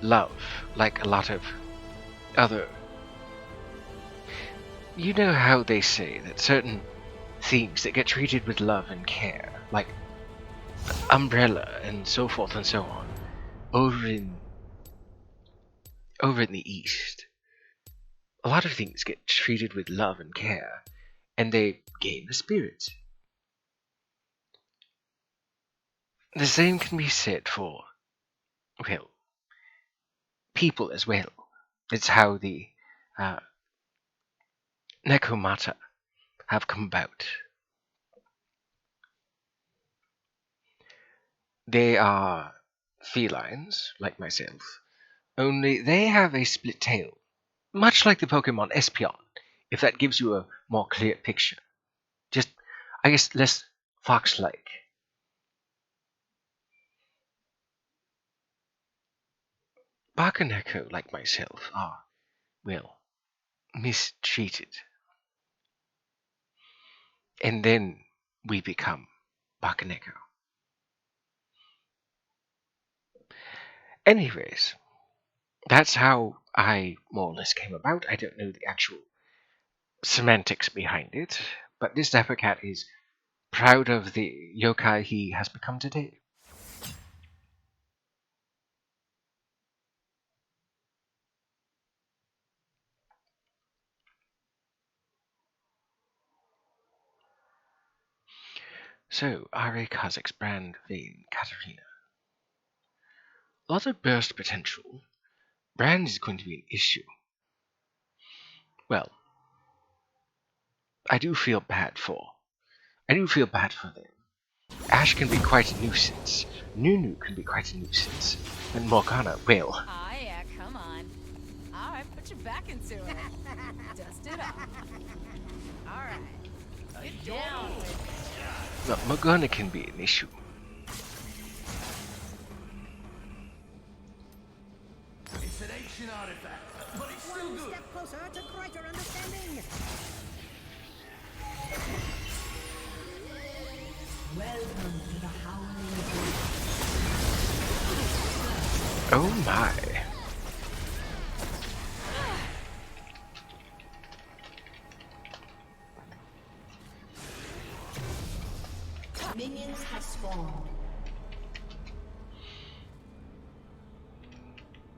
love like a lot of other. You know how they say that certain things that get treated with love and care, like Umbrella and so forth and so on, over in the East, a lot of things get treated with love and care, and they gain a spirit. The same can be said for, well, people as well. It's how the Nekomata have come about. They are felines, like myself, only they have a split tail, much like the Pokemon Espeon, if that gives you a more clear picture. Just, I guess, less fox-like. Bakaneko, like myself, are, well, mistreated. And then we become Bakaneko. Anyways, that's how I more or less came about. I don't know the actual semantics behind it, but this dapper cat is proud of the yokai he has become today. So, R.A. Kazak's brand vein, Katarina. A lot of burst potential. Brand is going to be an issue. Well, I do feel bad for them. Ash can be quite a nuisance. Nunu can be quite a nuisance. And Morgana, well. Ah, yeah, come on. All right, put your back into it. Dust it off. All right. Get down with it. Well, Morgana can be an issue. It's an ancient artifact, but it's still One good. step closer to greater understanding. Welcome to the Howling Gate. Oh my. Minions have spawned.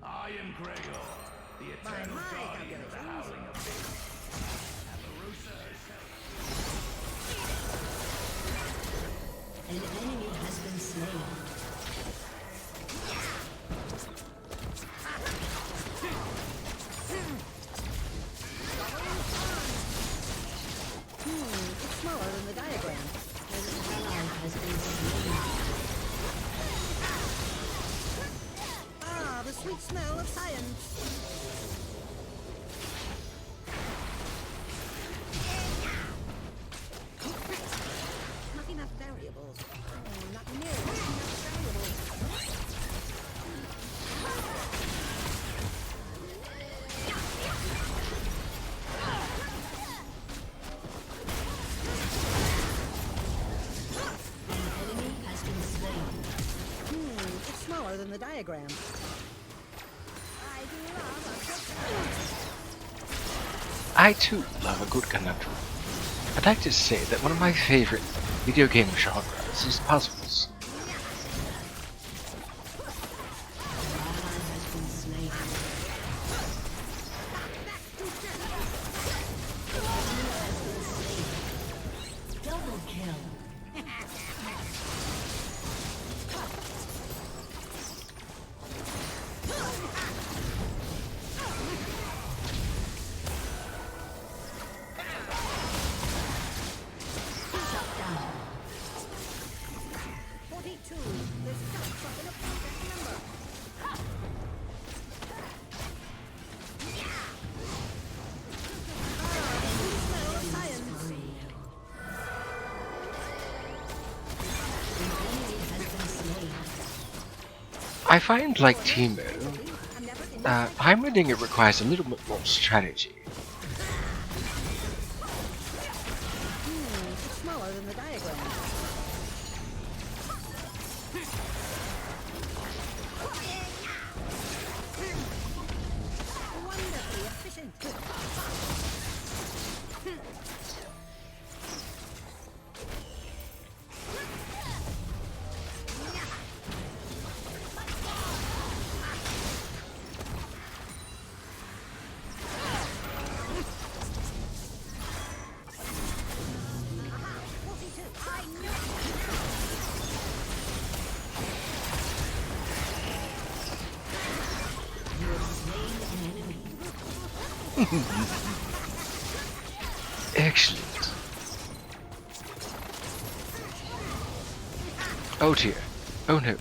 I am Gregor, the eternal my guardian of the howling abyss. An enemy has been slain. It's smaller than the diagram. An ally has been slain. Ah, the sweet smell of science. Not enough variables. Oh, not nearly enough variables. An enemy has been slain. It's smaller than the diagram. I do love a I too love a good conundrum. I'd like to say that one of my favorite video game genres is puzzles. Ally has been slain. Enemy has been slain. Double kill. Shut down. 42. There's just something about that number. Smell of science. Spree. An enemy has been slain. I find, like Timo, I'm never in Heimerdinger requires a little bit more strategy. It's smaller than the diagram. Wonderfully efficient. Aha, 42. I knew it. You have slain an enemy. Excellent. Oh dear. Oh no. An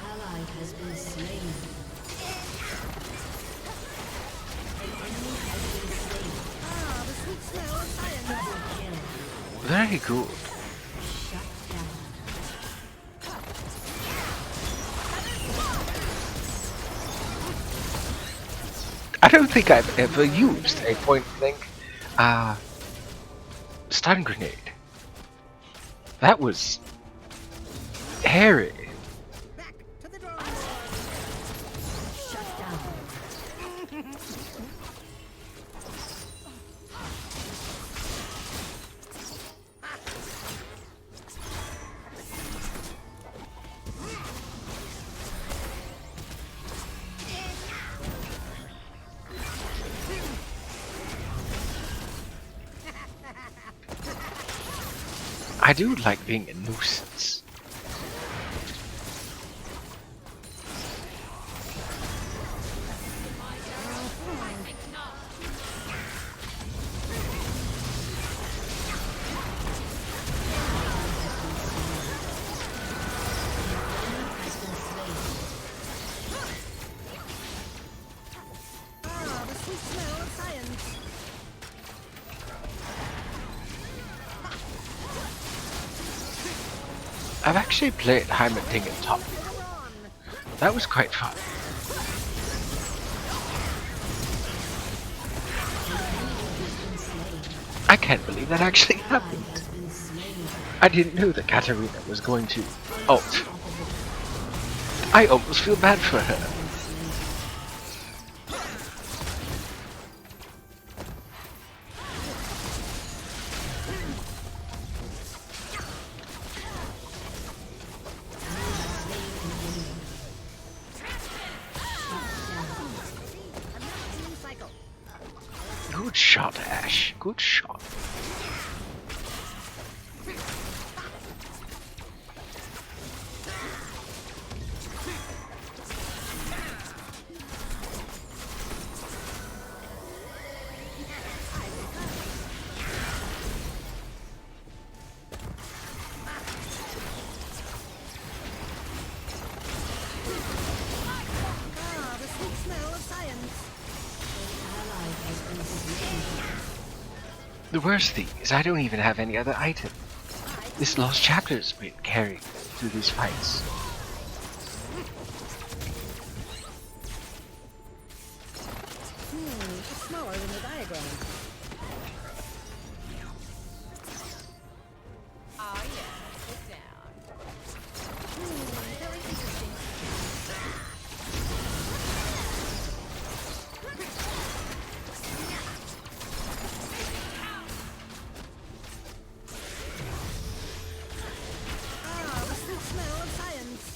ally has been slain. An enemy has been slain. Ah, the sweet smell of science. Double kill. Very good. Shut down. I don't think I've ever used a point blank stun grenade. That was hairy. Back to the drawing board. Shut down. I do like being a nuisance. Ah, the sweet smell of science. I've actually played Heimerdinger Top. That was quite fun. I can't believe that actually happened. Has been slain. I didn't know that Katarina was going to ult. I almost feel bad for her. Another team cycle. Good shot, Ash. Good shot. Ah, the sweet smell of science. Ally has been slain. The worst thing is I don't even have any other item. This lost chapter's been carried through these fights. It's smaller than the diagram. Oh yeah, sit down. Very interesting. Ah, the sweet smell of science.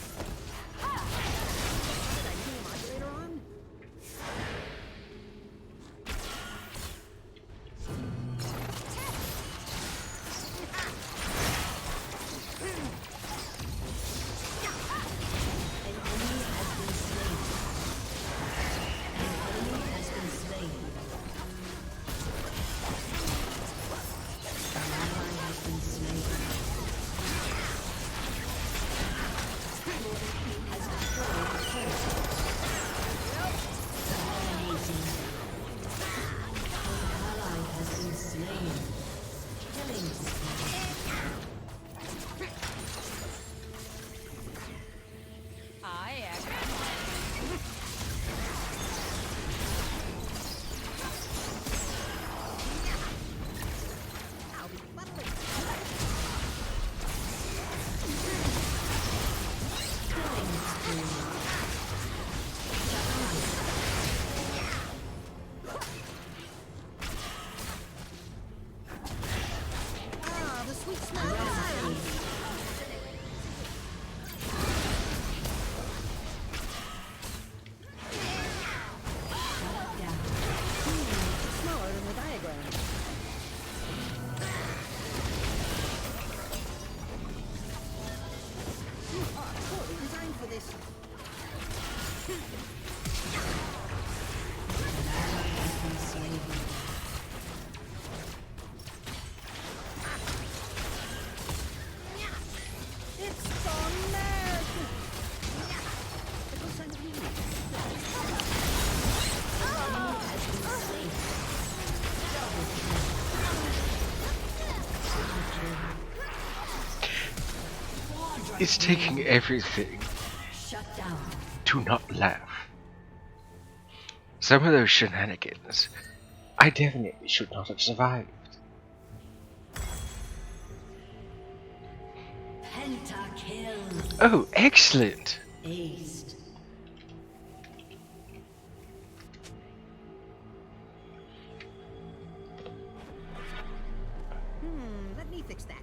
It's taking everything Shut down. to not laugh. Some of those shenanigans, I definitely should not have survived. Pentakill. Oh, excellent! Aced. Let me fix that.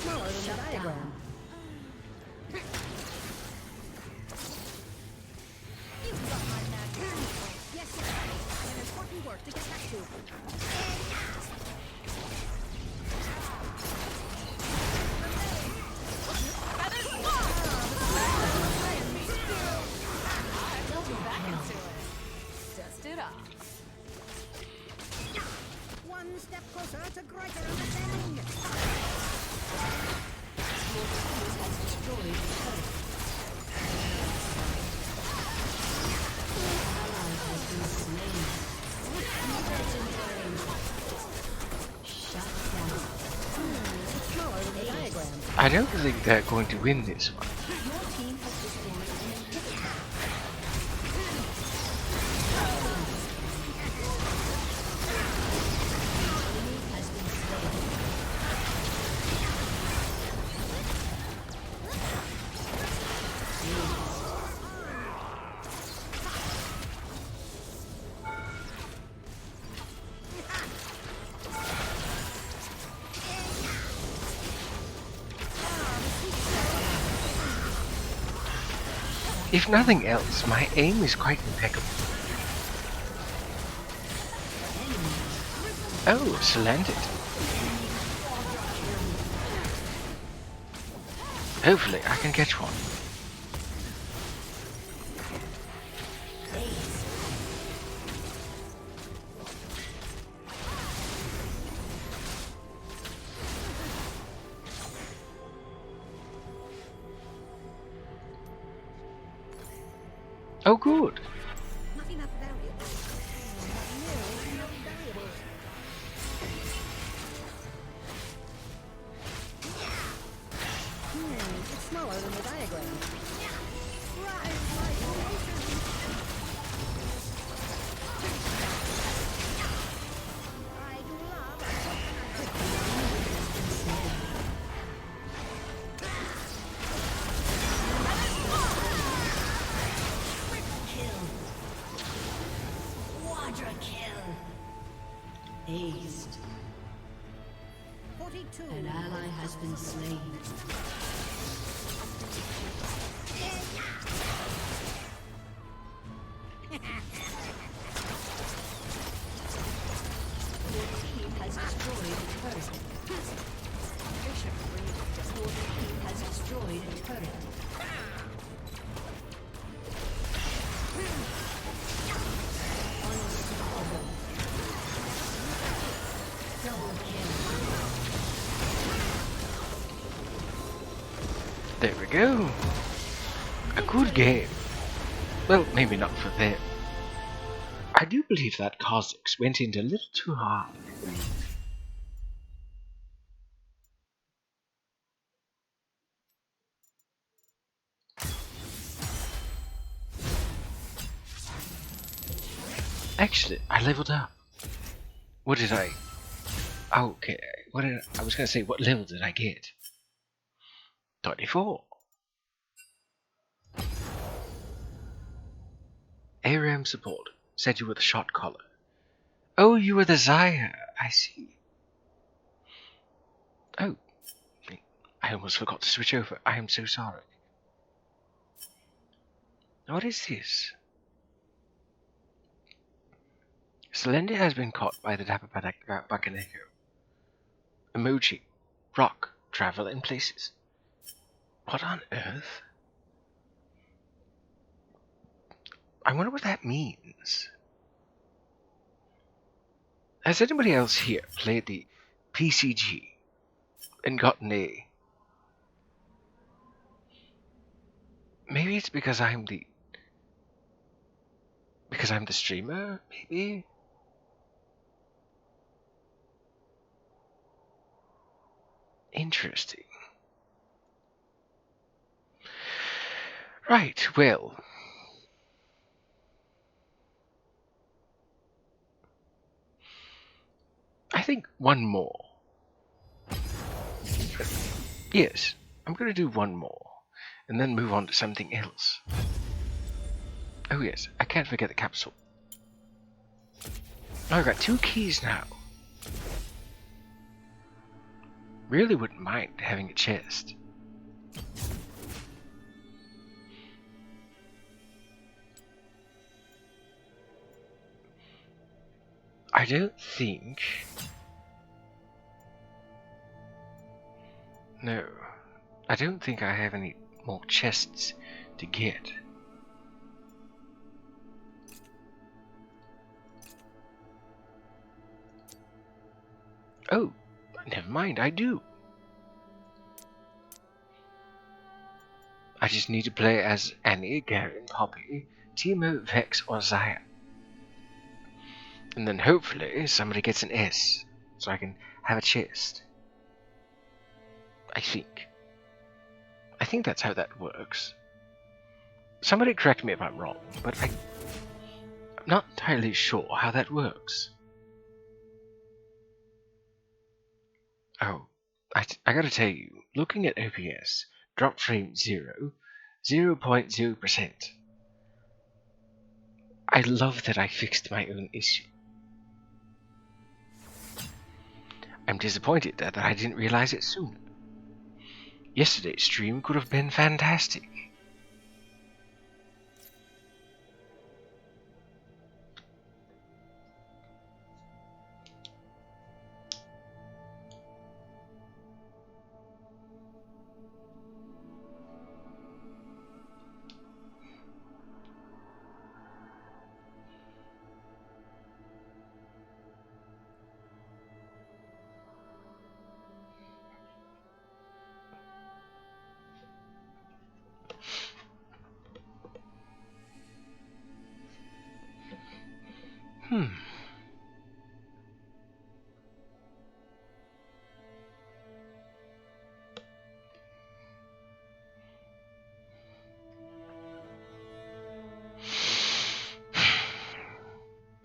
Smaller than the diagram. You've got my magic. Yes, yes. An important work to get back to. Back into it. Dust it off. One step closer to greater understanding. Smaller than the diagram. I don't think they're going to win this one. If nothing else, my aim is quite impeccable. Oh, slanted. Hopefully I can catch one. Oh, good. Not enough valuables. Not nearly enough valuables. It's smaller than the diagram. Rise, my creation. I do love Quadra kill. Aced. 42. An ally has been slain. Your team has destroyed a turret. Your team has destroyed a turret. Unstoppable. Double kill. There we go. A good game. Well, maybe not for them. I do believe that Kha'Zix went in a little too hard. Actually, I leveled up. What did I... Okay, what did I was gonna say, what level did I get? 24. ARAM support. Said you were the shot caller. Oh, you were the Zaya. I see. Oh. I almost forgot to switch over. I am so sorry. What is this? Slender has been caught by the dapper Bakaneko. Emoji. Rock. Travel in places. What on earth? I wonder what that means. Has anybody else here played the PCG and gotten a... Maybe it's because I'm the streamer, maybe? Interesting. Right, well. I think one more. Yes, I'm going to do one more, and then move on to something else. Oh yes, I can't forget the capsule. Oh, I've got 2 keys now. Really wouldn't mind having a chest. I don't think... No, I don't think I have any more chests to get. Oh, never mind, I do. I just need to play as Annie, Garen, Poppy, Timo, Vex, or Zaya. And then hopefully somebody gets an S, so I can have a chest. I think. I think that's how that works. Somebody correct me if I'm wrong, but I'm not entirely sure how that works. Oh, I gotta tell you, looking at OPS, drop frame 0.0%. I love that I fixed my own issue. I'm disappointed that I didn't realize it sooner. Yesterday's stream could have been fantastic.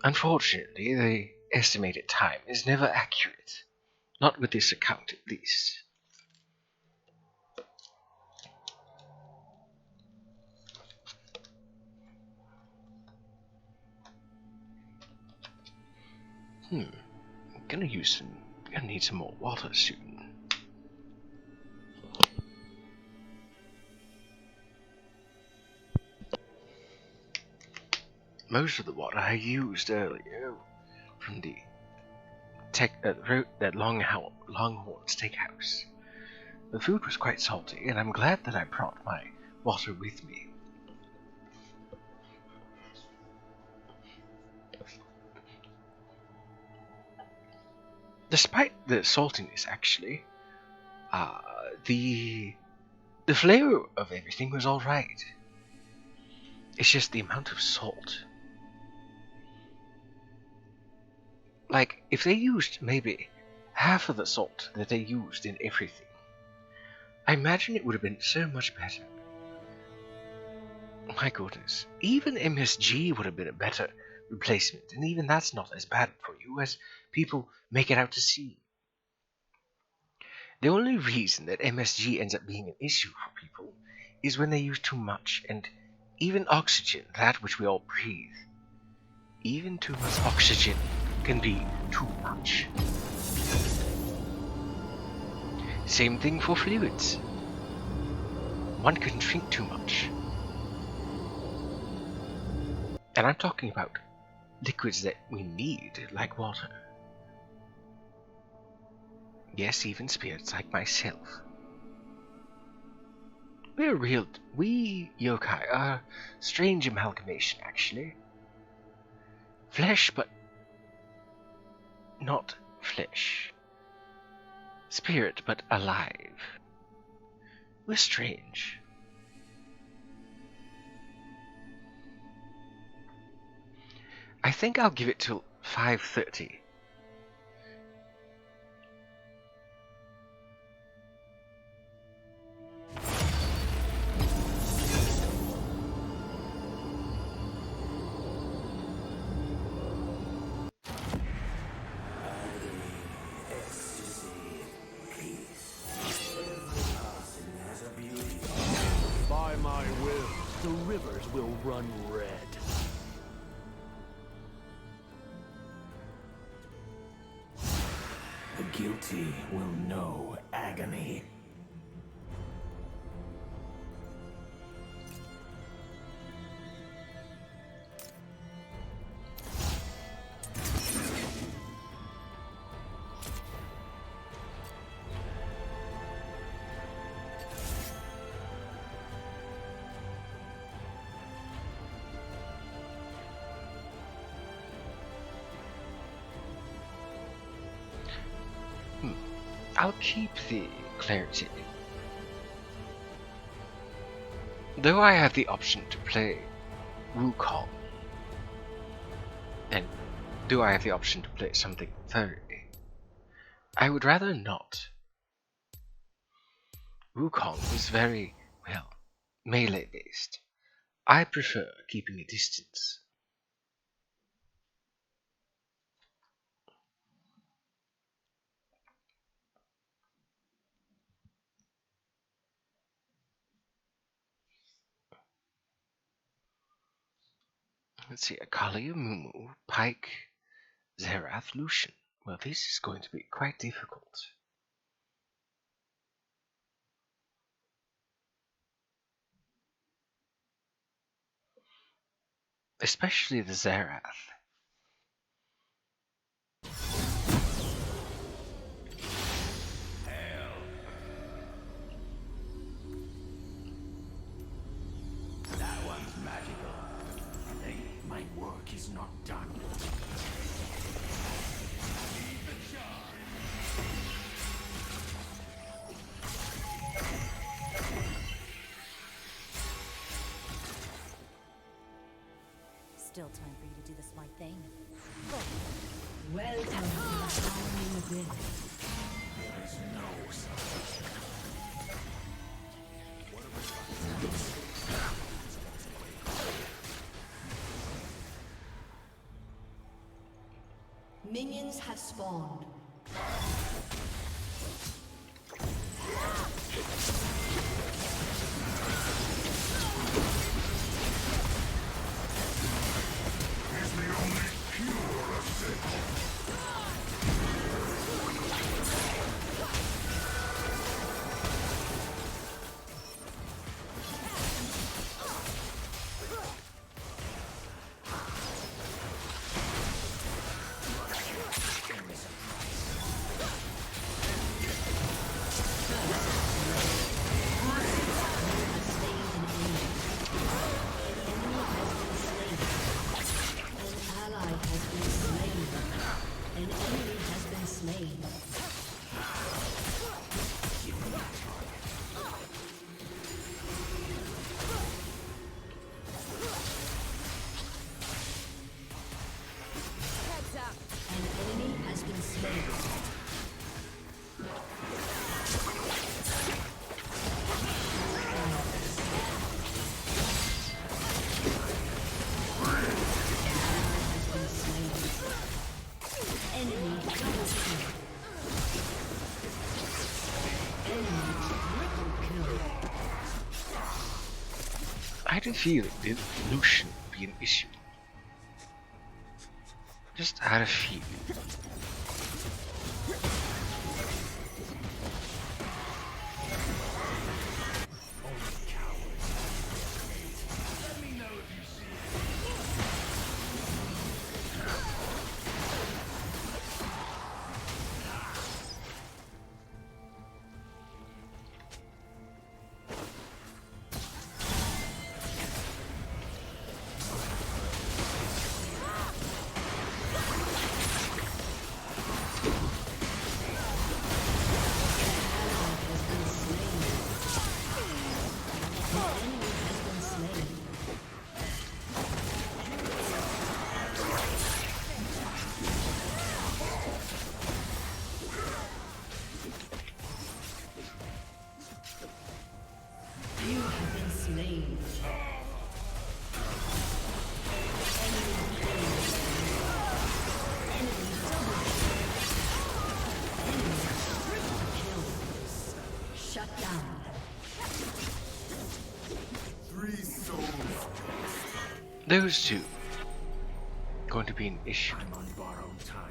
Unfortunately, the estimated time is never accurate. Not with this account, at least. I'm gonna need some more water soon. Most of the water I used earlier from the Longhorn Steakhouse. The food was quite salty, and I'm glad that I brought my water with me. Despite the saltiness, actually, the flavor of everything was all right. It's just the amount of salt. Like, if they used maybe half of the salt that they used in everything, I imagine it would have been so much better. My goodness, even MSG would have been a better replacement, and even that's not as bad for you as people make it out to see. The only reason that MSG ends up being an issue for people is when they use too much, and even oxygen, that which we all breathe. Even too much oxygen can be too much. Same thing for fluids. One can drink too much. And I'm talking about liquids that we need, like water. Yes, even spirits like myself. We yokai are a strange amalgamation, actually. Flesh, but not flesh. Spirit, but alive. We're strange. I think I'll give it till 5:30. By my will, the rivers will run red. The guilty will know agony. I'll keep the clarity. Though I have the option to play Wukong, and do I have the option to play something furry, I would rather not. Wukong is very, well, melee based. I prefer keeping a distance. Let's see, Akali, Mumu, Pike, Zerath, Lucian. Well, this is going to be quite difficult. Especially the Zerath. That one's magical. Hey, my work is not done. Still time for you to do the smart thing. Welcome to the Howling River. There is no substitute. Minions have spawned. I had a feeling that Lucian would be an issue. Just had a feeling. You have been slain. Enemy killing. Enemy double kill. Enemy triple kill. Shut down. 3 souls. Those two going to be an issue. I'm on borrowed time.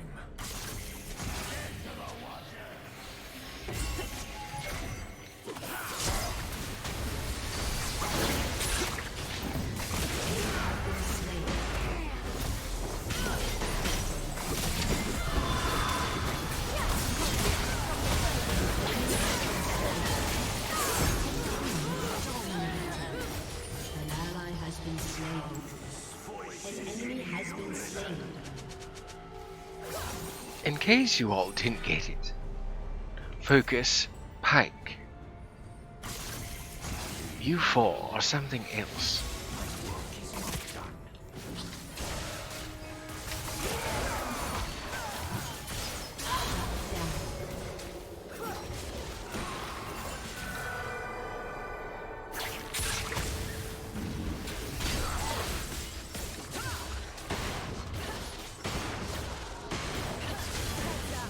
An ally has been slain. An enemy has been slain. In case you all didn't get it, focus Pike. You four are something else.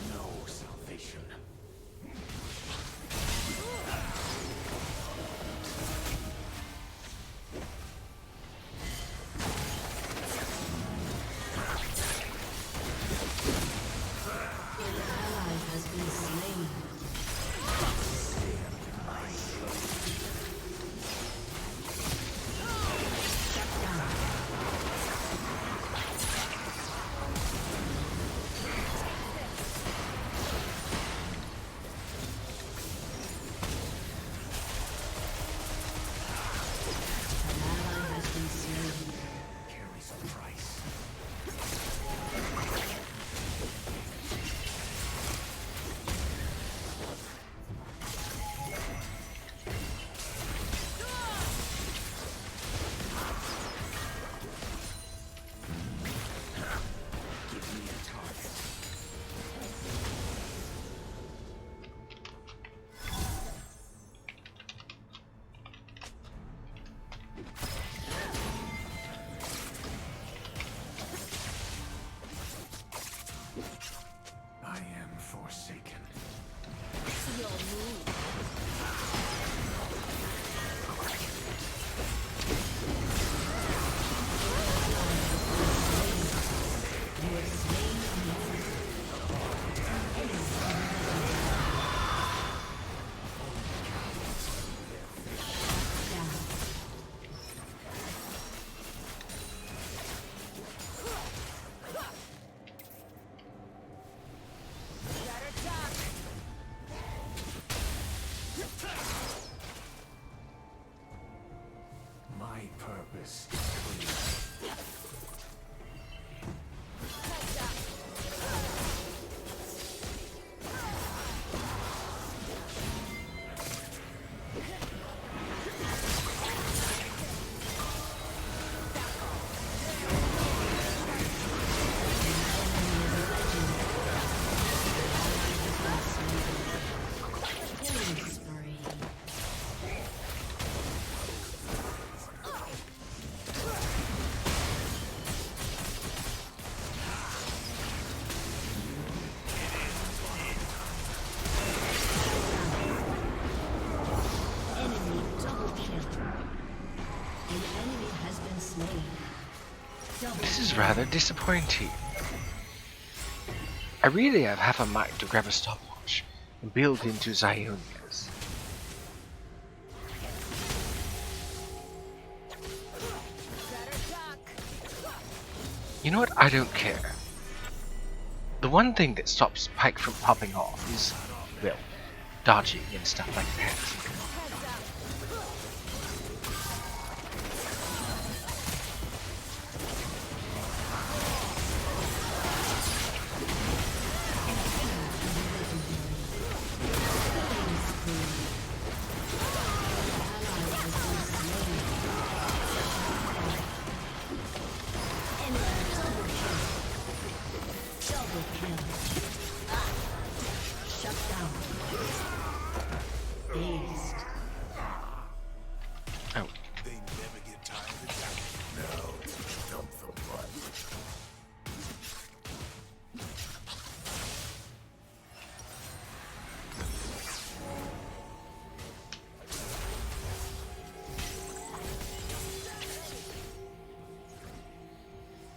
No salvation. An ally has been slain. Shut down. An ally has been slain. Carries a price. Give me a target. I am forsaken. My purpose is clear. Killing spree. Enemy double kill. An enemy has been slain. Double This is rather disappointing. I really have half a mind to grab a stopwatch and build into Zionia's. You know what? I don't care. The one thing that stops Pike from popping off is, well, dodging and stuff like that. Shut down. Aced.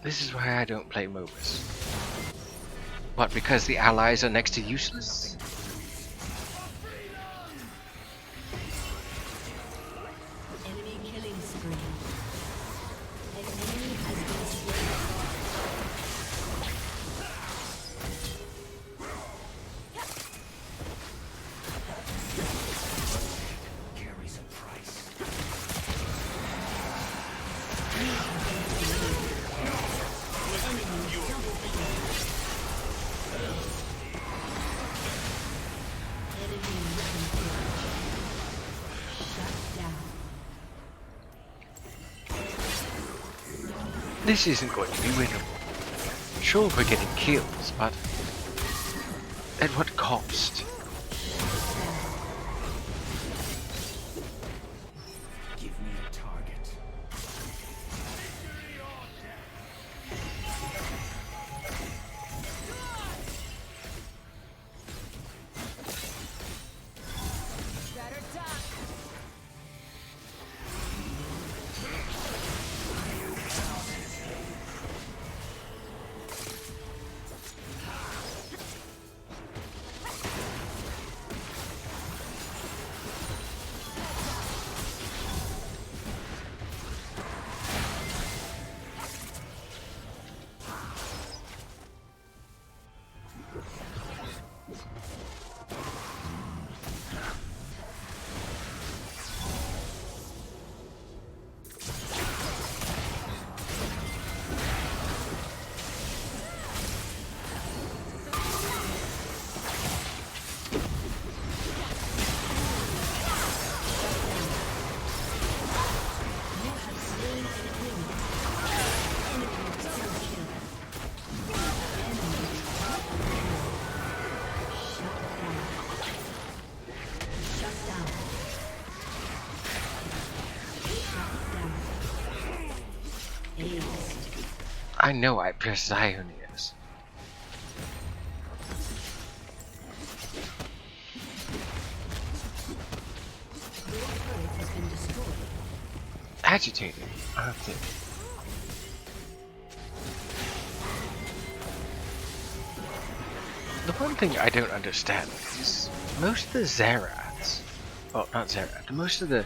This is why I don't play MOBAs. What, because the allies are next to useless? Enemy killing spree. An enemy has been slain. Carries a price. This isn't going to be winnable. Sure, we're getting kills, but at what cost? Give me a target. Better duck. I know I pressed Zionius. Agitated, aren't they? The one thing I don't understand is most of the Zeraths, well, not Zerath, most of the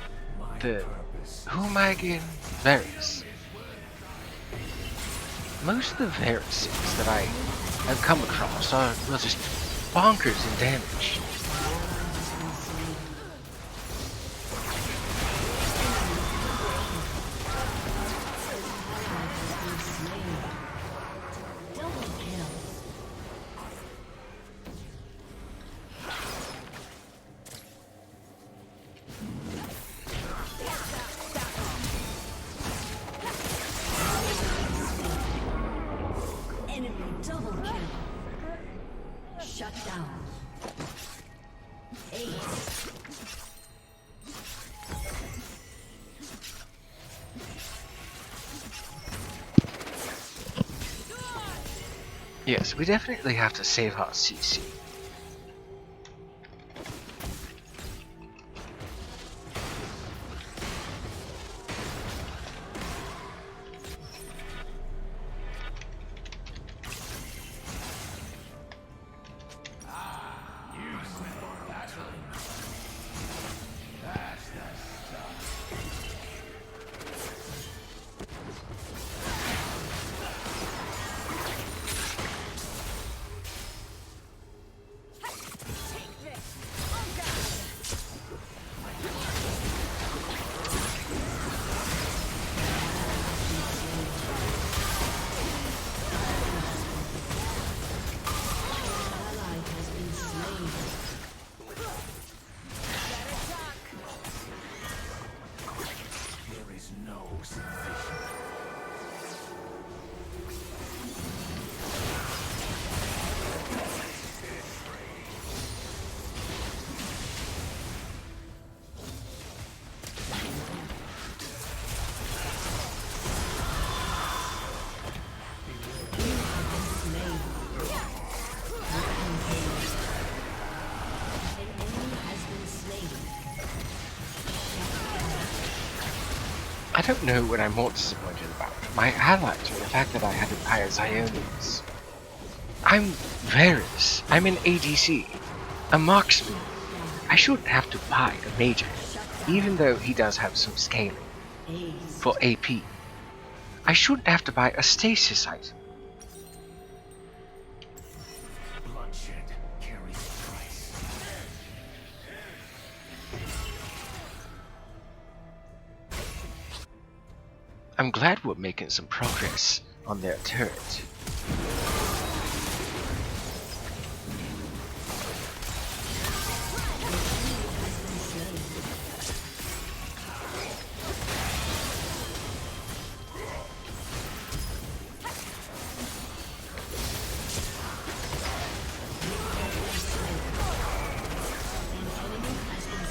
who am I again? Varys. Most of the Varyses that I have come across are, well, just bonkers in damage. Double kill. Shut down. Ace. Yes, we definitely have to save our CC. There is no salvation. I don't know what I'm more disappointed about. my allies or the fact that I had to buy a Zionius. I'm Varus. I'm an ADC. A marksman. I shouldn't have to buy a major, even though he does have some scaling for AP. I shouldn't have to buy a stasis item. Bloodshed carries a price. I'm glad we're making some progress on their turret.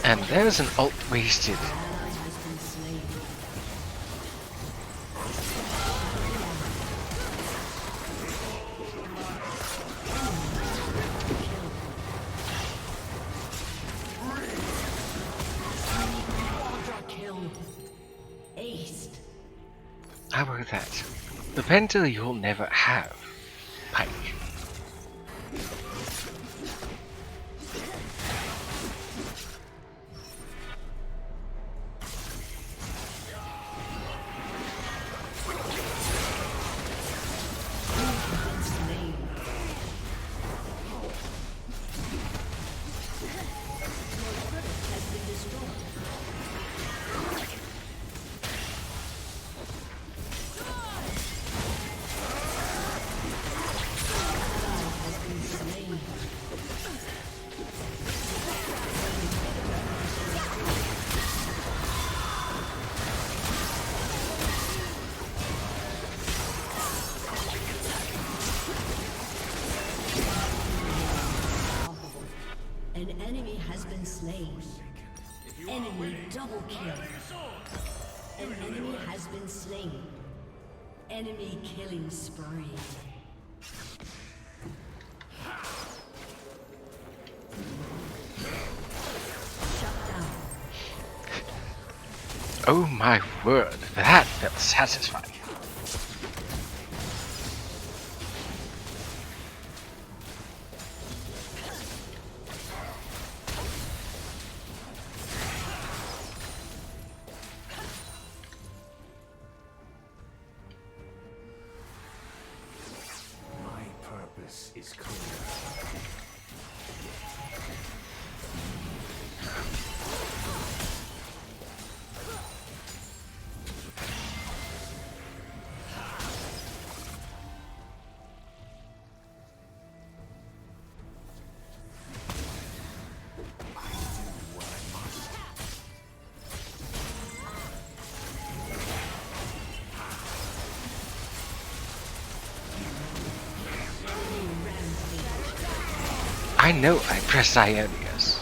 And there's an ult wasted. How about that? The Penta you'll never have. Pike. An enemy has been slain. Enemy double kill. An enemy has been slain. Enemy killing spree. Shut down. Oh my word, that felt satisfying. My purpose is clear. I know I pressed Ionius.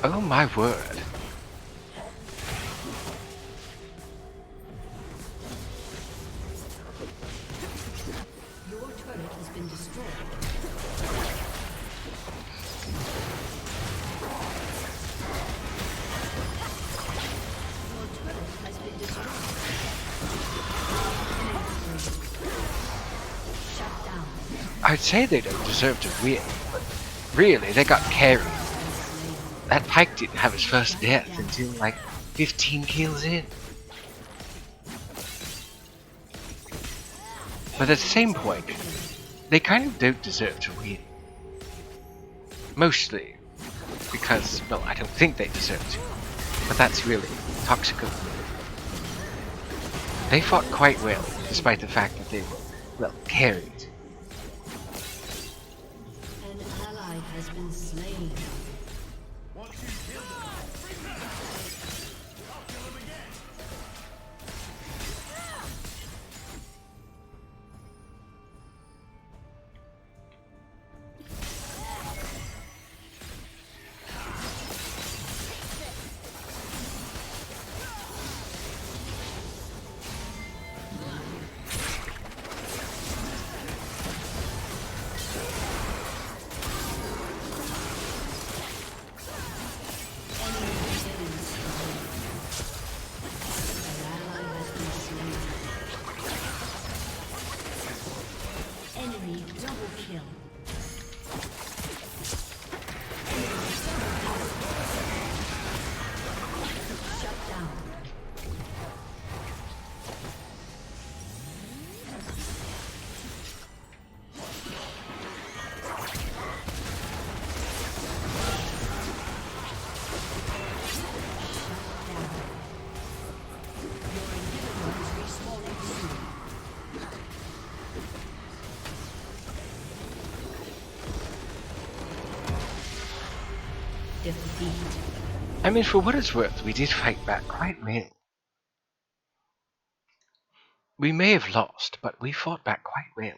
Oh my word. Your turret has been destroyed. Your turret has been destroyed. Shut down. I'd say they don't deserve to win, but really, they got carried. That Pike didn't have his first death until like 15 kills in. But at the same point, they kind of don't deserve to win. Mostly because, well, I don't think they deserve to. But that's really toxic of me. They fought quite well, despite the fact that they were, well, carried. An ally has been slain. Double kill. Shut down. Defeat. I mean, for what it's worth, we did fight back quite well. We may have lost, but we fought back quite well.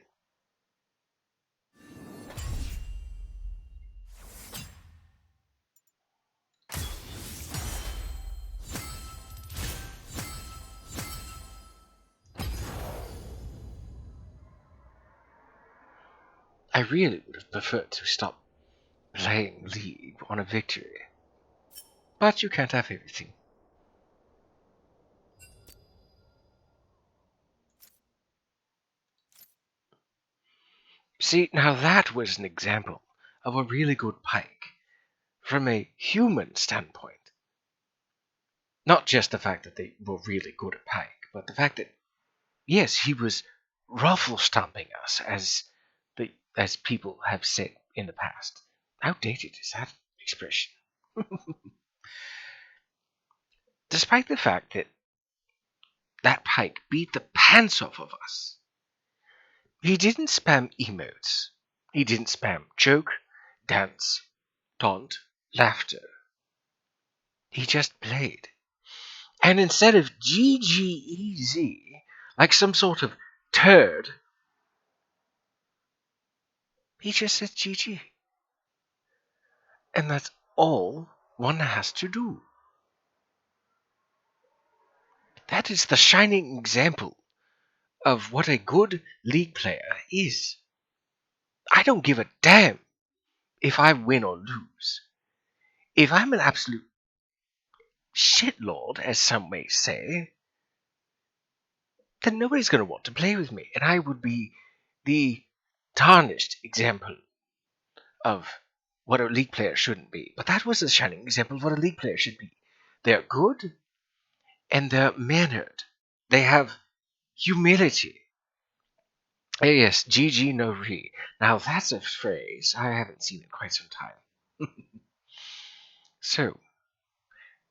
I really would have preferred to stop playing League on a victory. But you can't have everything. See, now that was an example of a really good pike from a human standpoint. Not just the fact that they were really good at pike, but the fact that, yes, he was ruffle stomping us, as people have said in the past. How dated is that expression? Despite the fact that that pike beat the pants off of us, he didn't spam emotes. He didn't spam joke, dance, taunt, laughter. He just played. And instead of GGEZ, like some sort of turd, he just said GG. And that's all one has to do. That is the shining example of what a good League player is. I don't give a damn if I win or lose. If I'm an absolute shitlord, as some may say, then nobody's going to want to play with me. And I would be the tarnished example of what a League player shouldn't be. But that was a shining example of what a League player should be. They're good and they're mannered. They have humility. Yes, GG no re. Now that's a phrase I haven't seen in quite some time. So,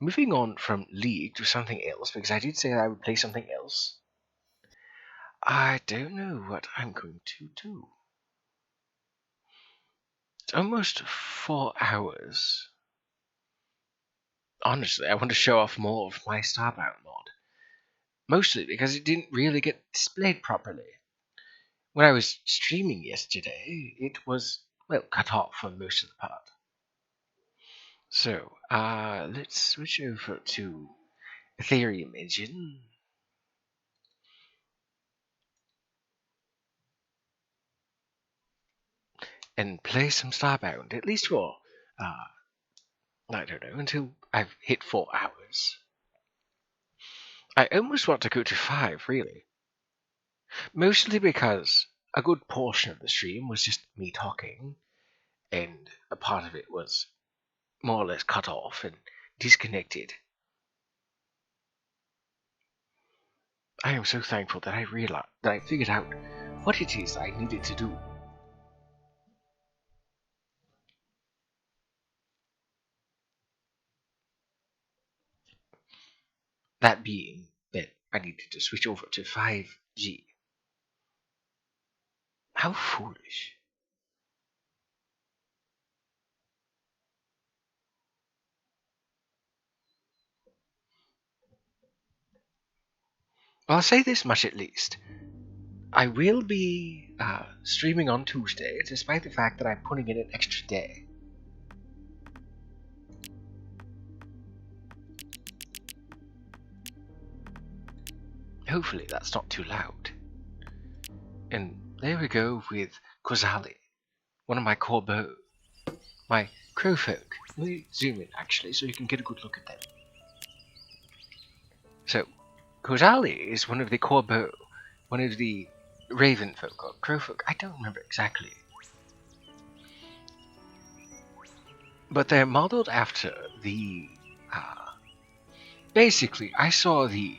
moving on from League to something else, because I did say I would play something else. I don't know what I'm going to do. It's almost 4 hours. Honestly, I want to show off more of my Starbound mod. Mostly because it didn't really get displayed properly. When I was streaming yesterday, it was, well, cut off for most of the part. So, let's switch over to Ethereum Engine. And play some Starbound, at least for, I don't know, until I've hit 4 hours. I almost want to go to 5, really. Mostly because a good portion of the stream was just me talking, and a part of it was more or less cut off and disconnected. I am so thankful that I figured out what it is I needed to do. That being that I needed to switch over to 5G. How foolish. Well, I'll say this much at least. I will be streaming on Tuesday, despite the fact that I'm putting in an extra day. Hopefully that's not too loud. And there we go with Kozali, one of my corbeaux, my crowfolk. Let me zoom in actually so you can get a good look at them. So, Kozali is one of the corbeaux, one of the raven folk or crow folk. I don't remember exactly. But they're modeled after the... basically, I saw the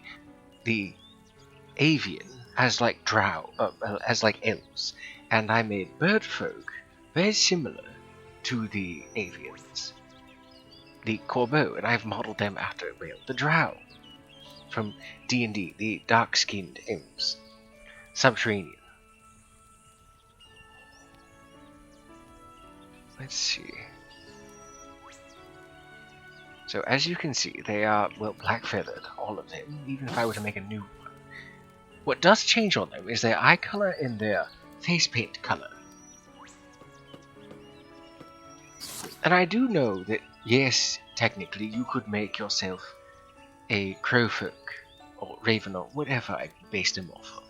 avian as like drow, as like elves, and I made bird folk very similar to the avians, the corbeau, and I've modeled them after, well, the drow from D&D, the dark-skinned elves, subterranean. Let's see. So as you can see, they are, well, black-feathered, all of them, even if I were to make a new one. What does change on them is their eye color and their face paint color. And I do know that, yes, technically, you could make yourself a crowfolk, or raven, or whatever I based them off of.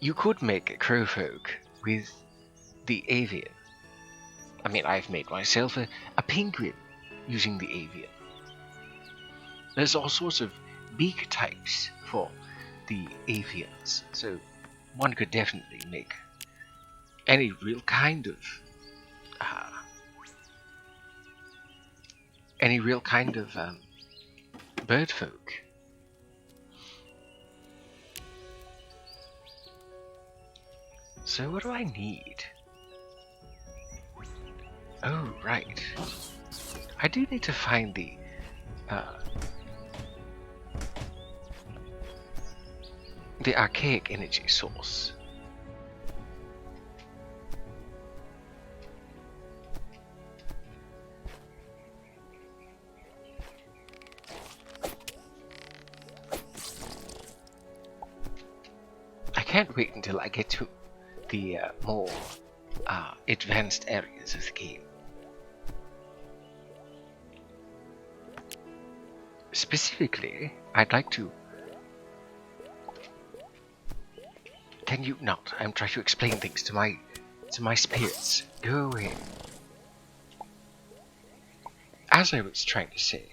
You could make a crowfolk with the avian. I mean, I've made myself a penguin using the avian. There's all sorts of beak types for the avians, so one could definitely make any real kind of bird folk. So what do I need? Oh, right. I do need to find the archaic energy source. I can't wait until I get to the more advanced areas of the game. Specifically, I'd like to... Can you not? I'm trying to explain things to my spirits. Go away. As I was trying to say,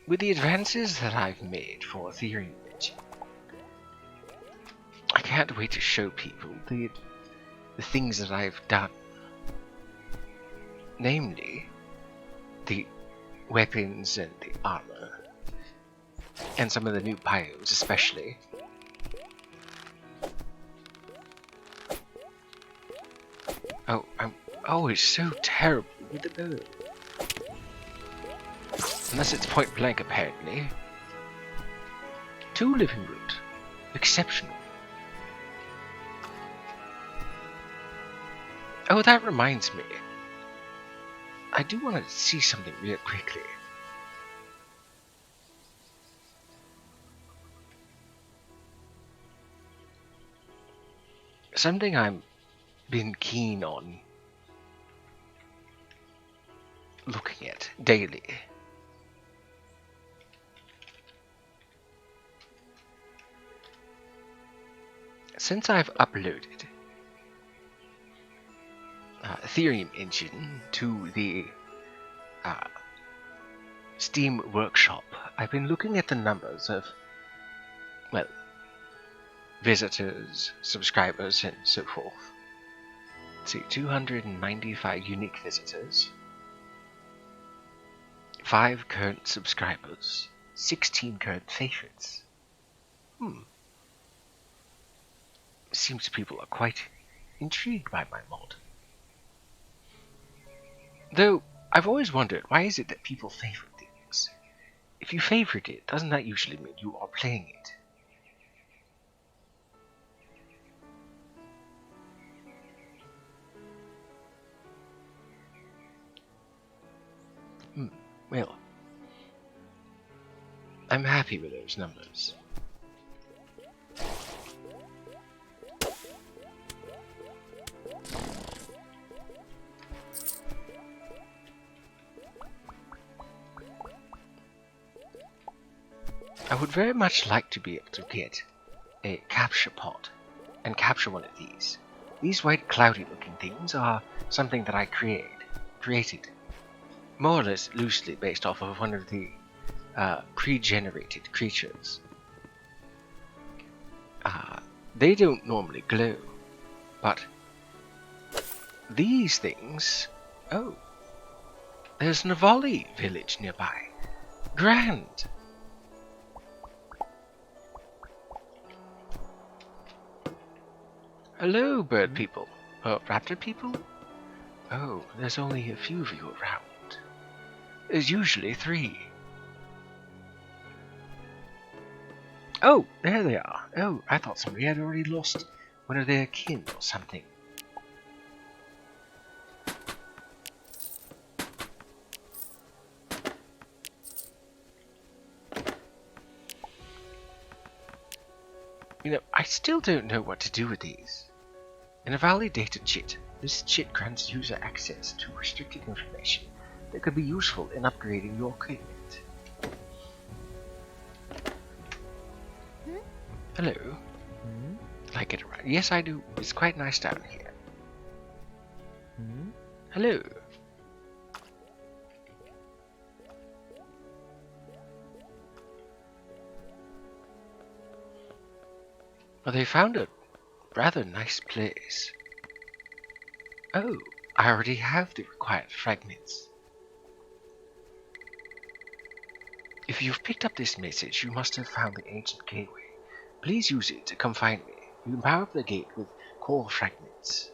with the advances that I've made for Ethereum, I can't wait to show people the things that I've done. Namely, the weapons and the armor, and some of the new biomes especially. Oh, I'm always so terrible with the bow. Unless it's point blank, apparently. 2 living root. Exceptional. Oh, that reminds me. I do want to see something real quickly. Something I'm been keen on looking at daily. Since I've uploaded Ethereum engine to the Steam Workshop, I've been looking at the numbers of, well, visitors, subscribers, and so forth. Let's see, 295 unique visitors, 5 current subscribers, 16 current favorites. Seems people are quite intrigued by my mod. Though, I've always wondered, why is it that people favorite things? If you favorite it, doesn't that usually mean you are playing it? Well, I'm happy with those numbers. I would very much like to be able to get a capture pod and capture one of these. These white cloudy looking things are something that I created more or less loosely based off of one of the pre-generated creatures. They don't normally glow, but these things... Oh, there's an Navali village nearby. Grand! Hello, bird people. Raptor people? Oh, there's only a few of you around. There's usually 3. Oh, there they are. Oh, I thought somebody had already lost one of their kin or something. You know, I still don't know what to do with these. In a validated cheat, this cheat grants user access to restricted information that could be useful in upgrading your equipment. Hello. Like it around? Yes, I do. It's quite nice down here. Hello. Well, they found a rather nice place. Oh, I already have the required fragments. If you've picked up this message, you must have found the ancient gateway. Please use it to come find me. You can power up the gate with core fragments.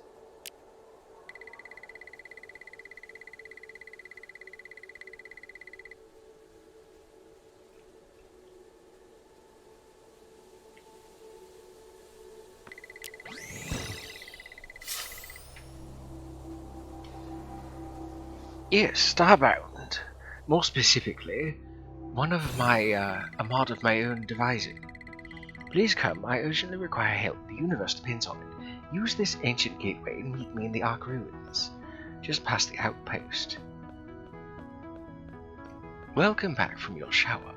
Yes, Starbound. More specifically, a mod of my own devising. Please come, I urgently require help. The universe depends on it. Use this ancient gateway and meet me in the Ark Ruins, just past the outpost. Welcome back from your shower.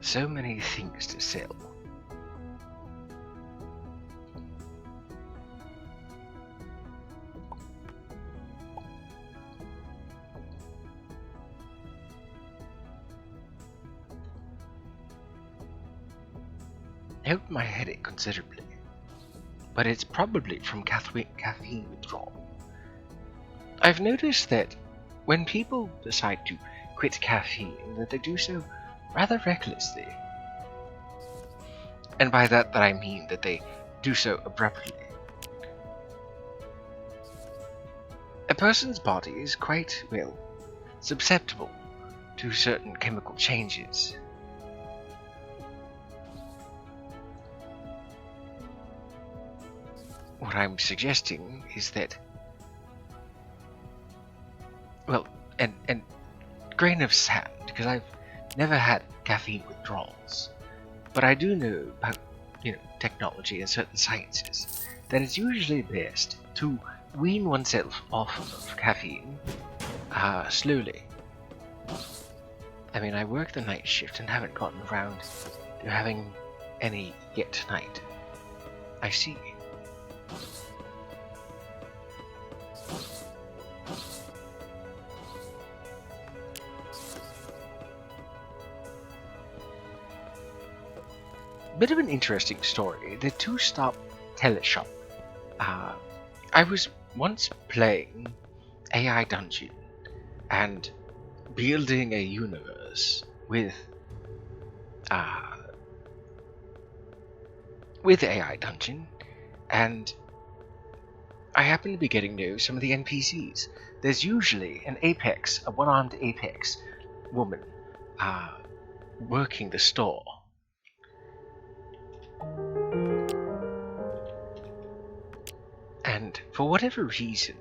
So many things to sell. Helped my headache considerably, but it's probably from caffeine withdrawal. I've noticed that when people decide to quit caffeine, that they do so rather recklessly. And by that I mean that they do so abruptly. A person's body is quite, well, susceptible to certain chemical changes. What I'm suggesting is that, well, and grain of sand, because I've never had caffeine withdrawals, but I do know about, technology and certain sciences, that it's usually best to wean oneself off of caffeine slowly. I mean, I work the night shift and haven't gotten around to having any yet tonight. I see. Bit of an interesting story. The two-stop teleshop. I was once playing AI Dungeon and building a universe with AI Dungeon, and I happen to be getting to know some of the NPCs. There's usually a one-armed apex woman working the store. And for whatever reason,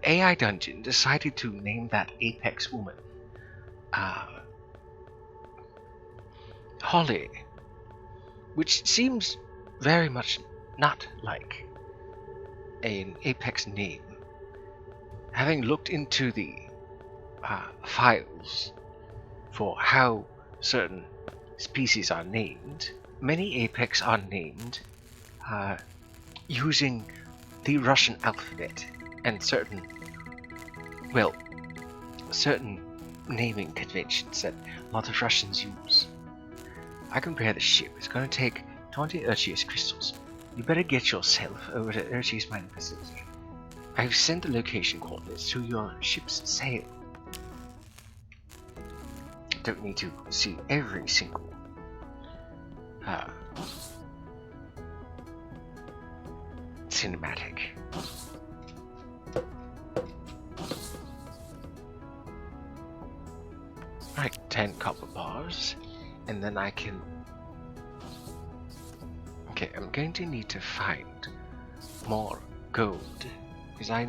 AI Dungeon decided to name that apex woman Holly, which seems very much not like an Apex name. Having looked into the files for how certain species are named, many Apex are named using the Russian alphabet and certain naming conventions that a lot of Russians use. I compare the ship. It's going to take 20 Urchius crystals. You better get yourself over to Urchius mining facility. I've sent the location coordinates to your ship's sail. Don't need to see every single cinematic. Right, 10 copper bars, and then I can... Okay, I'm going to need to find more gold, because I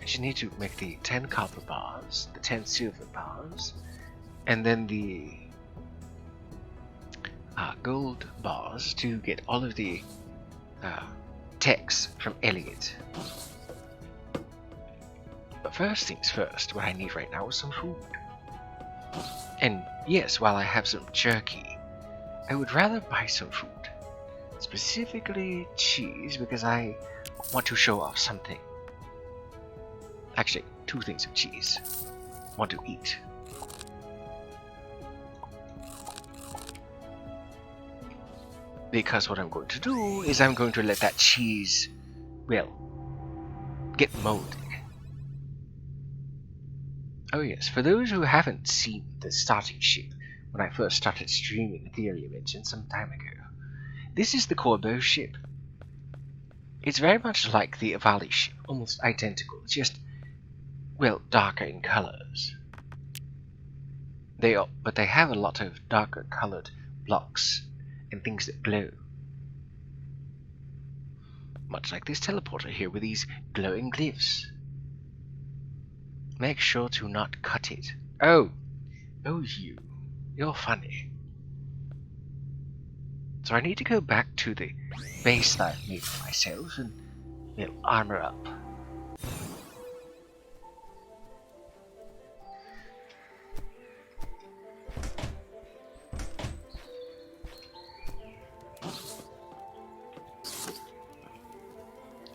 just need to make the 10 copper bars, the 10 silver bars, and then the gold bars to get all of the text from Elliot. But first things first, what I need right now is some food. And yes, while I have some jerky, I would rather buy some food. Specifically cheese, because I want to show off something. Actually, 2 things of cheese. Want to eat. Because what I'm going to do is I'm going to let that cheese, well, get molded. Oh yes, for those who haven't seen the starting ship when I first started streaming Ethereum Engine some time ago, this is the Corbeau ship. It's very much like the Avali ship, almost identical, it's just, well, darker in colors. But they have a lot of darker colored blocks and things that glow. Much like this teleporter here with these glowing glyphs. Make sure to not cut it. Oh, you're funny. So I need to go back to the base that I've made for myself and, well, armor up.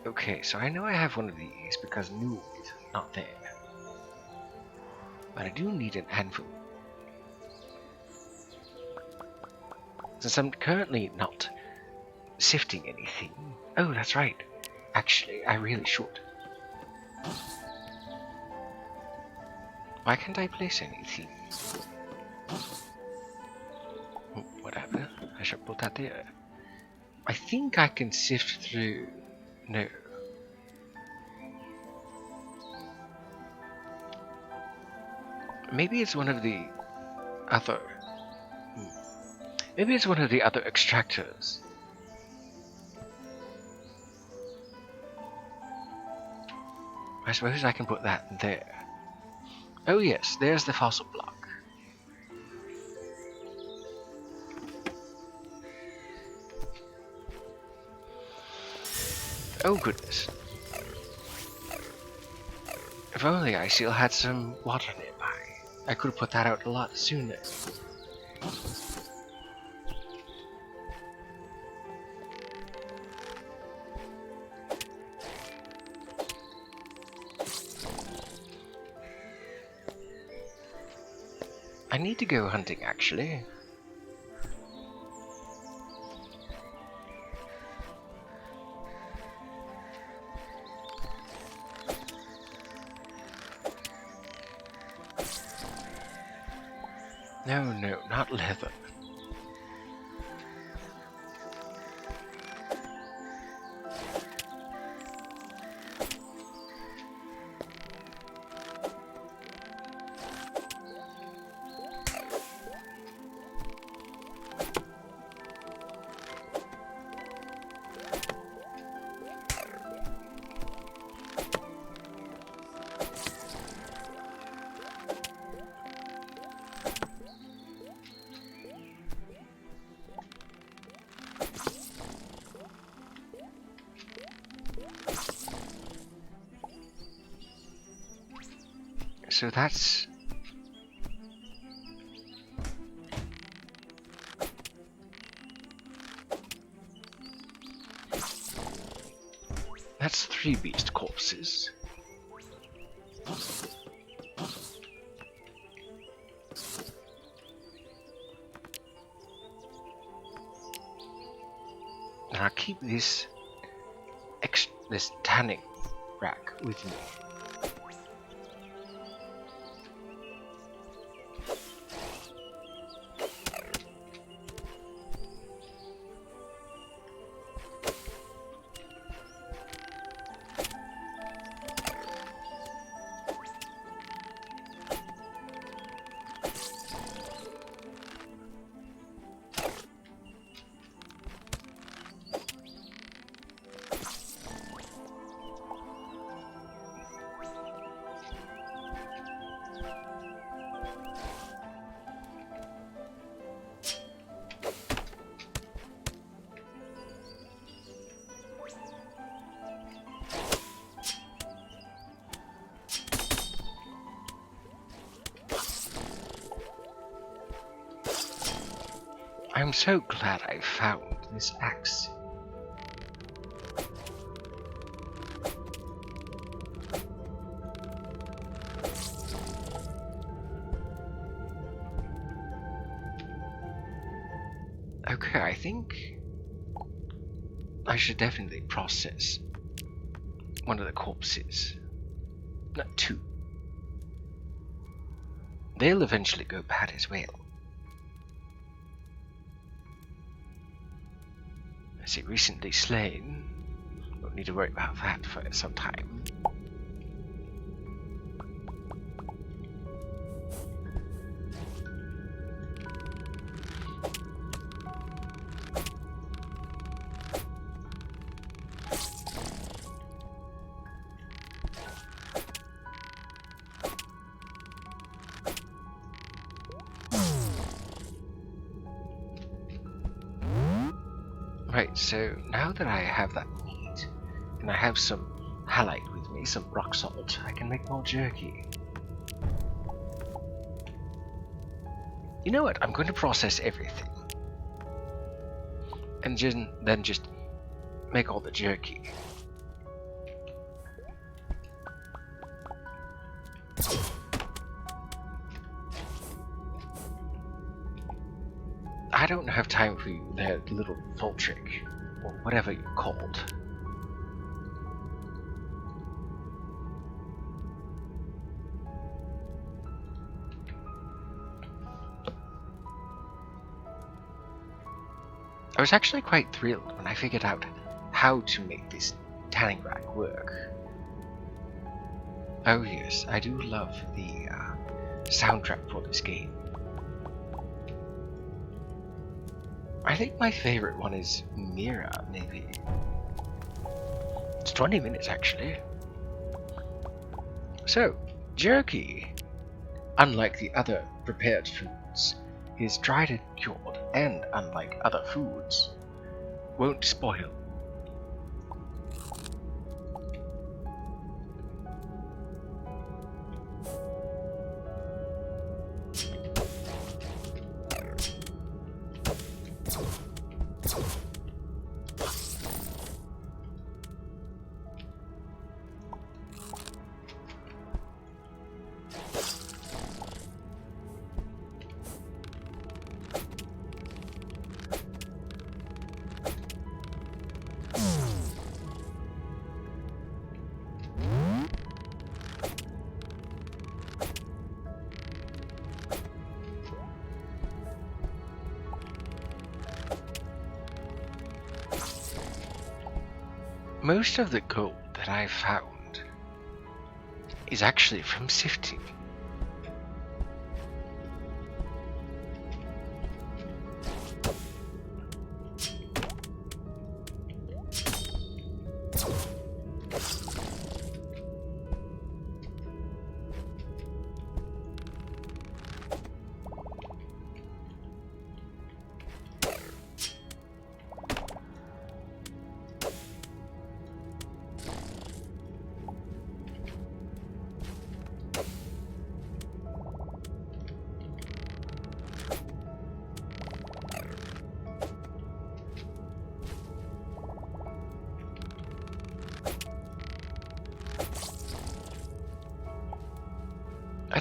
Okay, so I know I have one of these because Noob is not there. But I do need an anvil. Since I'm currently not sifting anything. Oh, that's right. Actually, I really should. Why can't I place anything? Whatever. I should put that there. I think I can sift through... No. Maybe it's one of the other... Maybe it's one of the other extractors. I suppose I can put that there. Oh yes, there's the fossil block. Oh goodness. If only I still had some water nearby. I could have put that out a lot sooner. I need to go hunting, actually. No, not leather. So that's... That's 3 beast corpses. And I'll keep this tanning rack with me. I'm so glad I found this axe. Okay, I think I should definitely process one of the corpses. Not 2. They'll eventually go bad as well. As it recently slain, won't need to worry about that for some time. Right, so now that I have that meat, and I have some halite with me, some rock salt, I can make more jerky. You know what, I'm going to process everything. And then just make all the jerky. I don't have time for you, that little full trick, or whatever you're called. I was actually quite thrilled when I figured out how to make this tanning rack work. Oh yes, I do love the soundtrack for this game. I think my favorite one is Mira, maybe. It's 20 minutes actually. So, jerky, unlike the other prepared foods, is dried and cured, and unlike other foods, won't spoil. Most of the gold that I've found is actually from sifting.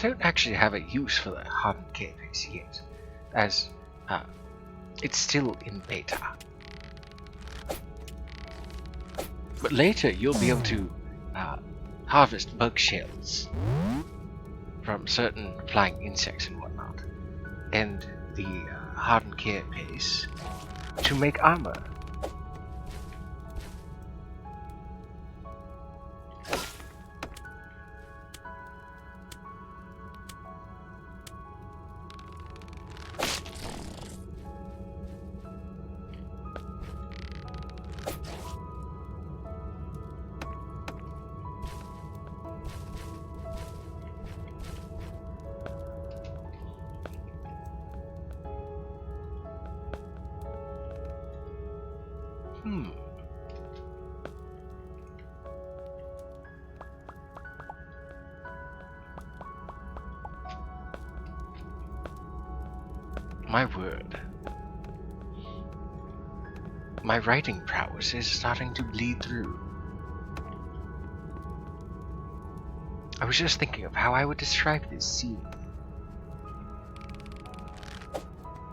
don't actually have a use for the hardened carapace yet, as it's still in beta. But later you'll be able to harvest bug shells from certain flying insects and whatnot, and the hardened carapace to make armor. My word. My writing prowess is starting to bleed through. I was just thinking of how I would describe this scene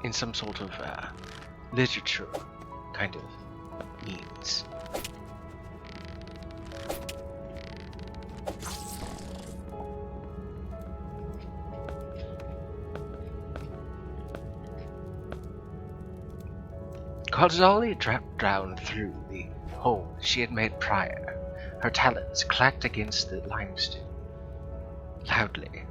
in some sort of literature kind of means. Gonzali dropped down through the hole she had made prior. Her talons clacked against the limestone loudly.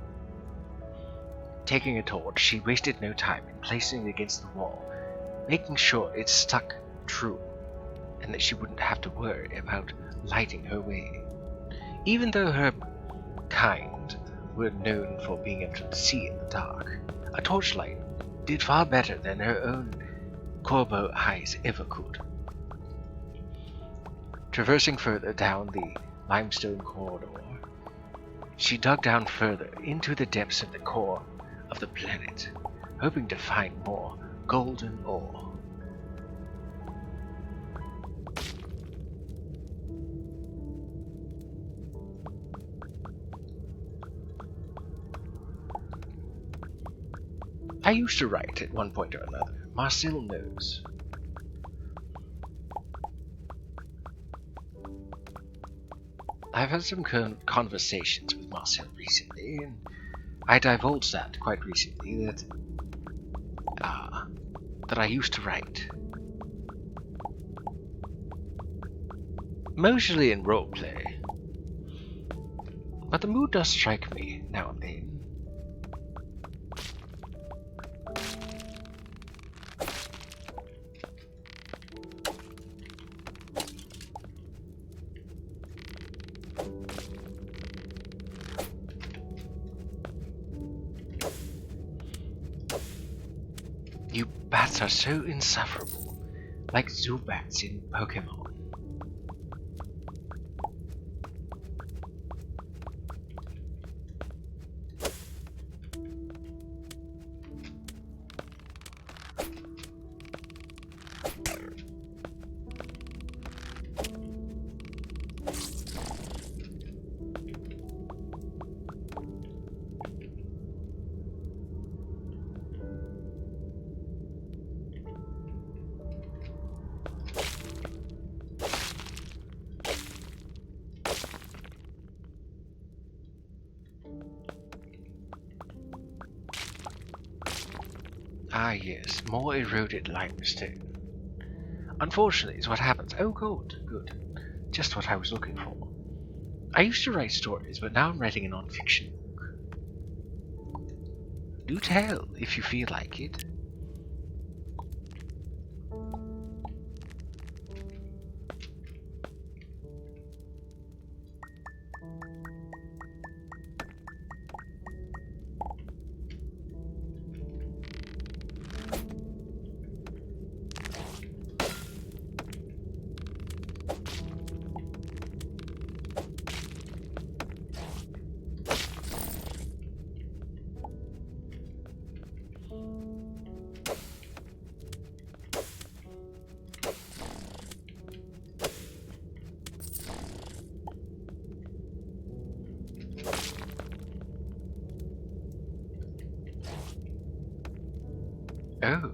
Taking a torch, she wasted no time in placing it against the wall, making sure it stuck true, and that she wouldn't have to worry about lighting her way. Even though her kind were known for being able to see in the dark, a torchlight did far better than her own Corbo eyes ever could. Traversing further down the limestone corridor, she dug down further into the depths of the core of the planet, hoping to find more golden ore. I used to write at one point or another. Marcel knows. I've had some conversations with Marcel recently, and I divulged that quite recently that I used to write. Mostly in roleplay. But the mood does strike me now and then. You bats are so insufferable, like Zubats in Pokemon. Ah yes, more eroded limestone. Unfortunately, is what happens. Oh good, good. Just what I was looking for. I used to write stories, but now I'm writing a non-fiction book. Do tell, if you feel like it. Oh.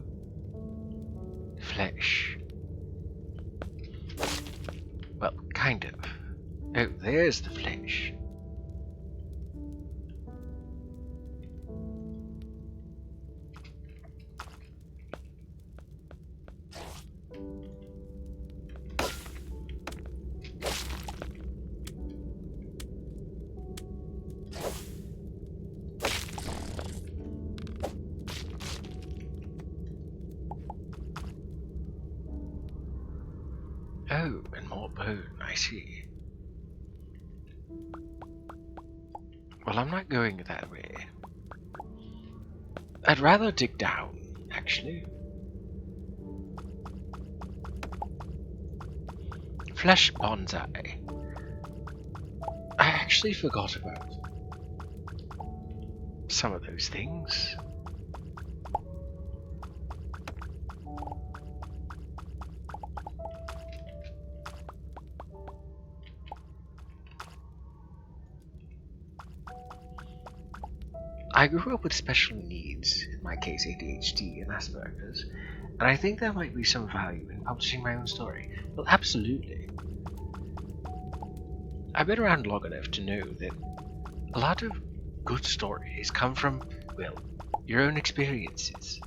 Flesh. Well, kind of. Oh, there's the flesh. Oh, and more bone, I see. Well, I'm not going that way. I'd rather dig down, actually. Flesh bonsai. I actually forgot about some of those things. I grew up with special needs, in my case ADHD and Asperger's, and I think there might be some value in publishing my own story. Well, absolutely. I've been around long enough to know that a lot of good stories come from, well, your own experiences.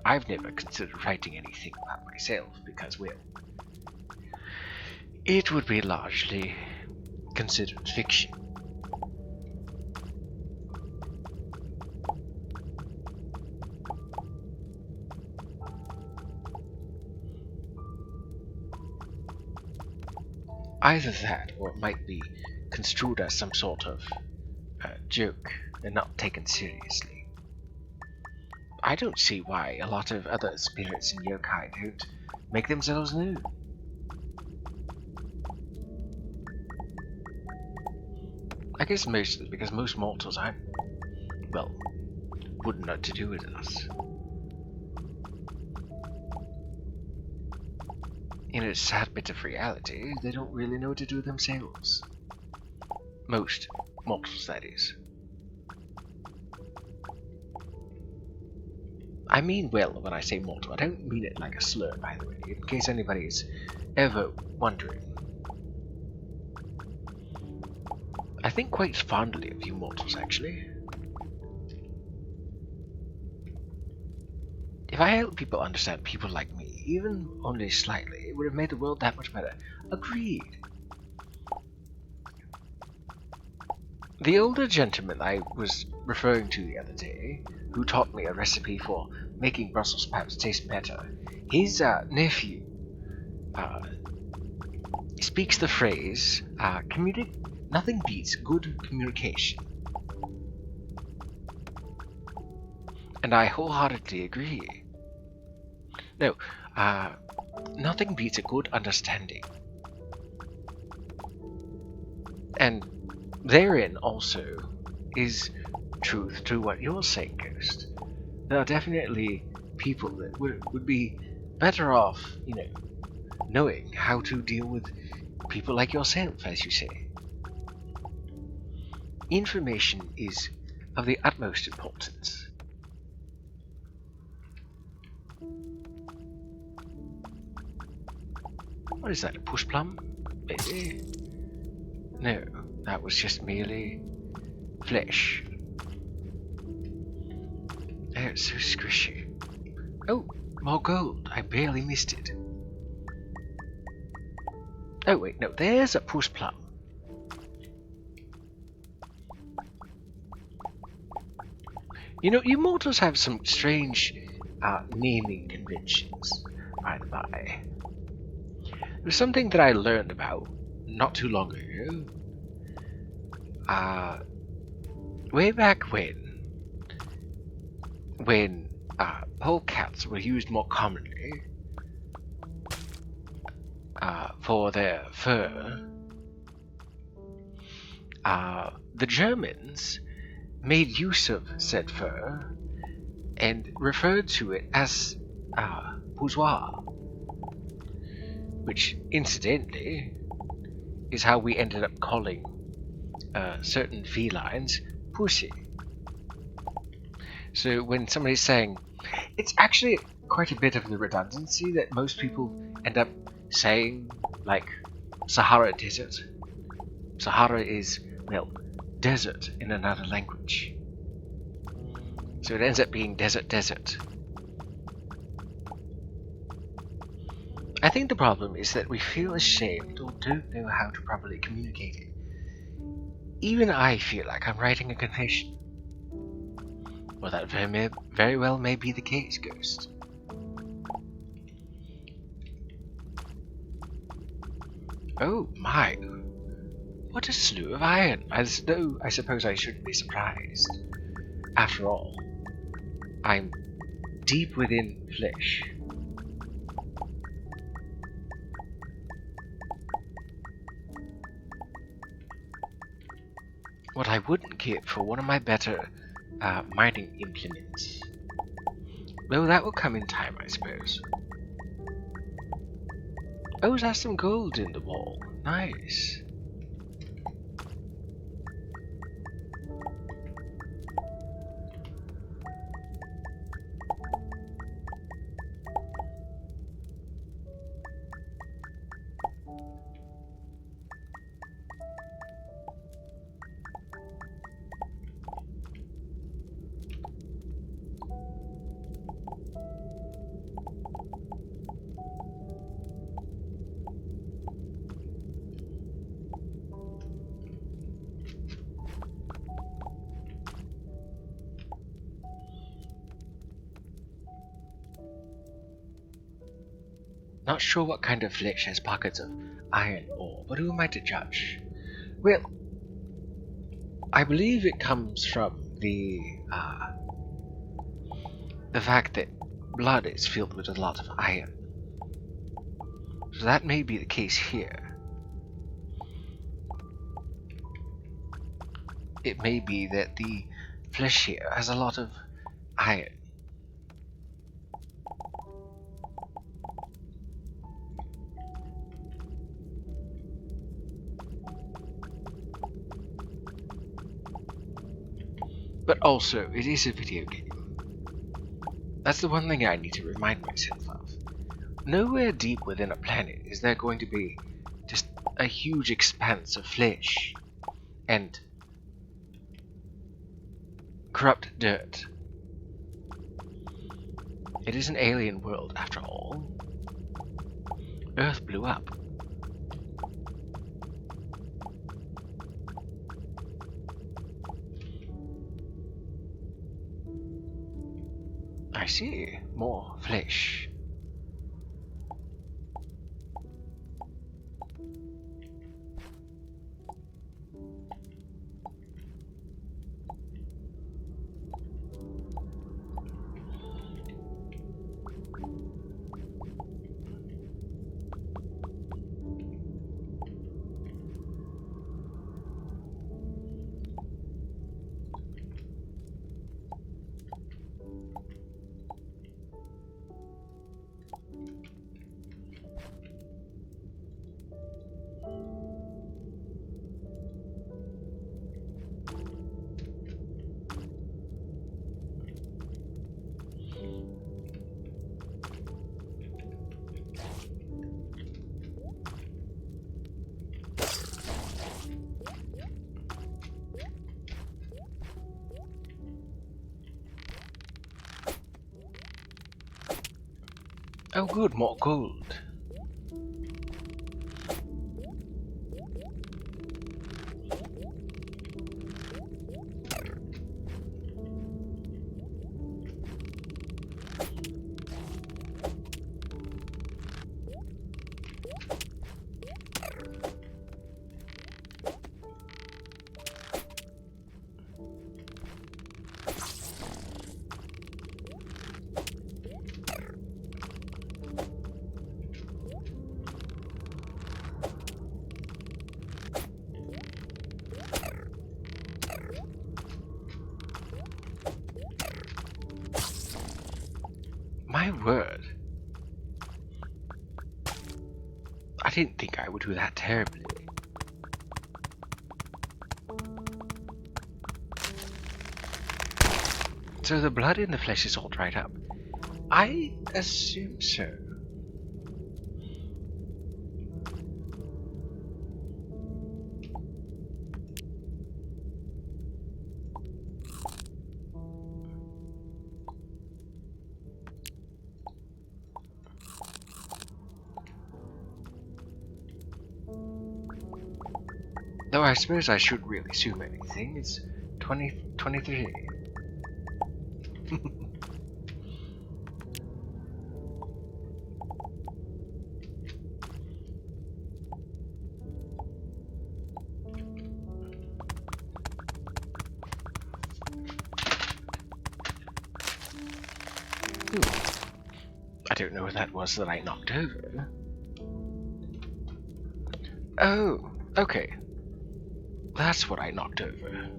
I've never considered writing anything about myself because, well, it would be largely considered fiction. Either that, or it might be construed as some sort of joke and not taken seriously. I don't see why a lot of other spirits and yokai don't make themselves known. I guess mostly because most mortals aren't, well, wouldn't know what to do with us. In a sad bit of reality, they don't really know what to do themselves. Most mortals, that is. I mean well when I say mortal. I don't mean it like a slur, by the way, in case anybody is ever wondering. I think quite fondly of you mortals, actually. If I helped people understand people like me, even only slightly, it would have made the world that much better. Agreed. The older gentleman I was referring to the other day, who taught me a recipe for making Brussels sprouts taste better, his nephew speaks the phrase, nothing beats good communication. And I wholeheartedly agree. No, nothing beats a good understanding. And therein also is truth to what you're saying, Ghost. There are definitely people that would be better off, knowing how to deal with people like yourself, as you say. Information is of the utmost importance. What is that, a push plum? No, that was just merely flesh. Oh, it's so squishy. Oh, more gold. I barely missed it. Oh wait, no, there's a push plum. You mortals have some strange naming conventions, by the by. There's something that I learned about not too long ago. Way back when polecats were used more commonly for their fur, the Germans made use of said fur and referred to it as bourgeois, which incidentally is how we ended up calling certain felines pussy. So when somebody's saying, it's actually quite a bit of the redundancy that most people end up saying, like Sahara Desert. Sahara is, well, desert in another language. So it ends up being desert. I think the problem is that we feel ashamed or don't know how to properly communicate it. Even I feel like I'm writing a confession. Well, that very well may be the case, Ghost. Oh my, what a slew of iron, as though I suppose I shouldn't be surprised. After all, I'm deep within flesh. What I wouldn't give for one of my better mining implements. Well, that will come in time, I suppose. Oh, there's some gold in the wall. Nice. Not sure what kind of flesh has pockets of iron ore, but who am I to judge? Well, I believe it comes from the fact that blood is filled with a lot of iron. So that may be the case here. It may be that the flesh here has a lot of iron. But also, it is a video game. That's the one thing I need to remind myself of. Nowhere deep within a planet is there going to be just a huge expanse of flesh and corrupt dirt. It is an alien world, after all. Earth blew up. I see. More flesh. Oh good, more gold. My word. I didn't think I would do that terribly. So the blood in the flesh is all dried up. I assume so. Though I suppose I shouldn't really assume anything. It's 23. I don't know what that was that I knocked over. Oh, okay. That's what I knocked over.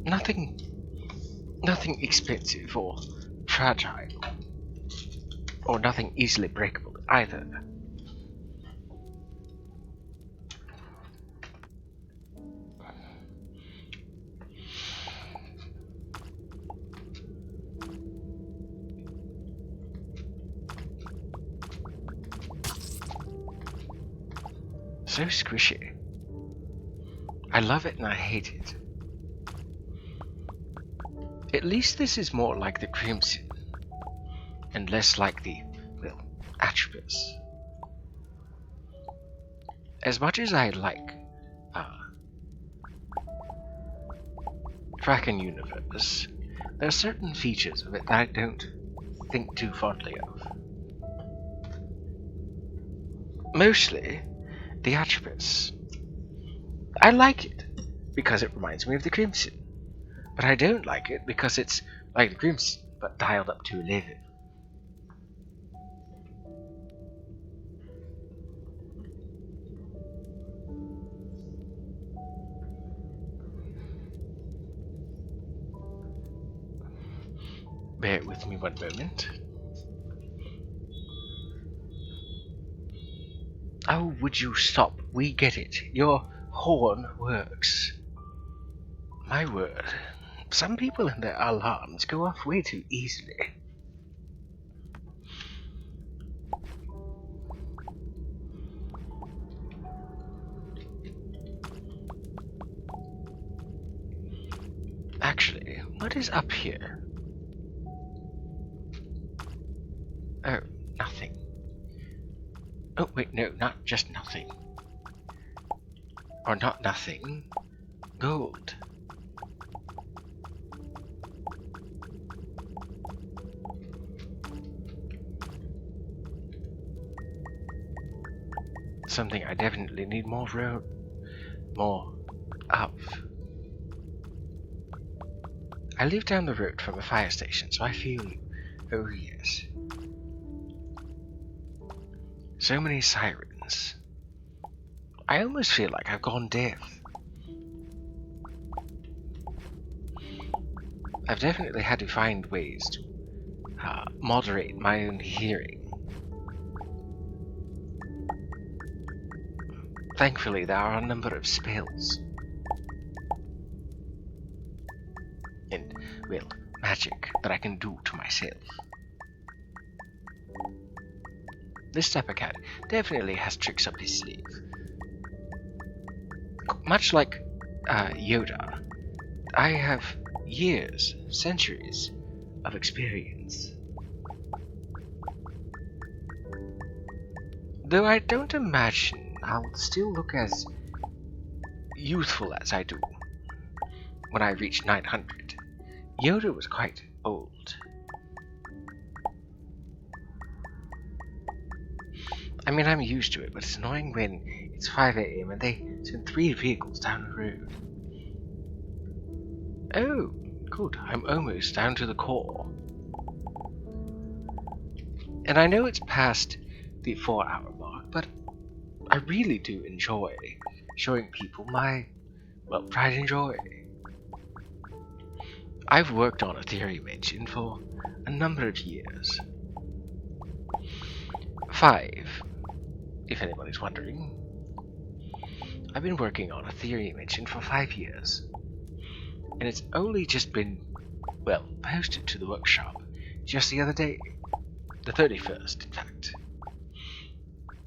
Nothing expensive or fragile. Or nothing easily breakable either. So squishy. I love it and I hate it. At least this is more like the Crimson, and less like the, well, Atropus. As much as I like Kraken Universe, there are certain features of it that I don't think too fondly of. Mostly, the Atropus. I like it because it reminds me of the Crimson, but I don't like it because it's like the Crimson but dialed up to 11. Bear with me one moment. Oh, would you stop? We get it. Your horn works. My word. Some people and their alarms go off way too easily. Actually, what is up here? Oh, nothing. Oh, wait, no, not just nothing. Or not nothing. Gold. Something I definitely need more of. I live down the road from a fire station, so I feel you. Oh yes. So many sirens. I almost feel like I've gone deaf. I've definitely had to find ways to moderate my own hearing. Thankfully, there are a number of spells. And, well, magic that I can do to myself. This dapper cat definitely has tricks up his sleeve. Much like Yoda, I have years, centuries of experience. Though I don't imagine I'll still look as youthful as I do when I reach 900. Yoda was quite old. I mean, I'm used to it, but it's annoying when it's 5 AM and they send 3 vehicles down the road. Oh, good. I'm almost down to the core. And I know it's past the 4-hour mark, but I really do enjoy showing people my, well, pride and joy. I've worked on Ethereum engine for a number of years. 5, if anyone is wondering. I've been working on Ethereum engine for 5 years. and it's only just been, well, posted to the workshop just the other day. The 31st, in fact.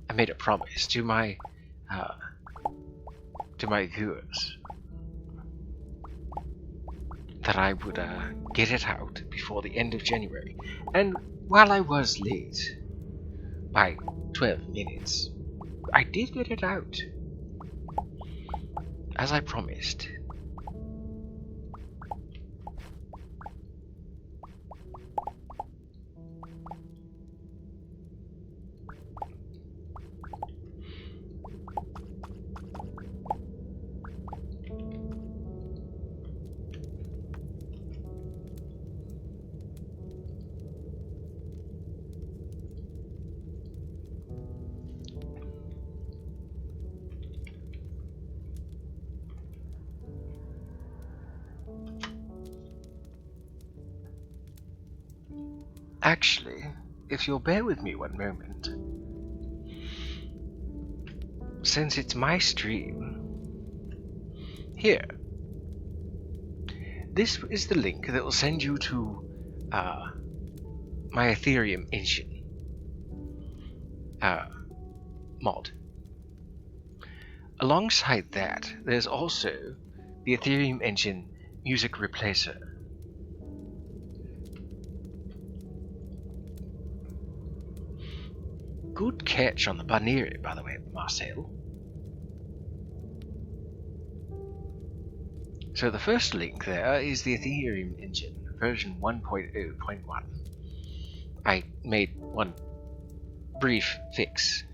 I made a promise to my viewers that I would get it out before the end of January. And while I was late by 12 minutes, I did get it out, as I promised. Actually, if you'll bear with me one moment, since it's my stream, here, this is the link that will send you to my Ethereum engine mod. Alongside that, there's also the Ethereum engine music replacer. Good catch on the binary, by the way, Marcel. So the first link there is the Ethereum engine, version 1.0.1. I made one brief fix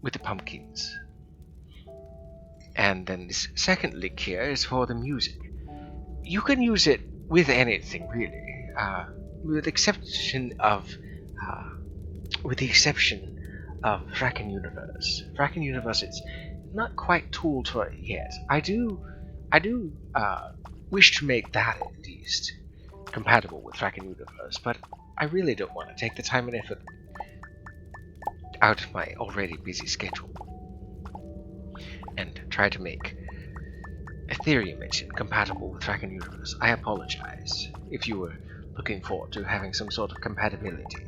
with the pumpkins. And then this second link here is for the music. You can use it with anything, really, with the exception of Fracken Universe. Fracken Universe is not quite tooled for it yet. I do wish to make that at least compatible with Fracken Universe, but I really don't want to take the time and effort out of my already busy schedule and try to make Ethereum engine compatible with Fracken Universe. I apologize if you were looking forward to having some sort of compatibility.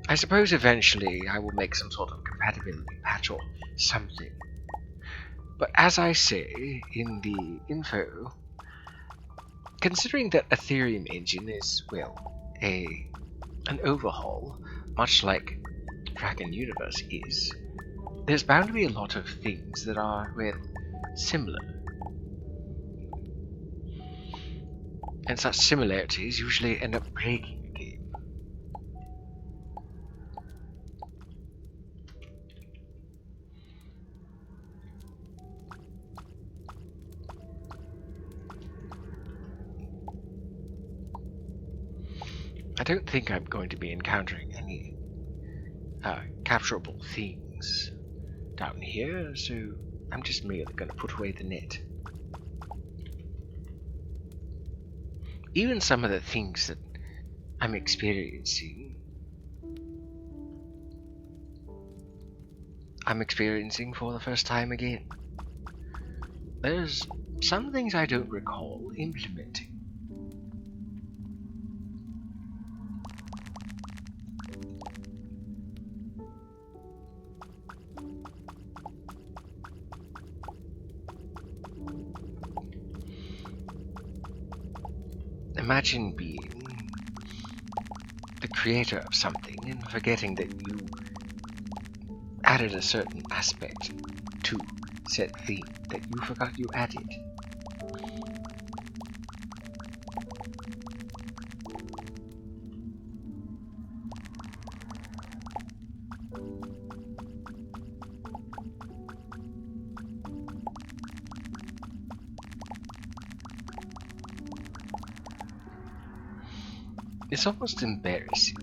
I suppose eventually I will make some sort of compatibility patch or something. But as I say in the info, considering that Ethereum engine is, well, an overhaul, much like Fracken Universe is, there's bound to be a lot of things that are, well, similar. And such similarities usually end up breaking the game. I don't think I'm going to be encountering any capturable things down here, so I'm just merely going to put away the net. Even some of the things that I'm experiencing for the first time again. There's some things I don't recall implementing. Imagine being the creator of something and forgetting that you added a certain aspect to said theme that you forgot you added. It's almost embarrassing.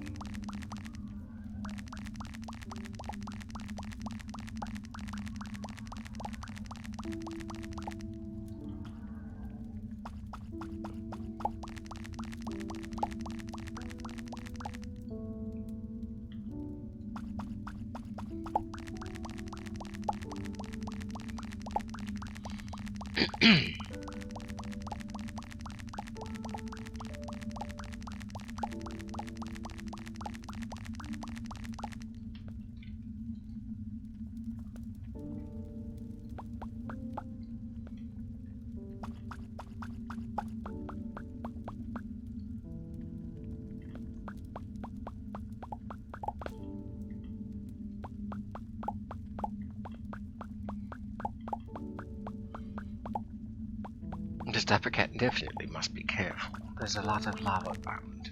This dapper cat definitely must be careful. There's a lot of lava around.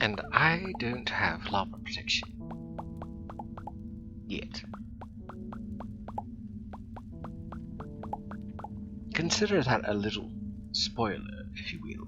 And I don't have lava protection. Yet. Consider that a little spoiler, if you will.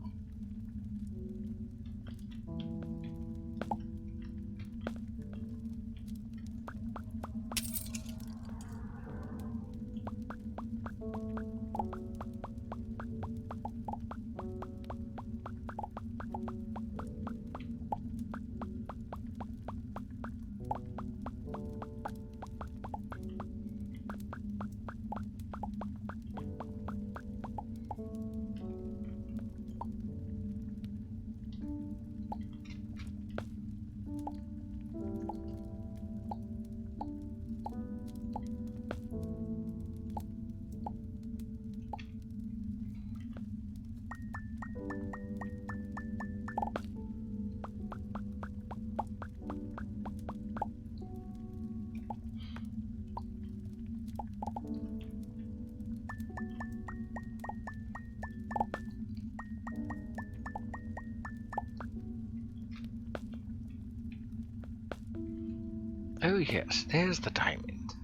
Oh yes, there's the diamond.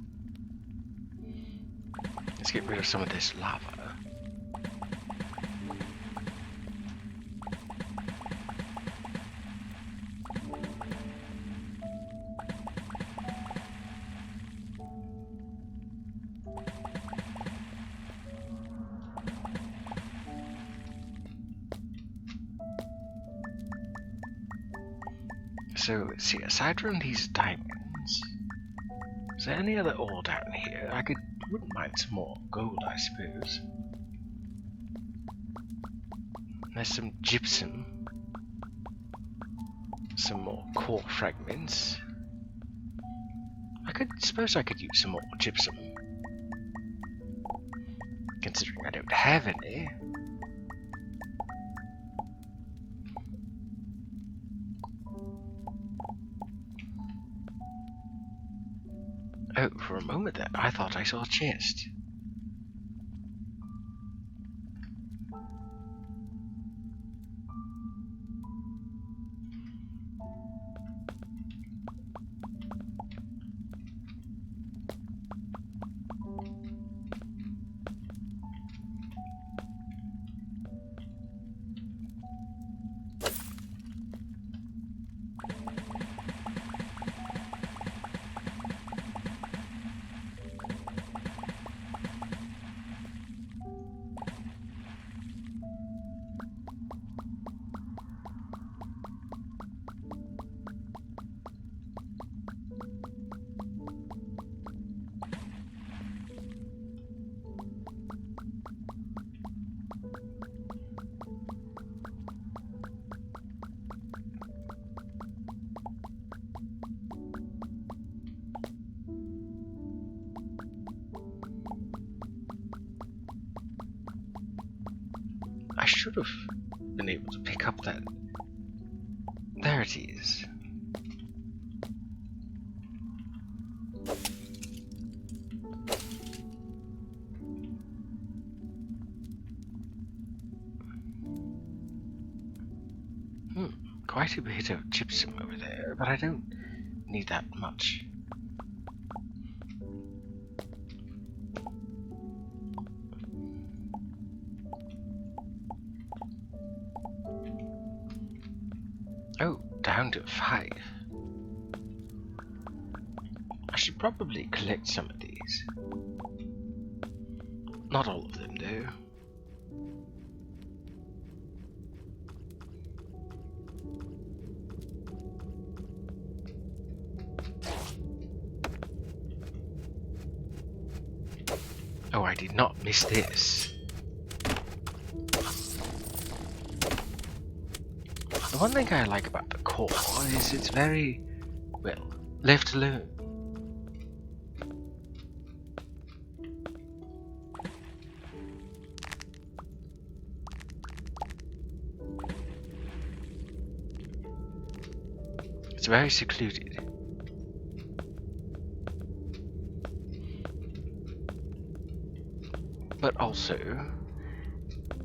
Let's get rid of some of this lava. So, let's see, aside from these diamonds, is there any other ore down here? Wouldn't mind some more gold, I suppose. There's some gypsum. Some more core fragments. Suppose I could use some more gypsum. Considering I don't have any. Oh, for a moment there, I thought I saw a chest. I should have been able to pick up that. There it is. Quite a bit of gypsum over there, but I don't need that much. Oh, down to 5. I should probably collect some of these. Not all of them, though. Oh, I did not miss this. The one thing I like about the core is it's very, well, left alone. It's very secluded. But also,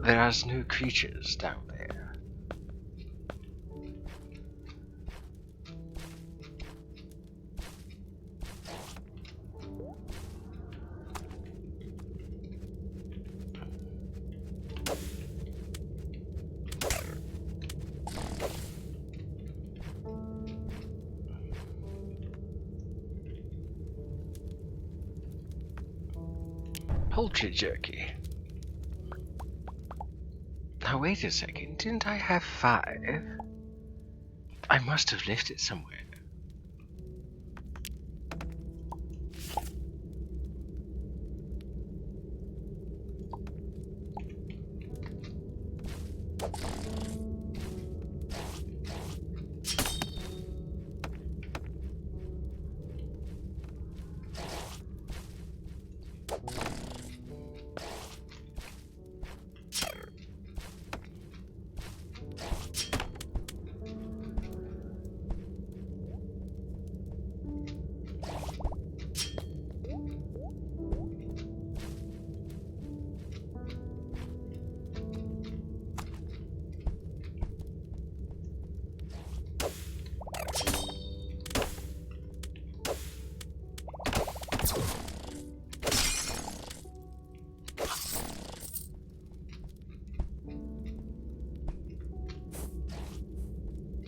there are no creatures down there. Poultry jerky. Now wait a second, didn't I have 5? I must have left it somewhere.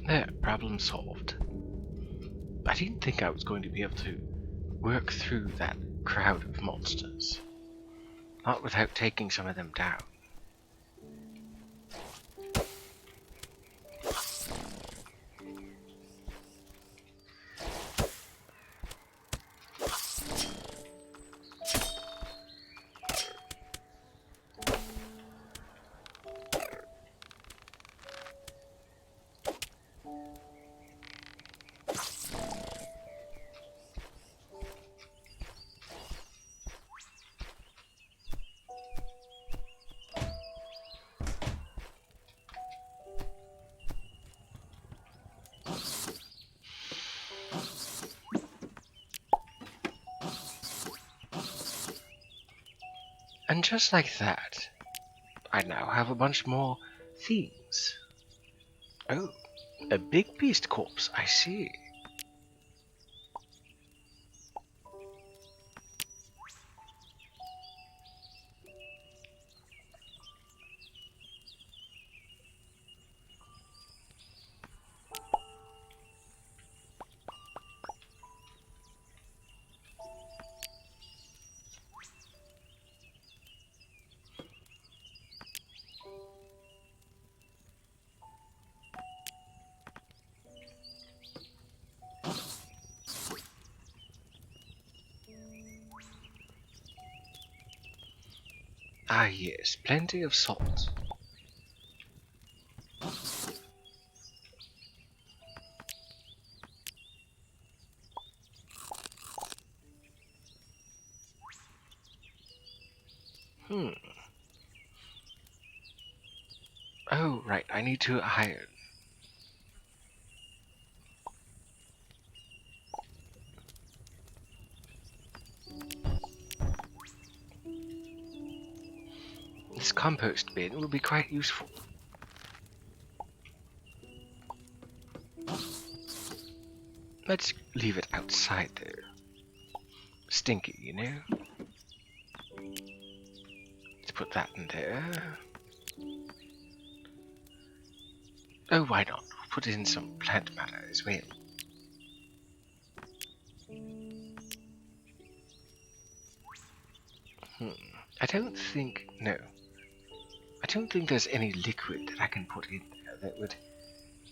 There, problem solved. I didn't think I was going to be able to work through that crowd of monsters. Not without taking some of them down. And just like that, I now have a bunch more things. Oh, a big beast corpse, I see. Ah yes, plenty of salt. Oh, right, I need to iron. This compost bin will be quite useful. Let's leave it outside there. Stinky, you know? Let's put that in there. Oh, why not? We'll put in some plant matter as well. I don't think... no. I don't think there's any liquid that I can put in there that would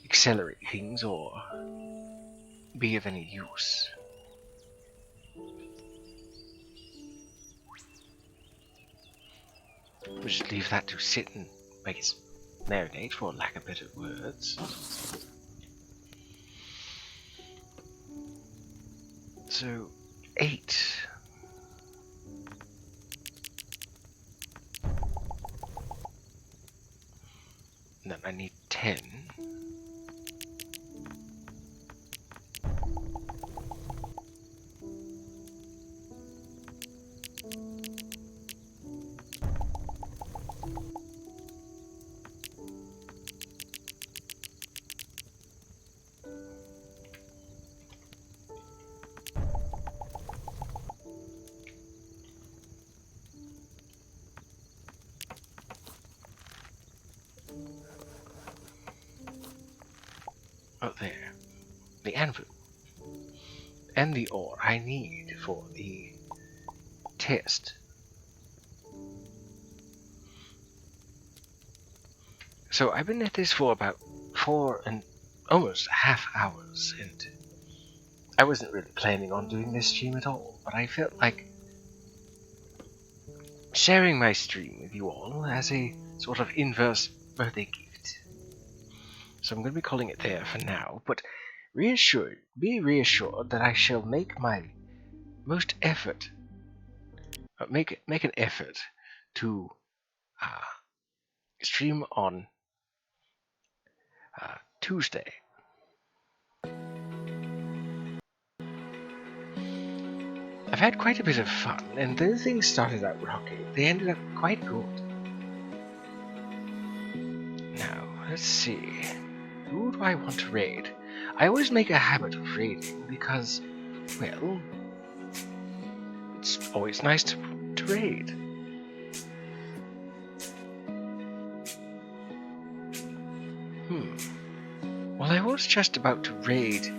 accelerate things or be of any use. We'll just leave that to sit and, I guess, marinate, for lack of better words. So, 8. And then I need 10. Oh, there. The anvil. And the ore I need for the test. So I've been at this for about 4 and almost half hours, and I wasn't really planning on doing this stream at all, but I felt like sharing my stream with you all as a sort of inverse birthday gift. So I'm going to be calling it there for now, but be reassured that I shall make my most effort, make an effort to stream on Tuesday. I've had quite a bit of fun, and though things started out rocky, they ended up quite good. Now, let's see. Who do I want to raid? I always make a habit of raiding because, well, it's always nice to raid. Well, I was just about to raid.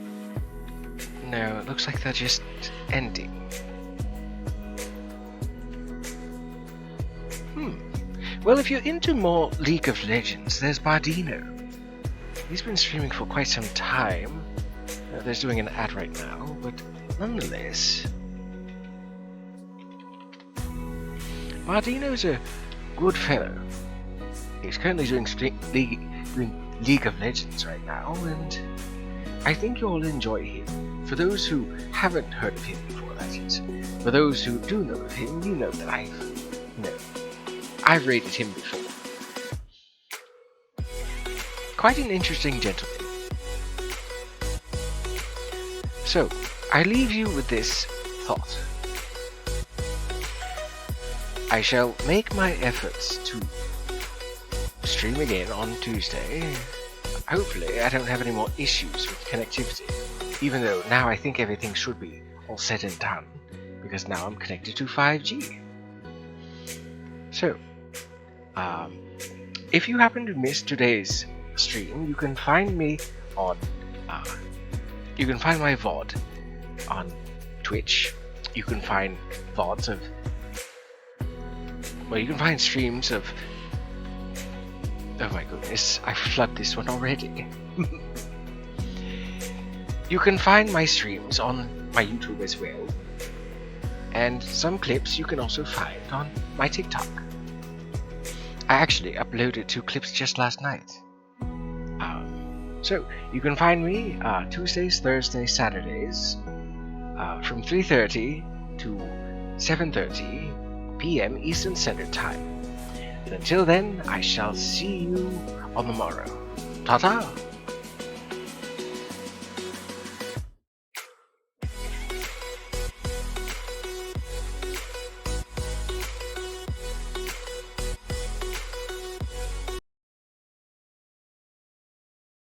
No, it looks like they're just ending. Well, if you're into more League of Legends, there's Bardino. He's been streaming for quite some time. There's doing an ad right now, but nonetheless, Bardino's a good fellow. He's currently doing League of Legends right now, and I think you'll enjoy him. For those who haven't heard of him before, that is. For those who do know of him, you know that I've rated him before. Quite an interesting gentleman. So, I leave you with this thought. I shall make my efforts to stream again on Tuesday. Hopefully, I don't have any more issues with connectivity, even though now I think everything should be all said and done, because now I'm connected to 5G. So, if you happen to miss today's stream, you can find me on, you can find my VOD on Twitch. You can find VODs of, well, you can find streams of, oh my goodness, I flooded this one already. You can find my streams on my YouTube as well, and some clips you can also find on my TikTok. I actually uploaded 2 clips just last night. So you can find me Tuesdays, Thursdays, Saturdays from 3:30 to 7:30 p.m. Eastern Standard Time. And until then, I shall see you on the morrow. Ta-ta!